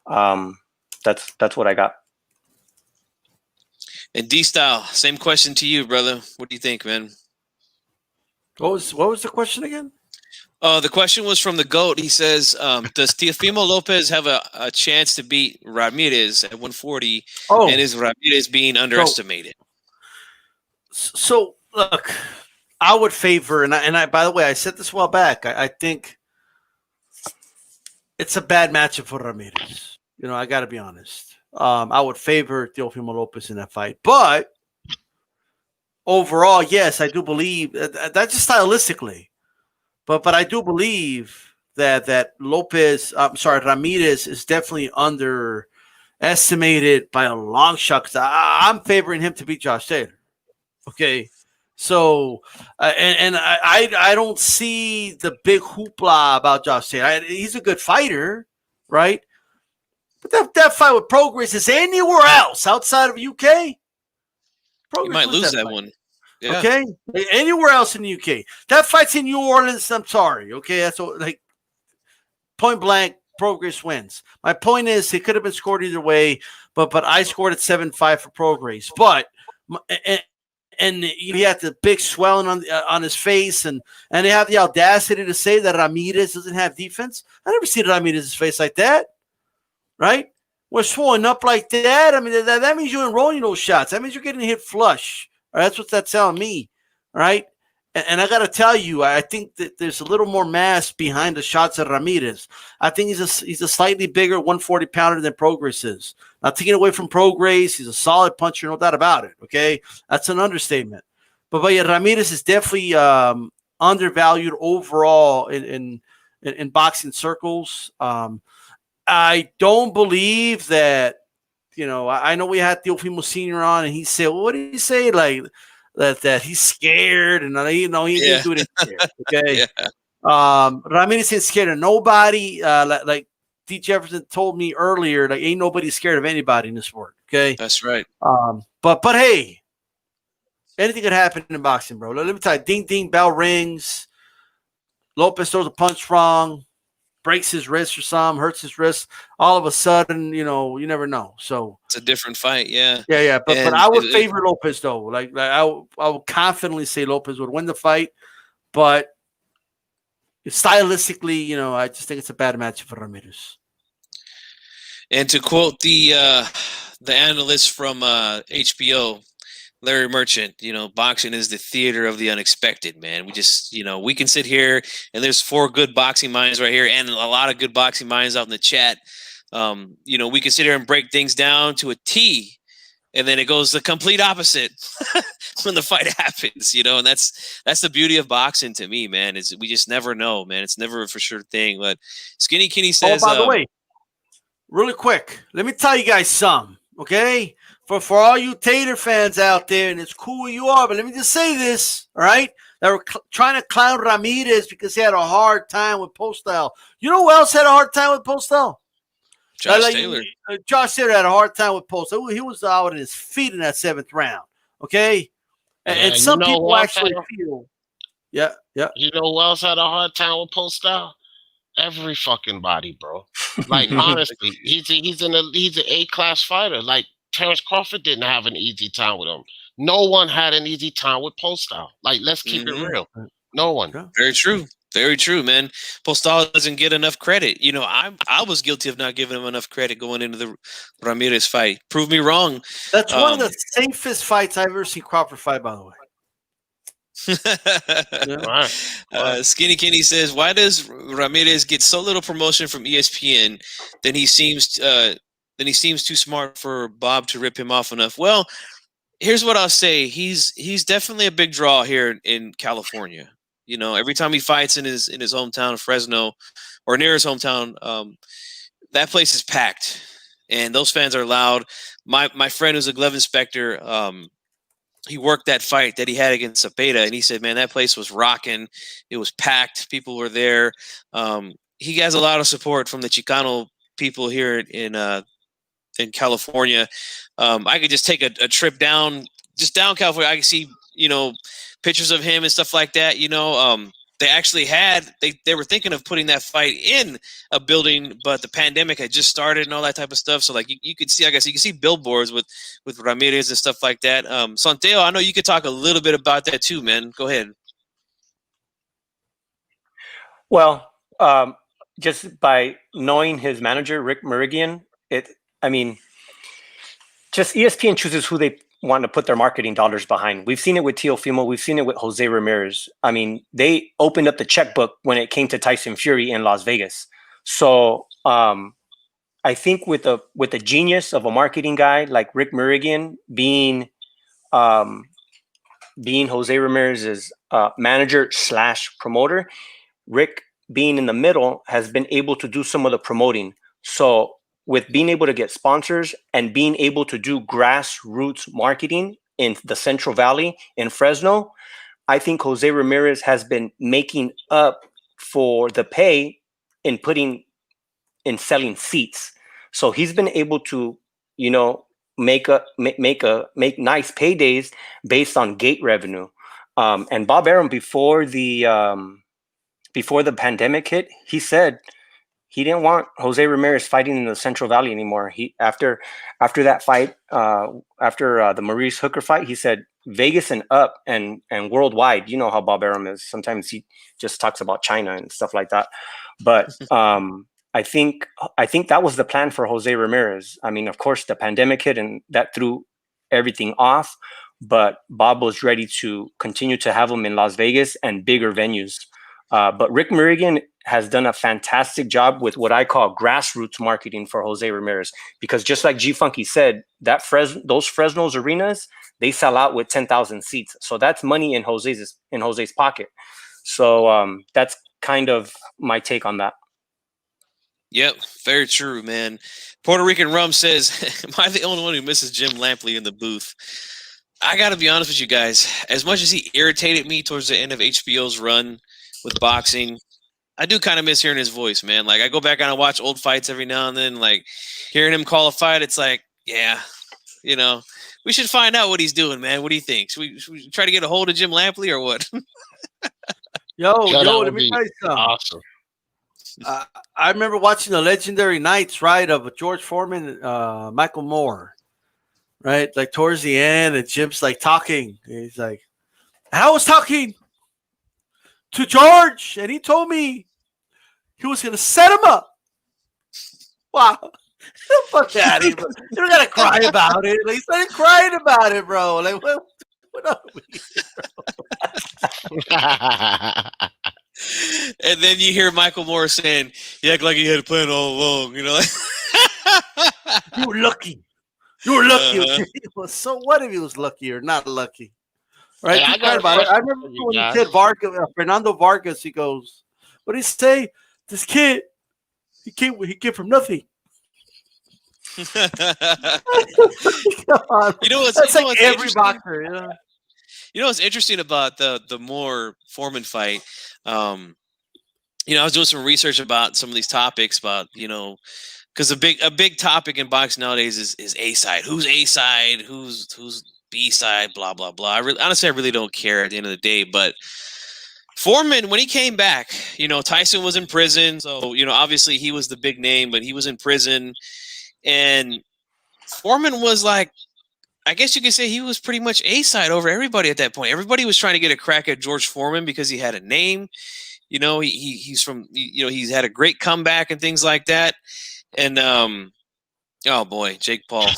That's what I got. And D-Style, same question to you, brother. What do you think, man? What was the question again? The question was from the GOAT. He says, does Teofimo Lopez have a chance to beat Ramirez at 140? Oh, and is Ramirez being underestimated? So look, I would favor, and I by the way, I said this a while back. I think it's a bad matchup for Ramirez. You know, I got to be honest. I would favor Teofimo Lopez in that fight, but overall, yes, I do believe that's just stylistically. But I do believe that Ramirez is definitely underestimated by a long shot. Because I'm favoring him to beat Josh Taylor. Okay, so I don't see the big hoopla about Josh Taylor. He's a good fighter, right? But that fight with Prograis is anywhere else outside of UK. You might lose that one. Yeah. Okay, anywhere else in the UK, that fight's in New Orleans. I'm sorry. Okay, that's all, like point blank. Prograis wins. My point is, it could have been scored either way, but I scored at 7-5 for Prograis. But and he had the big swelling on his face, and they have the audacity to say that Ramirez doesn't have defense. I never seen Ramirez's face like that, right? We're swollen up like that. I mean, that means you're enrolling those shots. That means you're getting hit flush. That's what that's telling me, right? And I got to tell you, I think that there's a little more mass behind the shots of Ramirez. I think he's a slightly bigger 140-pounder than Prograis is. Not taking away from Prograis, he's a solid puncher, no doubt about it, okay? That's an understatement. But yeah, Ramirez is definitely undervalued overall in boxing circles. I don't believe that. You know, I know we had Teofimo Sr. on, and he said, well, what did he say? Like, that he's scared, and he didn't do it scared, okay? Yeah. Ramirez ain't scared of nobody. Like D. Jefferson told me earlier, like, ain't nobody scared of anybody in this sport, okay? That's right. But hey, anything could happen in boxing, bro. Let me tell you, ding, ding, bell rings. Lopez throws a punch wrong. Breaks his wrist or something, hurts his wrist. All of a sudden, you know, you never know. So it's a different fight, yeah. Yeah. But I would favor Lopez though. Like I would confidently say Lopez would win the fight. But stylistically, you know, I just think it's a bad match for Ramirez. And to quote the analyst from HBO, Larry Merchant, you know, boxing is the theater of the unexpected, man. We just, you know, we can sit here and there's 4 good boxing minds right here and a lot of good boxing minds out in the chat. You know, we can sit here and break things down to a T, and then it goes the complete opposite when the fight happens, you know, and that's the beauty of boxing to me, man, is we just never know, man. It's never a for sure thing. But Skinny Kenny says, by the way, really quick, let me tell you guys something. Okay, for all you Tater fans out there, and it's cool you are, but let me just say this, all right? They were trying to clown Ramirez because he had a hard time with Postal. You know who else had a hard time with Postal? Josh Taylor. Josh Taylor had a hard time with Postal. He was out on his feet in that 7th round. Okay, and some people actually feel. Yeah. You know who else had a hard time with Postal? Every fucking body, bro. Like honestly, he's an A-class fighter. Like Terrence Crawford didn't have an easy time with him. No one had an easy time with Postal. Like, let's keep it real. No one. Very true. Very true, man. Postal doesn't get enough credit. You know, I was guilty of not giving him enough credit going into the Ramirez fight. Prove me wrong. That's one of the safest fights I've ever seen Crawford fight, by the way. Skinny Kenny says, why does Ramirez get so little promotion from ESPN? Then he seems too smart for Bob to rip him off enough. Well, here's what I'll say. He's definitely a big draw here in California. You know, every time he fights in his hometown, Fresno, or near his hometown, that place is packed, and those fans are loud. My friend who's a glove inspector, he worked that fight that he had against Zapata, and he said, man, that place was rocking. It was packed. People were there. He has a lot of support from the Chicano people here in California. I could just take a trip down California. I could see, you know, pictures of him and stuff like that. You know, they actually they were thinking of putting that fight in a building, but the pandemic had just started and all that type of stuff. So like you could see, I guess you can see billboards with Ramirez and stuff like that. Santiago, I know you could talk a little bit about that too, man. Go ahead. Well, just by knowing his manager, Rick Merigian, just ESPN chooses who they want to put their marketing dollars behind. We've seen it with Teofimo. We've seen it with Jose Ramirez. I mean, they opened up the checkbook when it came to Tyson Fury in Las Vegas. So I think with the genius of a marketing guy like Rick Merigian being Jose Ramirez's manager / promoter, Rick being in the middle has been able to do some of the promoting. So with being able to get sponsors and being able to do grassroots marketing in the Central Valley in Fresno, I think Jose Ramirez has been making up for the pay in selling seats. So he's been able to, you know, make nice paydays based on gate revenue. And Bob Arum, before the pandemic hit, he said he didn't want Jose Ramirez fighting in the Central Valley anymore. After that fight, after the Maurice Hooker fight, he said Vegas and up and worldwide. You know how Bob Arum is. Sometimes he just talks about China and stuff like that. But I think that was the plan for Jose Ramirez. I mean, of course, the pandemic hit and that threw everything off. But Bob was ready to continue to have him in Las Vegas and bigger venues. But Rick Merigian has done a fantastic job with what I call grassroots marketing for Jose Ramirez, because just like G Funky said, that those Fresno's arenas, they sell out with 10,000 seats. So that's money in Jose's pocket. So that's kind of my take on that. Yep, very true, man. Puerto Rican Rum says, am I the only one who misses Jim Lampley in the booth? I got to be honest with you guys. As much as he irritated me towards the end of HBO's run with boxing, I do kind of miss hearing his voice, man. Like, I go back and I watch old fights every now and then. Like, hearing him call a fight, it's like, yeah, you know, we should find out what he's doing, man. What do you think? Should we try to get a hold of Jim Lampley or what? Yo, let me tell you something. Awesome. I remember watching the legendary nights, right, of George Foreman, Michael Moore, right? Like towards the end, and Jim's like talking. He's like, I was talking to George, and he told me he was going to set him up. Wow. Fuck out of here, bro. You don't got to cry about it. Like, he started crying about it, bro. Like, what up with you, bro? And then you hear Michael Moore saying, "You act like you had a plan all along," you know. Like, you were lucky. You were lucky. So what if he was lucky or not lucky? Right? Hey, I remember when he said Fernando Vargas. He goes, "What did he say? This kid, he came from nothing." You know what's That's like what's every boxer, you know. You know what's interesting about the Moore Foreman fight? You know, I was doing some research about some of these topics about, you know, because a big topic in boxing nowadays is A side. Who's A side? Who's B side? Blah blah blah. I really don't care at the end of the day. But Foreman, when he came back, you know, Tyson was in prison, so you know, obviously he was the big name, but he was in prison, and Foreman was like, I guess you could say he was pretty much A side over everybody at that point. Everybody was trying to get a crack at George Foreman because he had a name. You know, he's from, you know, he's had a great comeback and things like that. And oh boy, Jake Paul.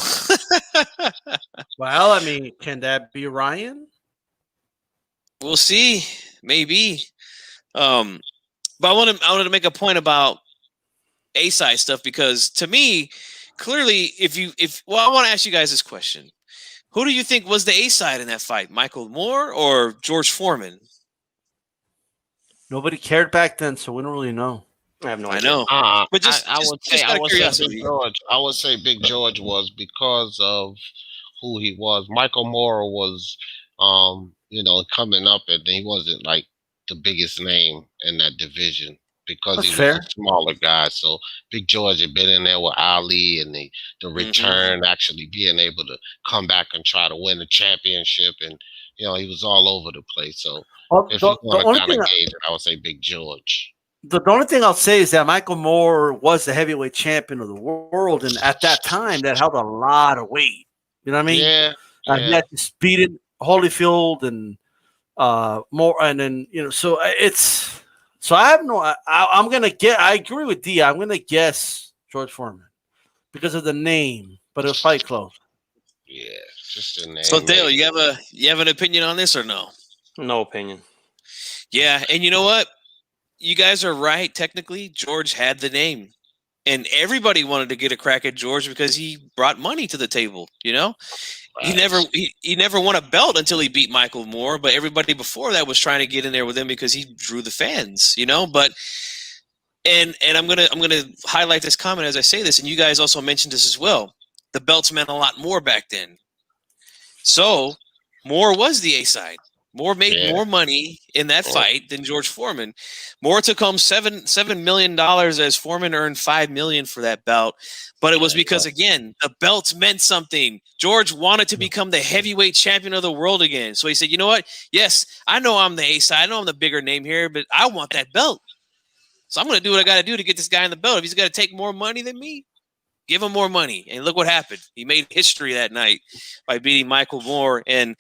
Well, I mean, can that be Ryan? We'll see, maybe. But I wanted to make a point about A side stuff because to me, clearly, I want to ask you guys this question: who do you think was the A side in that fight, Michael Moore or George Foreman? Nobody cared back then, so we don't really know. I have no idea. I know, but I would say Big George. I would say Big George was because of who he was. Michael Moore was, you know, coming up, and he wasn't like the biggest name in that division because he was a smaller guy. So Big George had been in there with Ali, and the return, actually being able to come back and try to win the championship, and you know, he was all over the place. So if you want to kind of gauge it, I would say Big George. The only thing I'll say is that Michael Moore was the heavyweight champion of the world, and at that time, that held a lot of weight. You know what I mean? Yeah. He had to speed it, Holyfield, and more, and then you know. So it's I have no. I'm gonna get. I agree with D. I'm gonna guess George Foreman because of the name, but it'll fight close. Yeah, just a name. So Dale, you have an opinion on this or no? No opinion. Yeah, and you know what? You guys are right. Technically, George had the name, and everybody wanted to get a crack at George because he brought money to the table. You know, he never won a belt until he beat Michael Moore, but everybody before that was trying to get in there with him because he drew the fans. You know, but and I'm gonna highlight this comment as I say this, and you guys also mentioned this as well. The belts meant a lot more back then, so Moore was the A side. Moore made more money in that fight than George Foreman. Moore took home $7 million as Foreman earned $5 million for that belt. But it was because, again, the belts meant something. George wanted to become the heavyweight champion of the world again. So he said, you know what? Yes, I know I'm the A side. I know I'm the bigger name here, but I want that belt. So I'm going to do what I got to do to get this guy in the belt. If he's got to take more money than me, give him more money. And look what happened. He made history that night by beating Michael Moore. And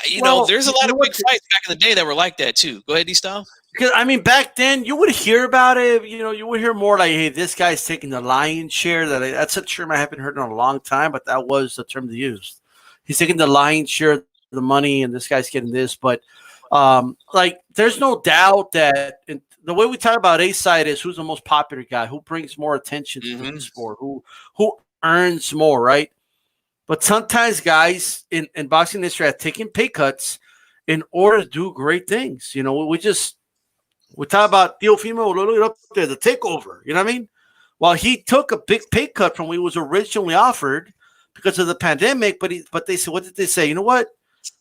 you know, there's a lot of big fights back in the day that were like that too. Go ahead, D-Style. Because I mean, back then you would hear about it. You know, you would hear more like, "Hey, this guy's taking the lion's share." That's a term I haven't heard in a long time, but that was the term they used. He's taking the lion's share of the money, and this guy's getting this. But like, there's no doubt that the way we talk about A side is who's the most popular guy, who brings more attention to the sport, who earns more, right? But sometimes guys in boxing industry are taking pay cuts in order to do great things. You know, we talk about Teofimo, look up there, the takeover. You know what I mean? Well, he took a big pay cut from what he was originally offered because of the pandemic. But they said, what did they say? You know what?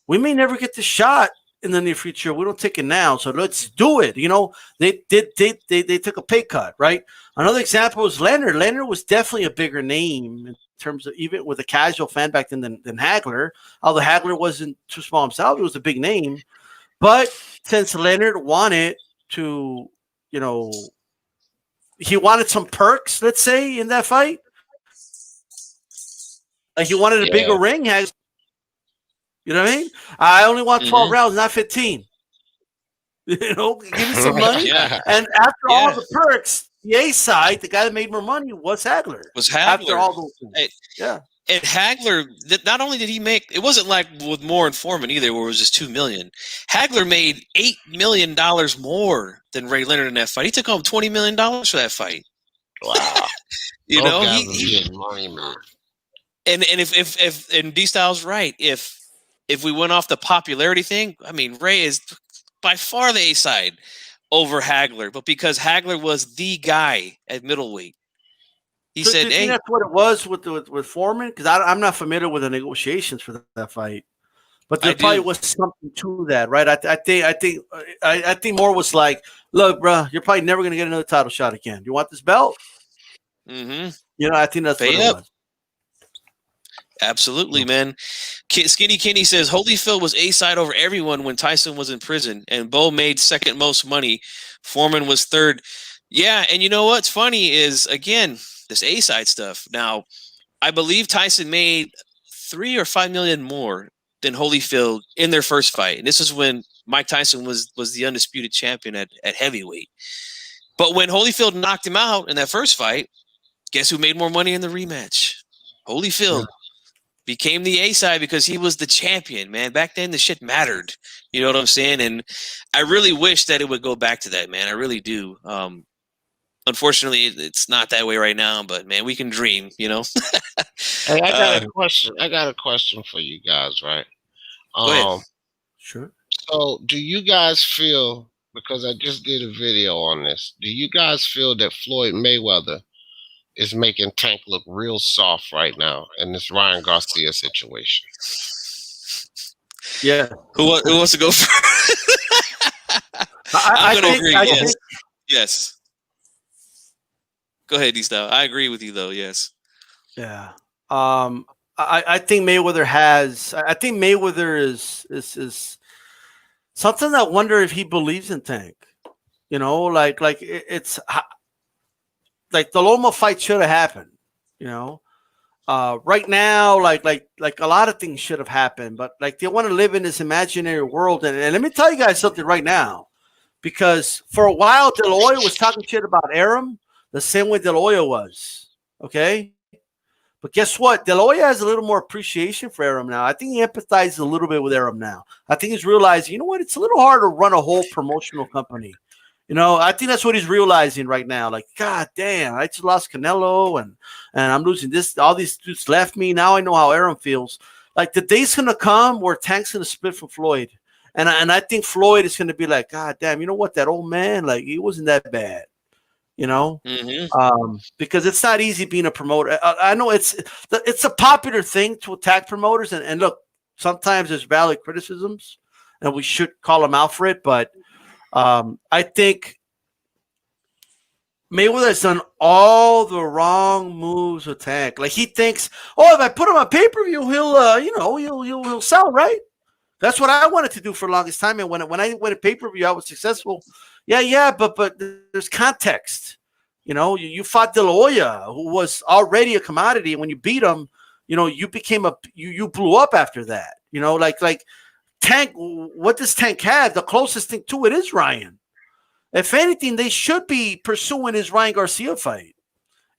We may never get the shot in the near future. We don't take it now, so let's do it. You know, they took a pay cut, right? Another example is Leonard. Leonard was definitely a bigger name in terms of even with a casual fan back then than Hagler. Although Hagler wasn't too small himself, he was a big name. But since Leonard wanted to, you know, he wanted some perks, let's say, in that fight. Like he wanted a bigger ring. You know what I mean? I only want 12 rounds, not 15. You know, give me some money. And after all the perks, the A side, the guy that made more money was Hagler. After all those things. And Hagler, not only did he make, it wasn't like with Moore and Foreman either, where it was just $2 million. Hagler made $8 million more than Ray Leonard in that fight. He took home $20 million for that fight. Wow. You know, he money, man. And if D-Style's right, if we went off the popularity thing, I mean, Ray is by far the A side over Hagler, but because Hagler was the guy at middleweight, He so said, do you think "Hey, that's what it was with Foreman? Because I'm not familiar with the negotiations for that fight, but there probably was something to that, right? I think more was like, look, bro, you're probably never going to get another title shot again. You want this belt? mm-hmm. You know, I think that's Pay what it up. was. Absolutely, man. Skinny Kenny says Holyfield was A-side over everyone when Tyson was in prison, and Bo made second most money. Foreman was third. Yeah, and you know what's funny is, again, this A-side stuff. Now, I believe Tyson made $3 or $5 million more than Holyfield in their first fight, and this is when Mike Tyson was the undisputed champion at heavyweight. But when Holyfield knocked him out in that first fight, guess who made more money in the rematch? Holyfield. Yeah. Became the A-side because he was the champion, man. Back then, the shit mattered. You know what I'm saying? And I really wish that it would go back to that, man. I really do. Unfortunately, it's not that way right now, but, man, we can dream, you know? Hey, I got a question. I got a question for you guys, right? Go ahead. Sure. So, do you guys feel, because I just did a video on this, do you guys feel that Floyd Mayweather is making Tank look real soft right now in this Ryan Garcia situation? Yeah. Who wants to go first? I'm going to agree. Yes. Yes. Go ahead, D-Style. I agree with you, though. Yes. Yeah. I think Mayweather has. I think Mayweather is something. I wonder if he believes in Tank. You know, like it's like the Loma fight should have happened. You know, right now, like a lot of things should have happened, but like they want to live in this imaginary world. And let me tell you guys something right now, because for a while De La Hoya was talking shit about Arum the same way De La Hoya was. Okay. But guess what? De La Hoya has a little more appreciation for Arum now. I think he empathizes a little bit with Arum now. I think he's realizing, you know what? It's a little hard to run a whole promotional company. You know, I think that's what he's realizing right now. Like, God damn, I just lost Canelo and I'm losing this. All these dudes left me. Now I know how Arum feels. Like the day's gonna come where Tank's gonna split from Floyd. And I think Floyd is gonna be like, God damn, you know what? That old man, like, he wasn't that bad. You know, because it's not easy being a promoter. I know it's a popular thing to attack promoters, and look, sometimes there's valid criticisms, and we should call them out for it. But I think Mayweather has done all the wrong moves with Tank. Like he thinks, oh, if I put him on pay-per-view, he'll sell, right? That's what I wanted to do for the longest time. And when I went to pay-per-view, I was successful. Yeah, but there's context. You know, you fought De La Hoya, who was already a commodity. And when you beat him, you know, you became you blew up after that. You know, like Tank, what does Tank have? The closest thing to it is Ryan. If anything, they should be pursuing his Ryan Garcia fight.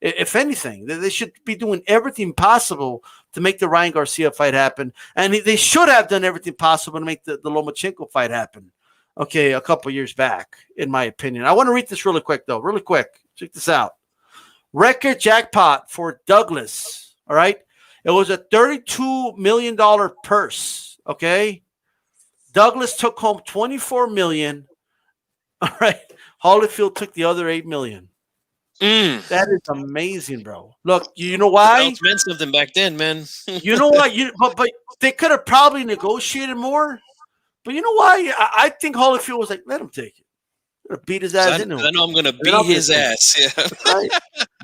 If anything, they should be doing everything possible to make the Ryan Garcia fight happen. And they should have done everything possible to make the Lomachenko fight happen. Okay, a couple years back, in my opinion. I want to read this really quick, though. Really quick. Check this out. Record jackpot for Douglas. All right. It was a $32 million purse. Okay. Douglas took home $24 million. All right. Holyfield took the other $8 million. That is amazing, bro. Look, you know why? It meant something back then, man. You know what? But they could have probably negotiated more. But you know why? I think Holyfield was like, let him take it. I'm gonna beat his ass into him. I know I'm gonna beat his ass. Yeah. Right.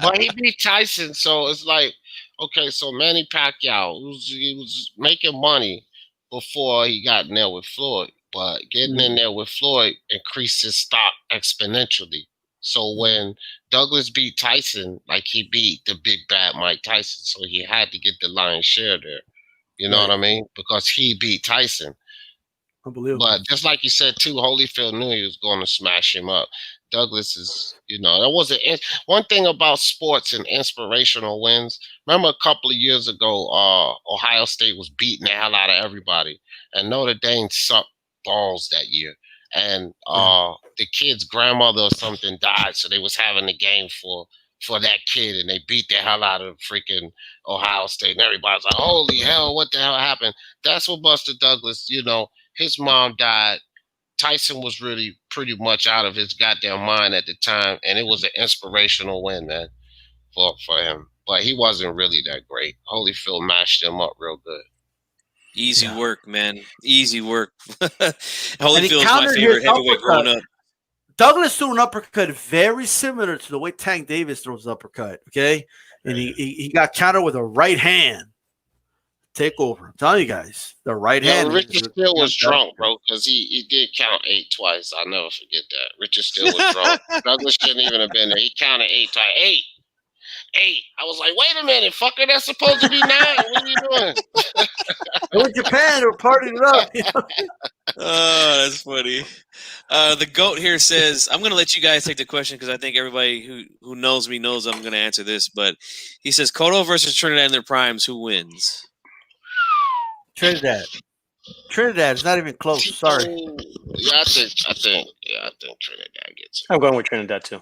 But he beat Tyson, so it's like, okay, so Manny Pacquiao, he was making money before he got in there with Floyd, but getting in there with Floyd increased his stock exponentially. So when Douglas beat Tyson, like he beat the big bad Mike Tyson, so he had to get the lion's share there. You know what I mean? Because he beat Tyson. Unbelievable. But just like you said too, Holyfield knew he was going to smash him up. Douglas is, you know, that was one thing about sports and inspirational wins. Remember a couple of years ago, Ohio State was beating the hell out of everybody, and Notre Dame sucked balls that year. And the kid's grandmother or something died, so they was having a game for that kid, and they beat the hell out of freaking Ohio State, and everybody's like, "Holy hell, what the hell happened?" That's what Buster Douglas, you know, his mom died. Tyson was really pretty much out of his goddamn mind at the time, and it was an inspirational win, man, for him. But he wasn't really that great. Holyfield mashed him up real good. Easy work, man. Easy work. Holyfield's my favorite heavyweight growing up. Douglas threw an uppercut very similar to the way Tank Davis throws an uppercut, okay? And he got countered with a right hand. Take over. I'm telling you guys, the right hand. Richard Steele was drunk, bro, because he did count 8 twice. I'll never forget that. Richard Steele was drunk. Douglas shouldn't even have been there. He counted 8 twice. 8. I was like, wait a minute, fucker, that's supposed to be 9. What are you doing? We're in Japan, we're partying it up. Oh, that's funny. The GOAT here says, I'm going to let you guys take the question because I think everybody who knows me knows I'm going to answer this. But he says, Cotto versus Trinidad in their primes, who wins? Trinidad is not even close. Sorry. I think Trinidad gets it. I'm going with Trinidad too.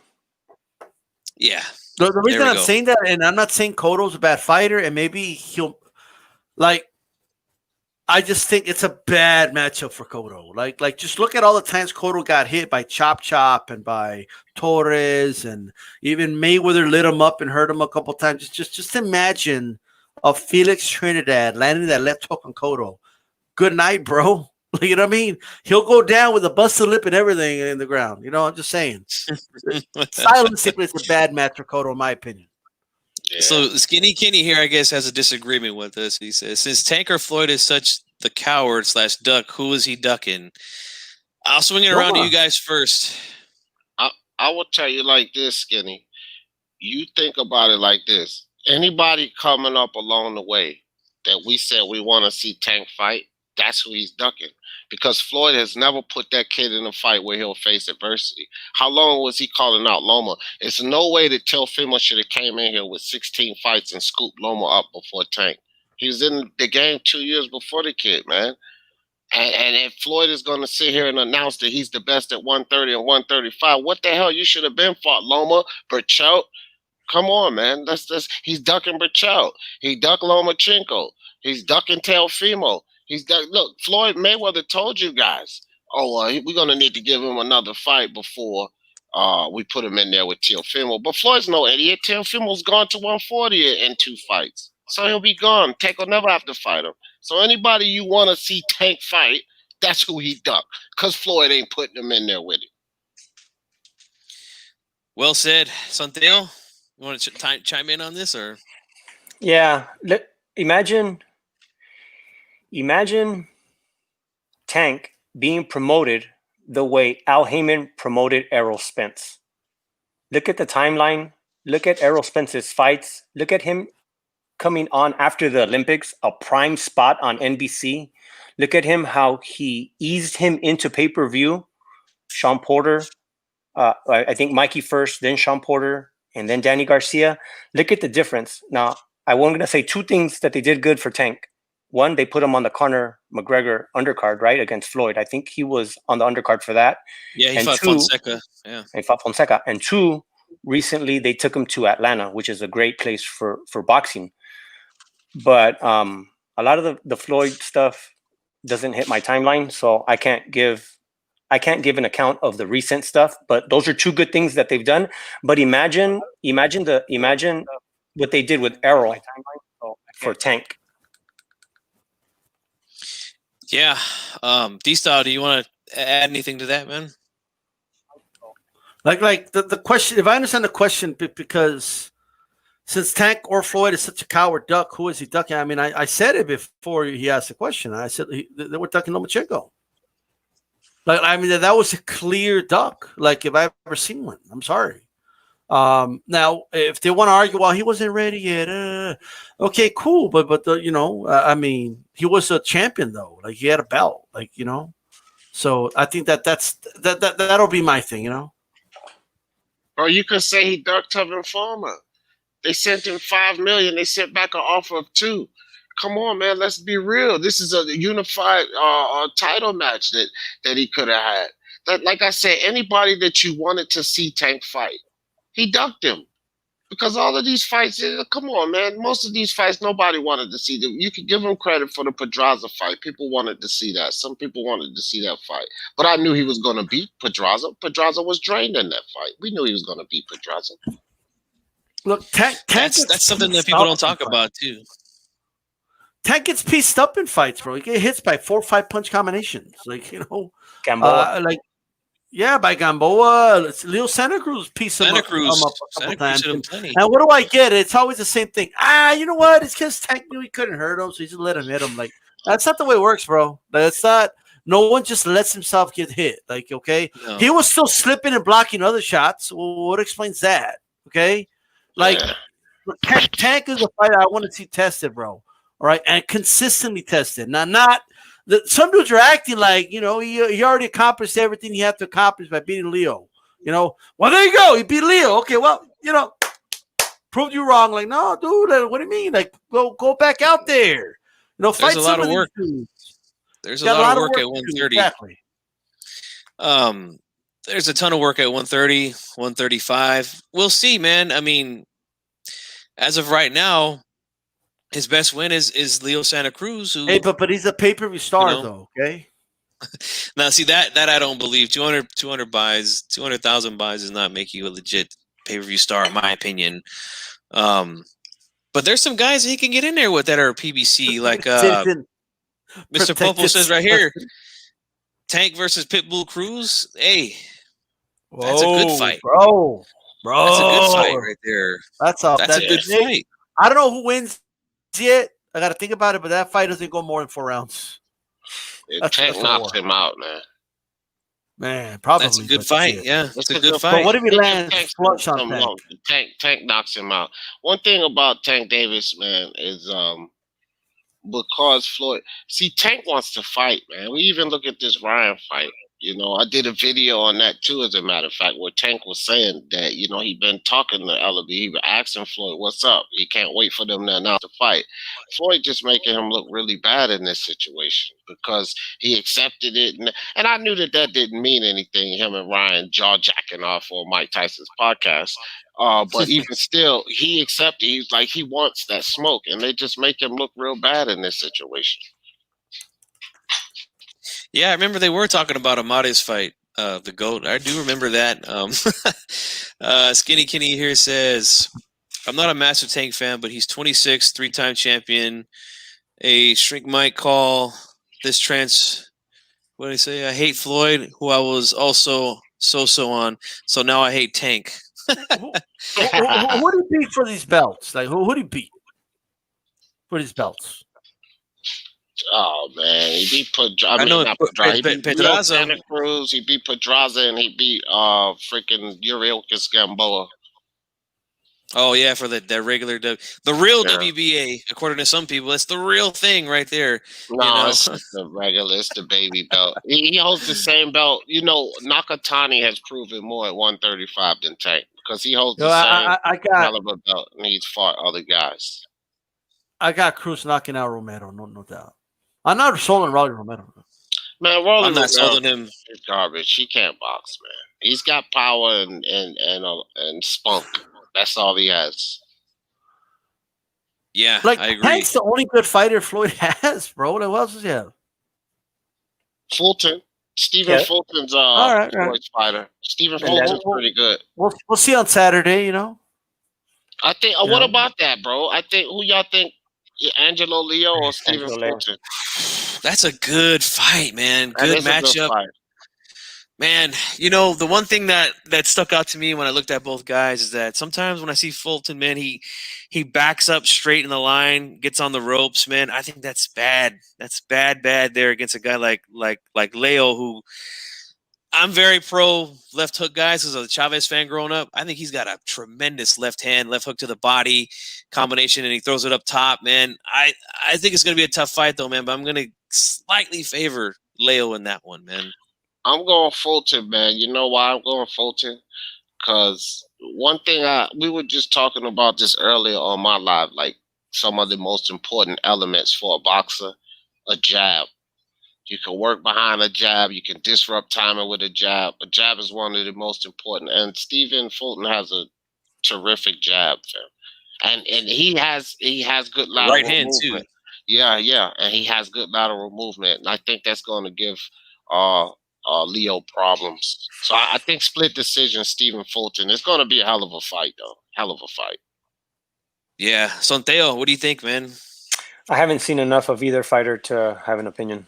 Yeah. The reason I'm saying that, and I'm not saying Cotto's a bad fighter, and maybe he'll I just think it's a bad matchup for Cotto. Like just look at all the times Cotto got hit by Chop and by Torres, and even Mayweather lit him up and hurt him a couple times. Just imagine of Felix Trinidad landing that left hook on Cotto. Good night, bro. You know what I mean? He'll go down with a busted lip and everything in the ground. You know, I'm just saying. Silence simply is a bad match for Cotto, in my opinion. Yeah. So Skinny Kenny here, I guess, has a disagreement with us. He says, since Tanker Floyd is such the coward / duck, who is he ducking? I'll swing it around to you guys first. I will tell you like this, Skinny. You think about it like this. Anybody coming up along the way that we said we want to see Tank fight, that's who he's ducking. Because Floyd has never put that kid in a fight where he'll face adversity. How long was he calling out Loma? It's no way that Teofimo should have came in here with 16 fights and scooped Loma up before Tank. He was in the game 2 years before the kid, man. And if Floyd is going to sit here and announce that he's the best at 130 and 135, what the hell? You should have been fought Loma, Berchelt. Come on, man. He's ducking Berchelt. He ducked Lomachenko. He's ducking Teofimo. Look, Floyd Mayweather told you guys, we're going to need to give him another fight before we put him in there with Teofimo. But Floyd's no idiot. Teofimo's gone to 140 in 2 fights. So he'll be gone. Tank will never have to fight him. So anybody you want to see Tank fight, that's who he ducked. Because Floyd ain't putting him in there with him. Well said. Santiago, you want to chime in on this? Or? Yeah. Imagine Tank being promoted the way Al Heyman promoted Errol Spence. Look at the timeline. Look at Errol Spence's fights. Look at him coming on after the Olympics, a prime spot on NBC. Look at him, how he eased him into pay-per-view. Sean Porter, I think Mikey first, then Sean Porter, and then Danny Garcia. Look at the difference. Now, I'm going to say 2 things that they did good for Tank. One, they put him on the Conor McGregor undercard, right, against Floyd. I think he was on the undercard for that. Yeah, he fought Fonseca. Yeah, he fought Fonseca. And 2, recently they took him to Atlanta, which is a great place for boxing. But a lot of the Floyd stuff doesn't hit my timeline, so I can't give an account of the recent stuff. But those are 2 good things that they've done. But imagine what they did with Errol for Tank. Yeah. D-Style, do you want to add anything to that, man? Like the question, if I understand the question, because since Tank or Floyd is such a coward duck, who is he ducking? I mean, I said it before he asked the question. I said they were ducking Lomachenko. Like, I mean, that was a clear duck. Like, if I've ever seen one, I'm sorry. Now, if they want to argue, well, he wasn't ready yet. Okay, cool. But I mean, he was a champion though. Like, he had a belt. Like, so I think that'll be my thing. Or you could say he ducked Tevin Farmer. They sent him $5 million. They sent back an offer of $2 million. Come on, man. Let's be real. This is a unified title match that he could have had. That, like I said, anybody that you wanted to see Tank fight, he ducked him. Because all of these fights, come on, man. Most of these fights, nobody wanted to see them. You could give him credit for the Pedraza fight. People wanted to see that. Some people wanted to see that fight. But I knew he was going to beat Pedraza. Pedraza was drained in that fight. We knew he was going to beat Pedraza. Look, Tank that's something that people don't talk about too. Tank gets pieced up in fights, bro. He gets hits by 4 or 5 punch combinations. Like, Gamboa. By Gamboa. Leo Santa Cruz pieced him up a couple times. And what do I get? It's always the same thing. You know what? It's because Tank knew he couldn't hurt him, so he just let him hit him. Like, that's not the way it works, bro. That's not. No one just lets himself get hit. Like, okay, no. He was still slipping and blocking other shots. Well, what explains that? Okay, like Tank is a fighter I want to see tested, bro. All right, and consistently tested. Now, not some dudes are acting like he already accomplished everything he had to accomplish by beating Leo. Well, there you go. He beat Leo. Okay, well, proved you wrong. Like, no, dude. What do you mean? Like, go back out there. Fight There's a lot of work. There's a lot of work at 130. Exactly. There's a ton of work at 130, 135. We'll see, man. I mean, as of right now, his best win is Leo Santa Cruz. Who, but he's a pay-per-view star, though. Okay. Now, see that I don't believe. 200 buys, 200,000 buys does not make you a legit pay-per-view star, in my opinion. But there's some guys that he can get in there with that are PBC, like Mr. Popo says right here. Tank versus Pitbull Cruz. Hey, that's a good fight, bro. That's a good fight right there. That's a good fight. I don't know who wins yet. I got to think about it, but that fight doesn't go more than 4 rounds. Tank knocks him out, man. Man, probably. That's a good fight. Yeah, it's a good fight. But what if he lands flush on Tank? Tank knocks him out. One thing about Tank Davis, man, is because Floyd, Tank wants to fight, man. We even look at this Ryan fight. I did a video on that too, as a matter of fact, where Tank was saying that, he'd been talking to Ellaby. He was asking Floyd, what's up? He can't wait for them now to fight. Floyd just making him look really bad in this situation because he accepted it. And I knew that didn't mean anything, him and Ryan jaw-jacking off on Mike Tyson's podcast. But even still, he accepted. He's like, he wants that smoke, and they just make him look real bad in this situation. Yeah, I remember they were talking about Amade's fight, the GOAT. I do remember that. Skinny Kenny here says, I'm not a massive Tank fan, but he's 26, 3-time champion. A shrink might call this what did I say? I hate Floyd, who I was also so on. So now I hate Tank. Who do you beat for these belts? Like, who do you beat for these belts? Oh man, he beat Pedraza. Santa Cruz. He beat Pedraza, and he beat freaking Urielkis Gamboa. Oh yeah, for the regular the real WBA, according to some people, it's the real thing right there. No, it's the regular, it's the baby belt. He holds the same belt. Nakatani has proven more at 135 than Tank because he holds the same caliber belt, and he's fought other guys. I got Cruz knocking out Romero, no doubt. I'm not sold on Rolly Romero. Man, Rolly I'm not sold on him. He's garbage. He can't box, man. He's got power and spunk. That's all he has. Yeah, I agree. Tank's the only good fighter Floyd has, bro. What else does he have? Fulton. Stephen Fulton's Floyd's fighter. Stephen Fulton's pretty good. We'll see on Saturday, I think. What about that, bro? I think who y'all think? Angelo Leo or Stephen Fulton? That's a good fight, man. Good matchup. Man, the one thing that stuck out to me when I looked at both guys is that sometimes when I see Fulton, man, he backs up straight in the line, gets on the ropes, man. I think that's bad. That's bad there against a guy like Leo, who I'm very pro left hook guys because of the Chavez fan growing up. I think he's got a tremendous left hook to the body combination, and he throws it up top, man. I think it's going to be a tough fight, though, man, but I'm going to slightly favor Leo in that one, man. I'm going Fulton, man. You know why I'm going Fulton? Because one thing we were just talking about this earlier on my live, like some of the most important elements for a boxer, a jab. You can work behind a jab. You can disrupt timing with a jab. A jab is one of the most important. And Stephen Fulton has a terrific jab, fam. And he has good lateral right hand movement. Too. Yeah. And he has good lateral movement. And I think that's going to give Leo problems. So I think split decision, Stephen Fulton. It's going to be a hell of a fight, though. Hell of a fight. Yeah. Sonteo, what do you think, man? I haven't seen enough of either fighter to have an opinion.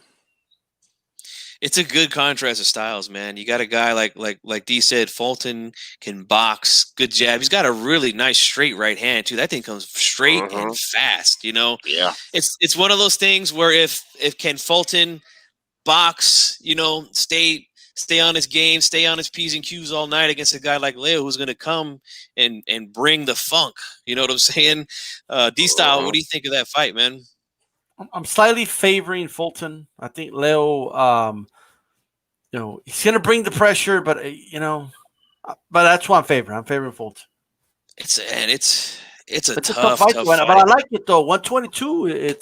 It's a good contrast of styles, man. You got a guy like D said, Fulton can box, good jab. He's got a really nice straight right hand too. That thing comes straight and fast. You know, Yeah. It's one of those things where if can Fulton box, you know, stay on his game, stay on his P's and Q's all night against a guy like Leo who's going to come and bring the funk. You know what I'm saying? D-Style, what do you think of that fight, man? I'm slightly favoring Fulton. I think Leo, you know, he's going to bring the pressure, but but that's why I'm favoring. I'm favoring Fulton. It's a tough fight. But I like it though. 122.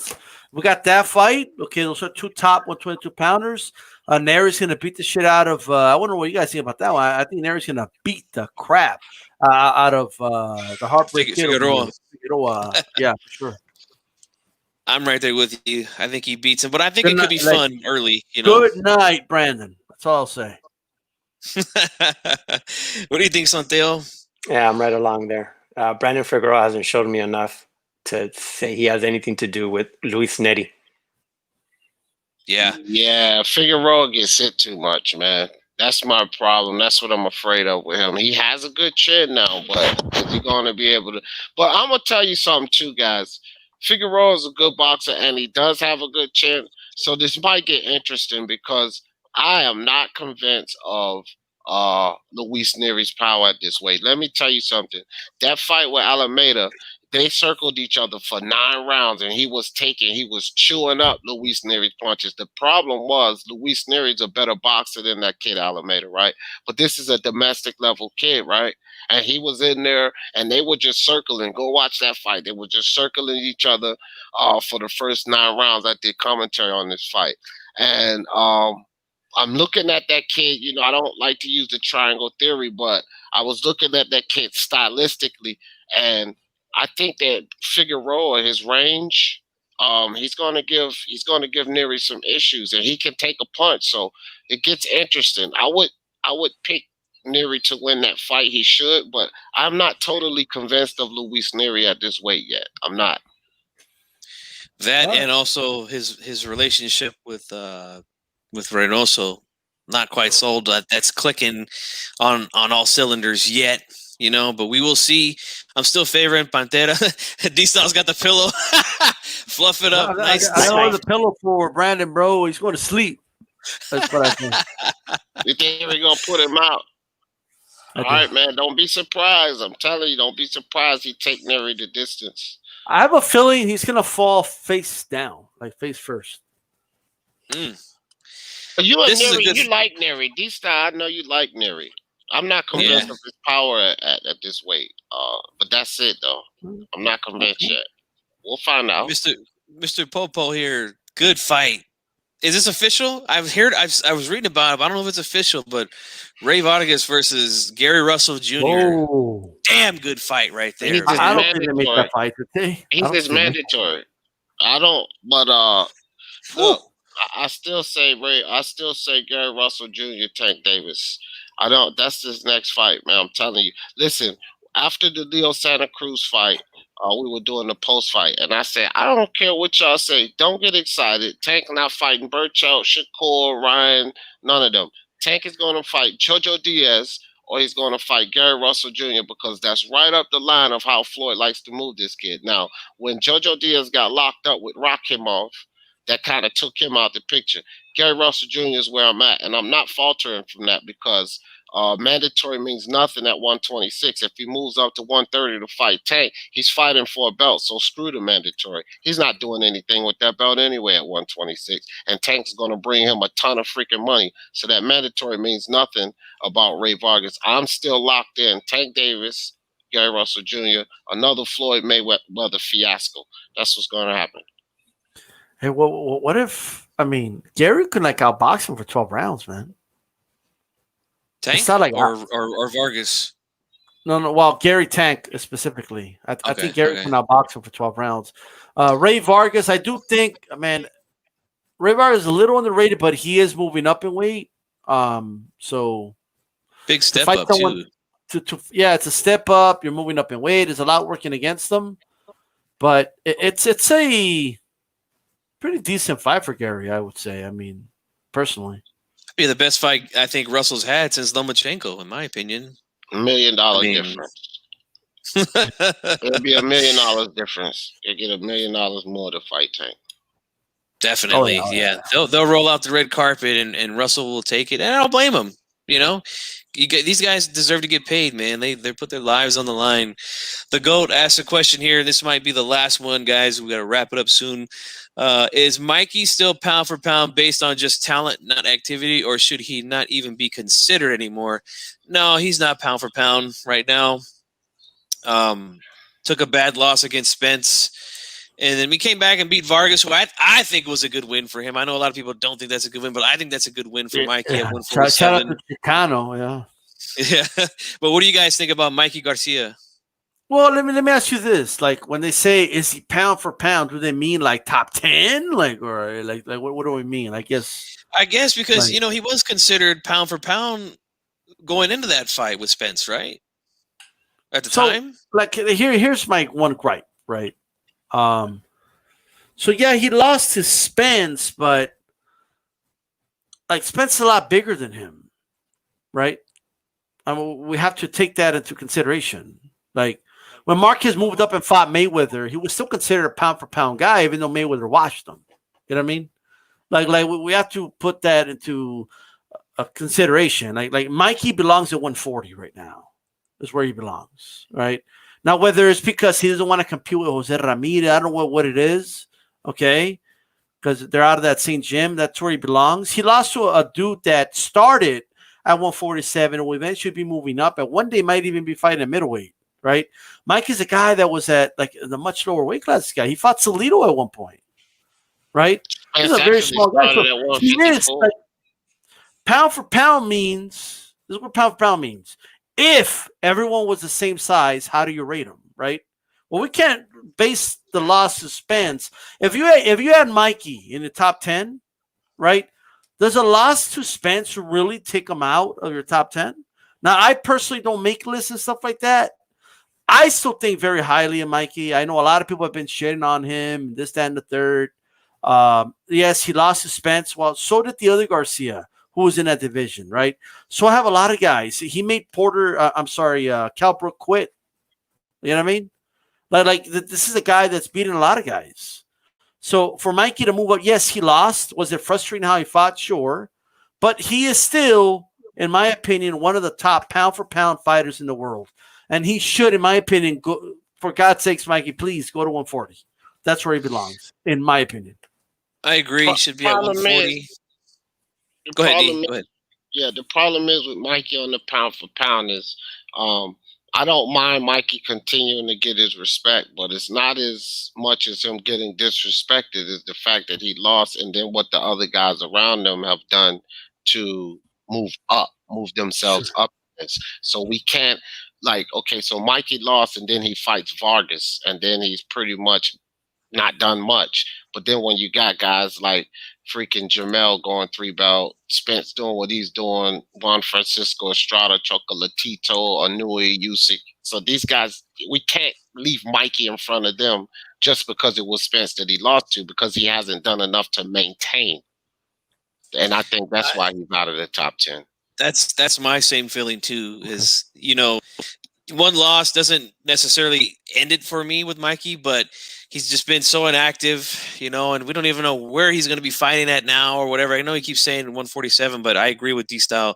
We got that fight. Okay, those are two top 122 pounders. Neri's going to beat the shit out of. I wonder what you guys think about that one. I think Neri's going to beat the crap out of the Heartbreak Kid. Figueroa. Yeah, for sure. I'm right there with you. I think he beats him, but I think it could be fun early. You know. Good night, Brandon. That's all I'll say. What do you think, Santiago? Yeah, I'm right along there. Brandon Figueroa hasn't showed me enough to say he has anything to do with Luis Neri. Yeah. Yeah, Figueroa gets hit too much, man. That's my problem. That's what I'm afraid of with him. He has a good chin now, but is he going to be able to? But I'm going to tell you something too, guys. Figueroa is a good boxer, and he does have a good chin. So this might get interesting because I am not convinced of Luis Neri's power at this weight. Let me tell you something. That fight with Alameda, they circled each other for 9 rounds, and he was chewing up Luis Neri's punches. The problem was Luis Neri's a better boxer than that kid Alameda, right? But this is a domestic level kid, right? And he was in there, and they were just circling. Go watch that fight. They were just circling each other for the first 9 rounds. I did commentary on this fight. And I'm looking at that kid. You know, I don't like to use the triangle theory, but I was looking at that kid stylistically, and I think that Figueroa, his range, he's going to give Neri some issues, and he can take a punch. So it gets interesting. I would pick Neri to win that fight. He should, but I'm not totally convinced of Luis Neri at this weight yet. I'm not. That and also his relationship with Reynoso, not quite sold. That's clicking on all cylinders yet, you know. But we will see. I'm still favoring Pantera. D-Style's got the pillow. Fluff it up. Nice. I know the pillow for Brandon, bro. He's going to sleep. That's what I think. You think we're going to put him out? All right, man. Don't be surprised. I'm telling you, don't be surprised he take Neri the distance. I have a feeling he's going to fall face down, like face first. You and Neri, you like Neri. D-Style, I know you like Neri. I'm not convinced of his power at this weight. But that's it, though. I'm not convinced yet. We'll find out. Mr. Popo here, good fight. Is this official? I was reading about it. But I don't know if it's official, but Ray Vargas versus Gary Russell Jr. Whoa. Damn good fight right there. I don't think they make that fight today. He's mandatory. I don't, but look, I still say Gary Russell Jr. Tank Davis. I don't. That's his next fight, man. I'm telling you. Listen, after the Leo Santa Cruz fight, we were doing the post fight, and I said, I don't care what y'all say. Don't get excited. Tank not fighting Burchout, Shakur, Ryan, none of them. Tank is going to fight Jojo Diaz, or he's going to fight Gary Russell Jr. because that's right up the line of how Floyd likes to move this kid. Now, when Jojo Diaz got locked up with Rakhimov, that kind of took him out the picture. Gary Russell Jr. is where I'm at, and I'm not faltering from that because mandatory means nothing at 126. If he moves up to 130 to fight Tank, he's fighting for a belt, so screw the mandatory. He's not doing anything with that belt anyway at 126, and Tank's going to bring him a ton of freaking money, so that mandatory means nothing about Ray Vargas. I'm still locked in. Tank Davis, Gary Russell Jr., another Floyd Mayweather fiasco. That's what's going to happen. Hey, what if, Gary could outbox him for 12 rounds, man. Tank it's not like or Vargas? No. Well, Gary Tank specifically. I think Gary can outbox him for 12 rounds. Ray Vargas, I do think, Ray Vargas is a little underrated, but he is moving up in weight. So big step up too. It's a step up. You're moving up in weight. There's a lot working against them. But it's a pretty decent fight for Gary, I would say. I mean, personally. Be the best fight I think Russell's had since Lomachenko, in my opinion. $1 million difference. It'll be $1 million difference. You get $1 million more to fight Tank. Definitely, yeah. They'll roll out the red carpet, and Russell will take it, and I don't blame him. You know, these guys deserve to get paid, man. They put their lives on the line. The GOAT asked a question here. This might be the last one, guys. We got to wrap it up soon. Is Mikey still pound for pound based on just talent, not activity, or should he not even be considered anymore? No, he's not pound for pound right now. Took a bad loss against Spence. And then we came back and beat Vargas, who I think was a good win for him. I know a lot of people don't think that's a good win, but I think that's a good win for Mikey at 147. Shout out to Chicano, yeah. Yeah. But what do you guys think about Mikey Garcia? Well, let me ask you this: like, when they say is he pound for pound, do they mean like top 10, like, or like what do we mean? I guess because he was considered pound for pound going into that fight with Spence, right? At the time, like, here's my one gripe, right? So yeah, he lost to Spence, but like Spence is a lot bigger than him, right? I mean, we have to take that into consideration. Like, when Marquez moved up and fought Mayweather, he was still considered a pound for pound guy, even though Mayweather watched him. You know what I mean? Like we have to put that into a consideration. Like Mikey belongs at 140 right now. Is where he belongs, right? Now, whether it's because he doesn't want to compete with Jose Ramirez, I don't know what it is, okay? Because they're out of that same gym. That's where he belongs. He lost to a dude that started at 147 and will eventually be moving up, and one day might even be fighting a middleweight, right? Mike is a guy that was at like the much lower weight class guy. He fought Salido at one point, right? He's a very small guy. So he is, like, pound for pound means, this is what pound for pound means. If everyone was the same size, how do you rate them, right? Well, we can't base the loss to Spence. If you had Mikey in the top 10, right, does a loss to Spence really take him out of your top 10? Now, I personally don't make lists and stuff like that. I still think very highly of Mikey. I know a lot of people have been shitting on him, this, that, and the third. Yes, he lost to Spence. Well, so did the other Garcia, who was in that division, right? So I have a lot of guys. He made Cal Brook quit. You know what I mean? Like this is a guy that's beating a lot of guys. So for Mikey to move up, yes, he lost. Was it frustrating how he fought? Sure. But he is still, in my opinion, one of the top pound-for-pound fighters in the world. And he should, in my opinion, go, for God's sakes, Mikey, please go to 140. That's where he belongs, in my opinion. I agree. He should be at 140. Go ahead. Yeah, the problem is with Mikey on the pound for pound is I don't mind Mikey continuing to get his respect, but it's not as much as him getting disrespected as the fact that he lost and then what the other guys around him have done to move themselves up. So we can't, like, okay, so Mikey lost and then he fights Vargas and then he's pretty much not done much. But then when you got guys like freaking Jamel going 3-belt, Spence doing what he's doing, Juan Francisco Estrada, Chocolatito, Anui, Usyk. So these guys, we can't leave Mikey in front of them just because it was Spence that he lost to, because he hasn't done enough to maintain. And I think that's why he's out of the top 10. That's my same feeling too, is, one loss doesn't necessarily end it for me with Mikey, but he's just been so inactive, and we don't even know where he's going to be fighting at now or whatever. I know he keeps saying 147, but I agree with D-Style.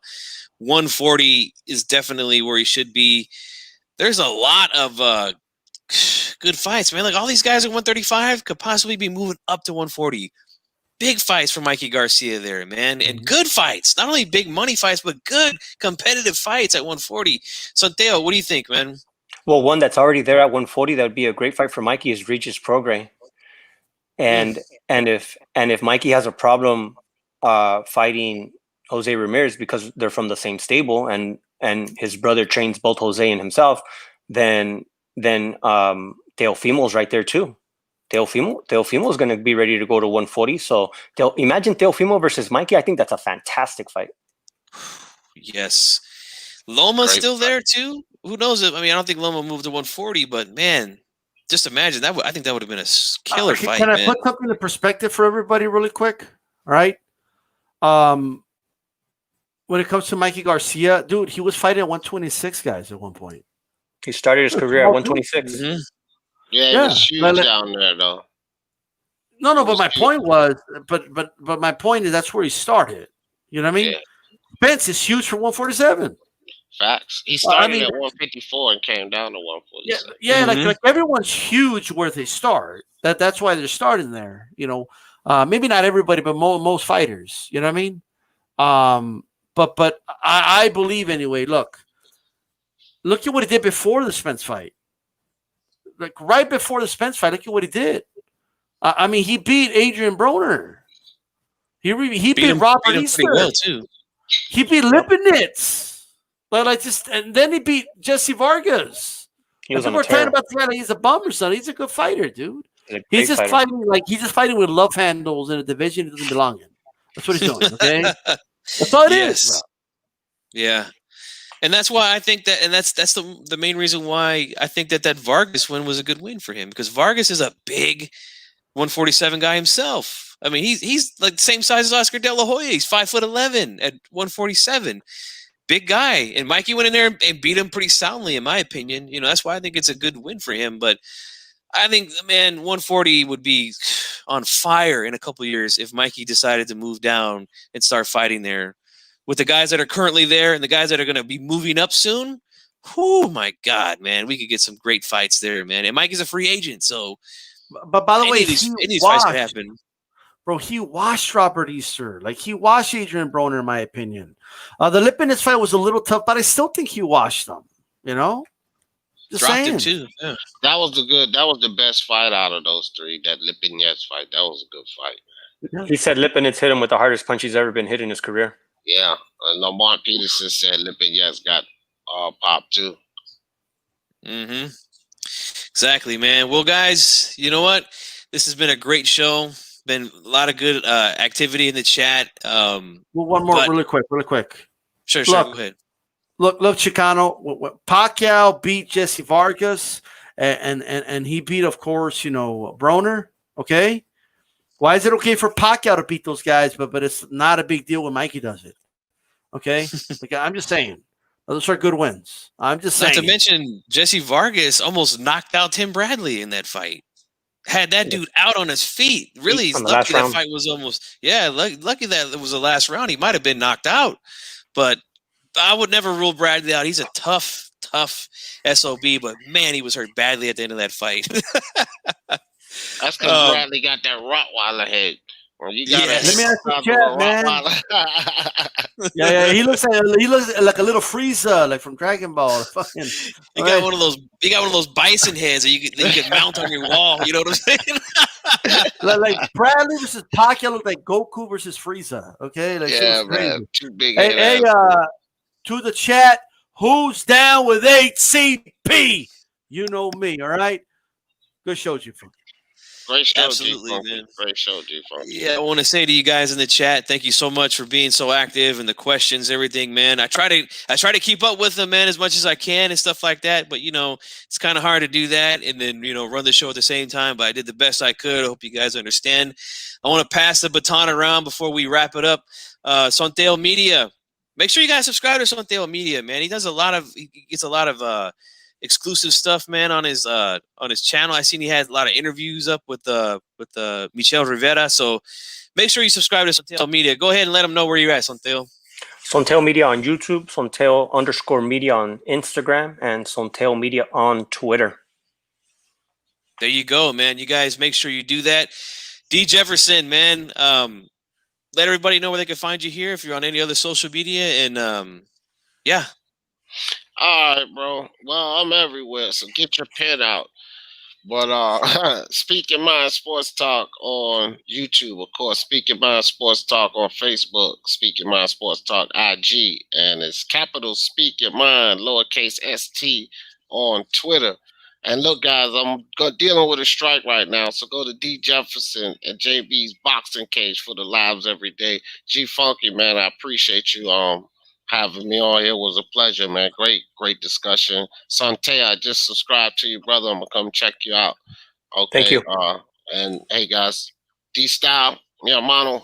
140 is definitely where he should be. There's a lot of good fights, man. Like, all these guys at 135 could possibly be moving up to 140. Big fights for Mikey Garcia there, man. And good fights. Not only big money fights, but good competitive fights at 140. So, Theo, what do you think, man? Well, one that's already there at 140 that would be a great fight for Mikey is Regis Prograis. And if Mikey has a problem fighting Jose Ramirez because they're from the same stable and his brother trains both Jose and himself, then Teofimo's right there too. Teofimo is going to be ready to go to 140. So imagine Teofimo versus Mikey. I think that's a fantastic fight. Yes. Loma's still there too. Who knows? I mean, I don't think Loma moved to 140, but man, just imagine that. I think that would have been a killer fight. Can I man. put something in perspective for everybody really quick? All right. When it comes to Mikey Garcia, dude, he was fighting at 126 guys at one point. He started his career at 126. Mm-hmm. Yeah, he was huge down there, though. No, but my point was, but my point is that's where he started. You know what I mean? Yeah. Spence is huge for 147. Facts. He started at 154 and came down to 147. Yeah, like everyone's huge where they start. That's why they're starting there. You know, maybe not everybody, but most fighters. You know what I mean? But I believe anyway. Look at what he did before the Spence fight. Like right before the Spence fight, look at what he did. I mean, he beat Adrian Broner. He beat Robert Easter. Well too. He beat Lipinets. And then he beat Jesse Vargas. People are talking about the guy like he's a bum or something. He's a good fighter, dude. He's just fighting with love handles in a division he doesn't belong in. That's what he's doing. Okay, that's all it is, bro. Yeah. And that's why I think that, and that's the main reason why I think that Vargas win was a good win for him, because Vargas is a big 147 guy himself. I mean, he's like the same size as Oscar De La Hoya. He's 5'11" at 147, big guy. And Mikey went in there and beat him pretty soundly, in my opinion. You know, that's why I think it's a good win for him. But I think, man, 140 would be on fire in a couple of years if Mikey decided to move down and start fighting there. With the guys that are currently there and the guys that are going to be moving up soon, oh my God, man, we could get some great fights there, man. And Mike is a free agent, so. But by the way, these fights could happen. Bro, he washed Robert Easter. Like, he washed Adrian Broner, in my opinion. The Lipinets fight was a little tough, but I still think he washed them. You know, just dropped him too. Yeah. That was the best fight out of those three. That Lipinets fight, that was a good fight, man. He said Lipinets hit him with the hardest punch he's ever been hit in his career. Yeah, Lamont Peterson said Lipinets got popped too. Mm-hmm. Exactly, man. Well, guys, you know what? This has been a great show. Been a lot of good activity in the chat. Well, one more, really quick. Sure. Go ahead. Look, Chicano. Pacquiao beat Jesse Vargas, and he beat, of course, Broner. Okay. Why is it okay for Pacquiao to beat those guys, but it's not a big deal when Mikey does it? Okay, like, I'm just saying, those are good wins. I'm just saying. Not to mention, Jesse Vargas almost knocked out Tim Bradley in that fight. Had that dude out on his feet. Really, he's lucky that fight was almost. Yeah, lucky that it was the last round. He might have been knocked out, but I would never rule Bradley out. He's a tough SOB, but man, he was hurt badly at the end of that fight. That's because Bradley got that Rottweiler head. Well, you got Let me ask you, chat, man. yeah, he looks like a little Frieza, like from Dragon Ball. Fucking, he got one of those bison heads that you can mount on your wall. You know what I'm saying? like Bradley versus Pacquiao looked like Goku versus Frieza. Okay, like, yeah, man, too big. Hey, to the chat, who's down with HCP? You know me, all right. Good show, G-Funk. Great show, absolutely, man. Great show, G-Funk. Yeah, I want to say to you guys in the chat, thank you so much for being so active and the questions, everything, man. I try to keep up with them, man, as much as I can and stuff like that. But it's kind of hard to do that and then run the show at the same time. But I did the best I could. I hope you guys understand. I want to pass the baton around before we wrap it up. Sonteo Media. Make sure you guys subscribe to Sonteo Media, man. He gets a lot of exclusive stuff, man, on his channel. I seen he had a lot of interviews up with Michelle Rivera. So make sure you subscribe to Sonteo Media. Go ahead and let them know where you're at, Sonteo. Sonteo Media on YouTube, Sonteo_media on Instagram, and Sonteo Media on Twitter. There you go, man. You guys make sure you do that. D Jefferson, man. Let everybody know where they can find you here if you're on any other social media. And yeah. All right, bro. Well, I'm everywhere, so get your pen out. But Speak Your Mind Sports Talk on YouTube, of course. Speak Your Mind Sports Talk on Facebook. Speak Your Mind Sports Talk IG, and it's capital Speak Your Mind, lowercase st on Twitter. And look, guys, I'm dealing with a strike right now, so go to D Jefferson and JB's Boxing Cage for the lives every day. G Funky, man, I appreciate you having me on here. It was a pleasure, man. Great discussion. Sante, I just subscribed to you, brother. I'm gonna come check you out. Okay. Thank you. And hey guys, D-Style, yeah, Mono,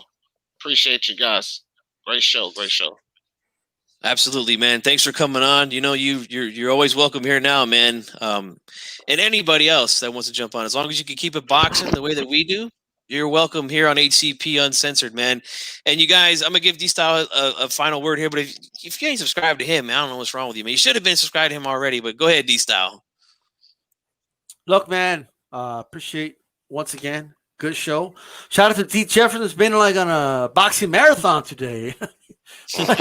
appreciate you guys. Great show. Absolutely, man. Thanks for coming on. You know, you're always welcome here now, man. And anybody else that wants to jump on, as long as you can keep it boxing the way that we do, you're welcome here on HCP Uncensored, man. And you guys, I'm gonna give D-Style a final word here, but if you ain't subscribed to him, man, I don't know what's wrong with you, man. You should have been subscribed to him already, but go ahead, D-Style. Look, man, appreciate once again. Good show. Shout out to D. Jefferson's been like on a boxing marathon today. Shout out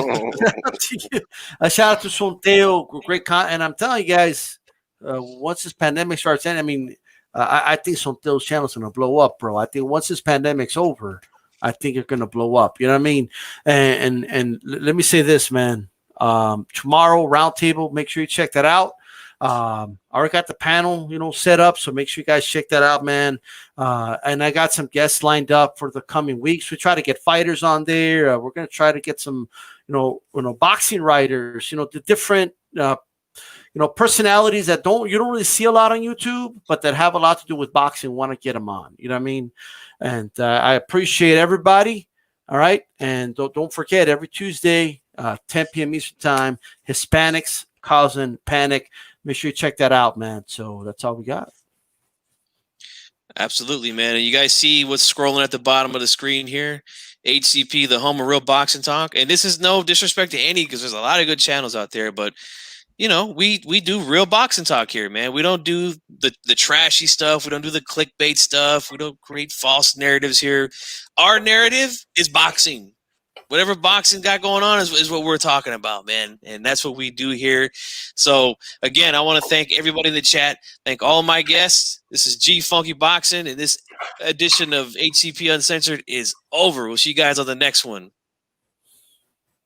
to Sonteo, great and I'm telling you guys, once this pandemic starts ending, I mean, I think Sonteo's channel's gonna blow up, bro. I think once this pandemic's over, I think it's gonna blow up. You know what I mean? And let me say this, man. Tomorrow roundtable, make sure you check that out. I already got the panel, set up, so make sure you guys check that out, man. And I got some guests lined up for the coming weeks. We try to get fighters on there. We're going to try to get some, boxing writers, the different, personalities that you don't really see a lot on YouTube, but that have a lot to do with boxing. Want to get them on, you know what I mean? And I appreciate everybody. All right, and don't forget, every Tuesday, 10 p.m. Eastern time, Hispanics causing panic. Make sure you check that out, man. So that's all we got. Absolutely, man. And you guys see what's scrolling at the bottom of the screen here? HCP, the home of real boxing talk. And this is no disrespect to any, because there's a lot of good channels out there. But, we do real boxing talk here, man. We don't do the trashy stuff. We don't do the clickbait stuff. We don't create false narratives here. Our narrative is boxing. Whatever boxing got going on is what we're talking about, man. And that's what we do here. So, again, I want to thank everybody in the chat. Thank all my guests. This is gfunkyboxing, and this edition of HCP Uncensored is over. We'll see you guys on the next one.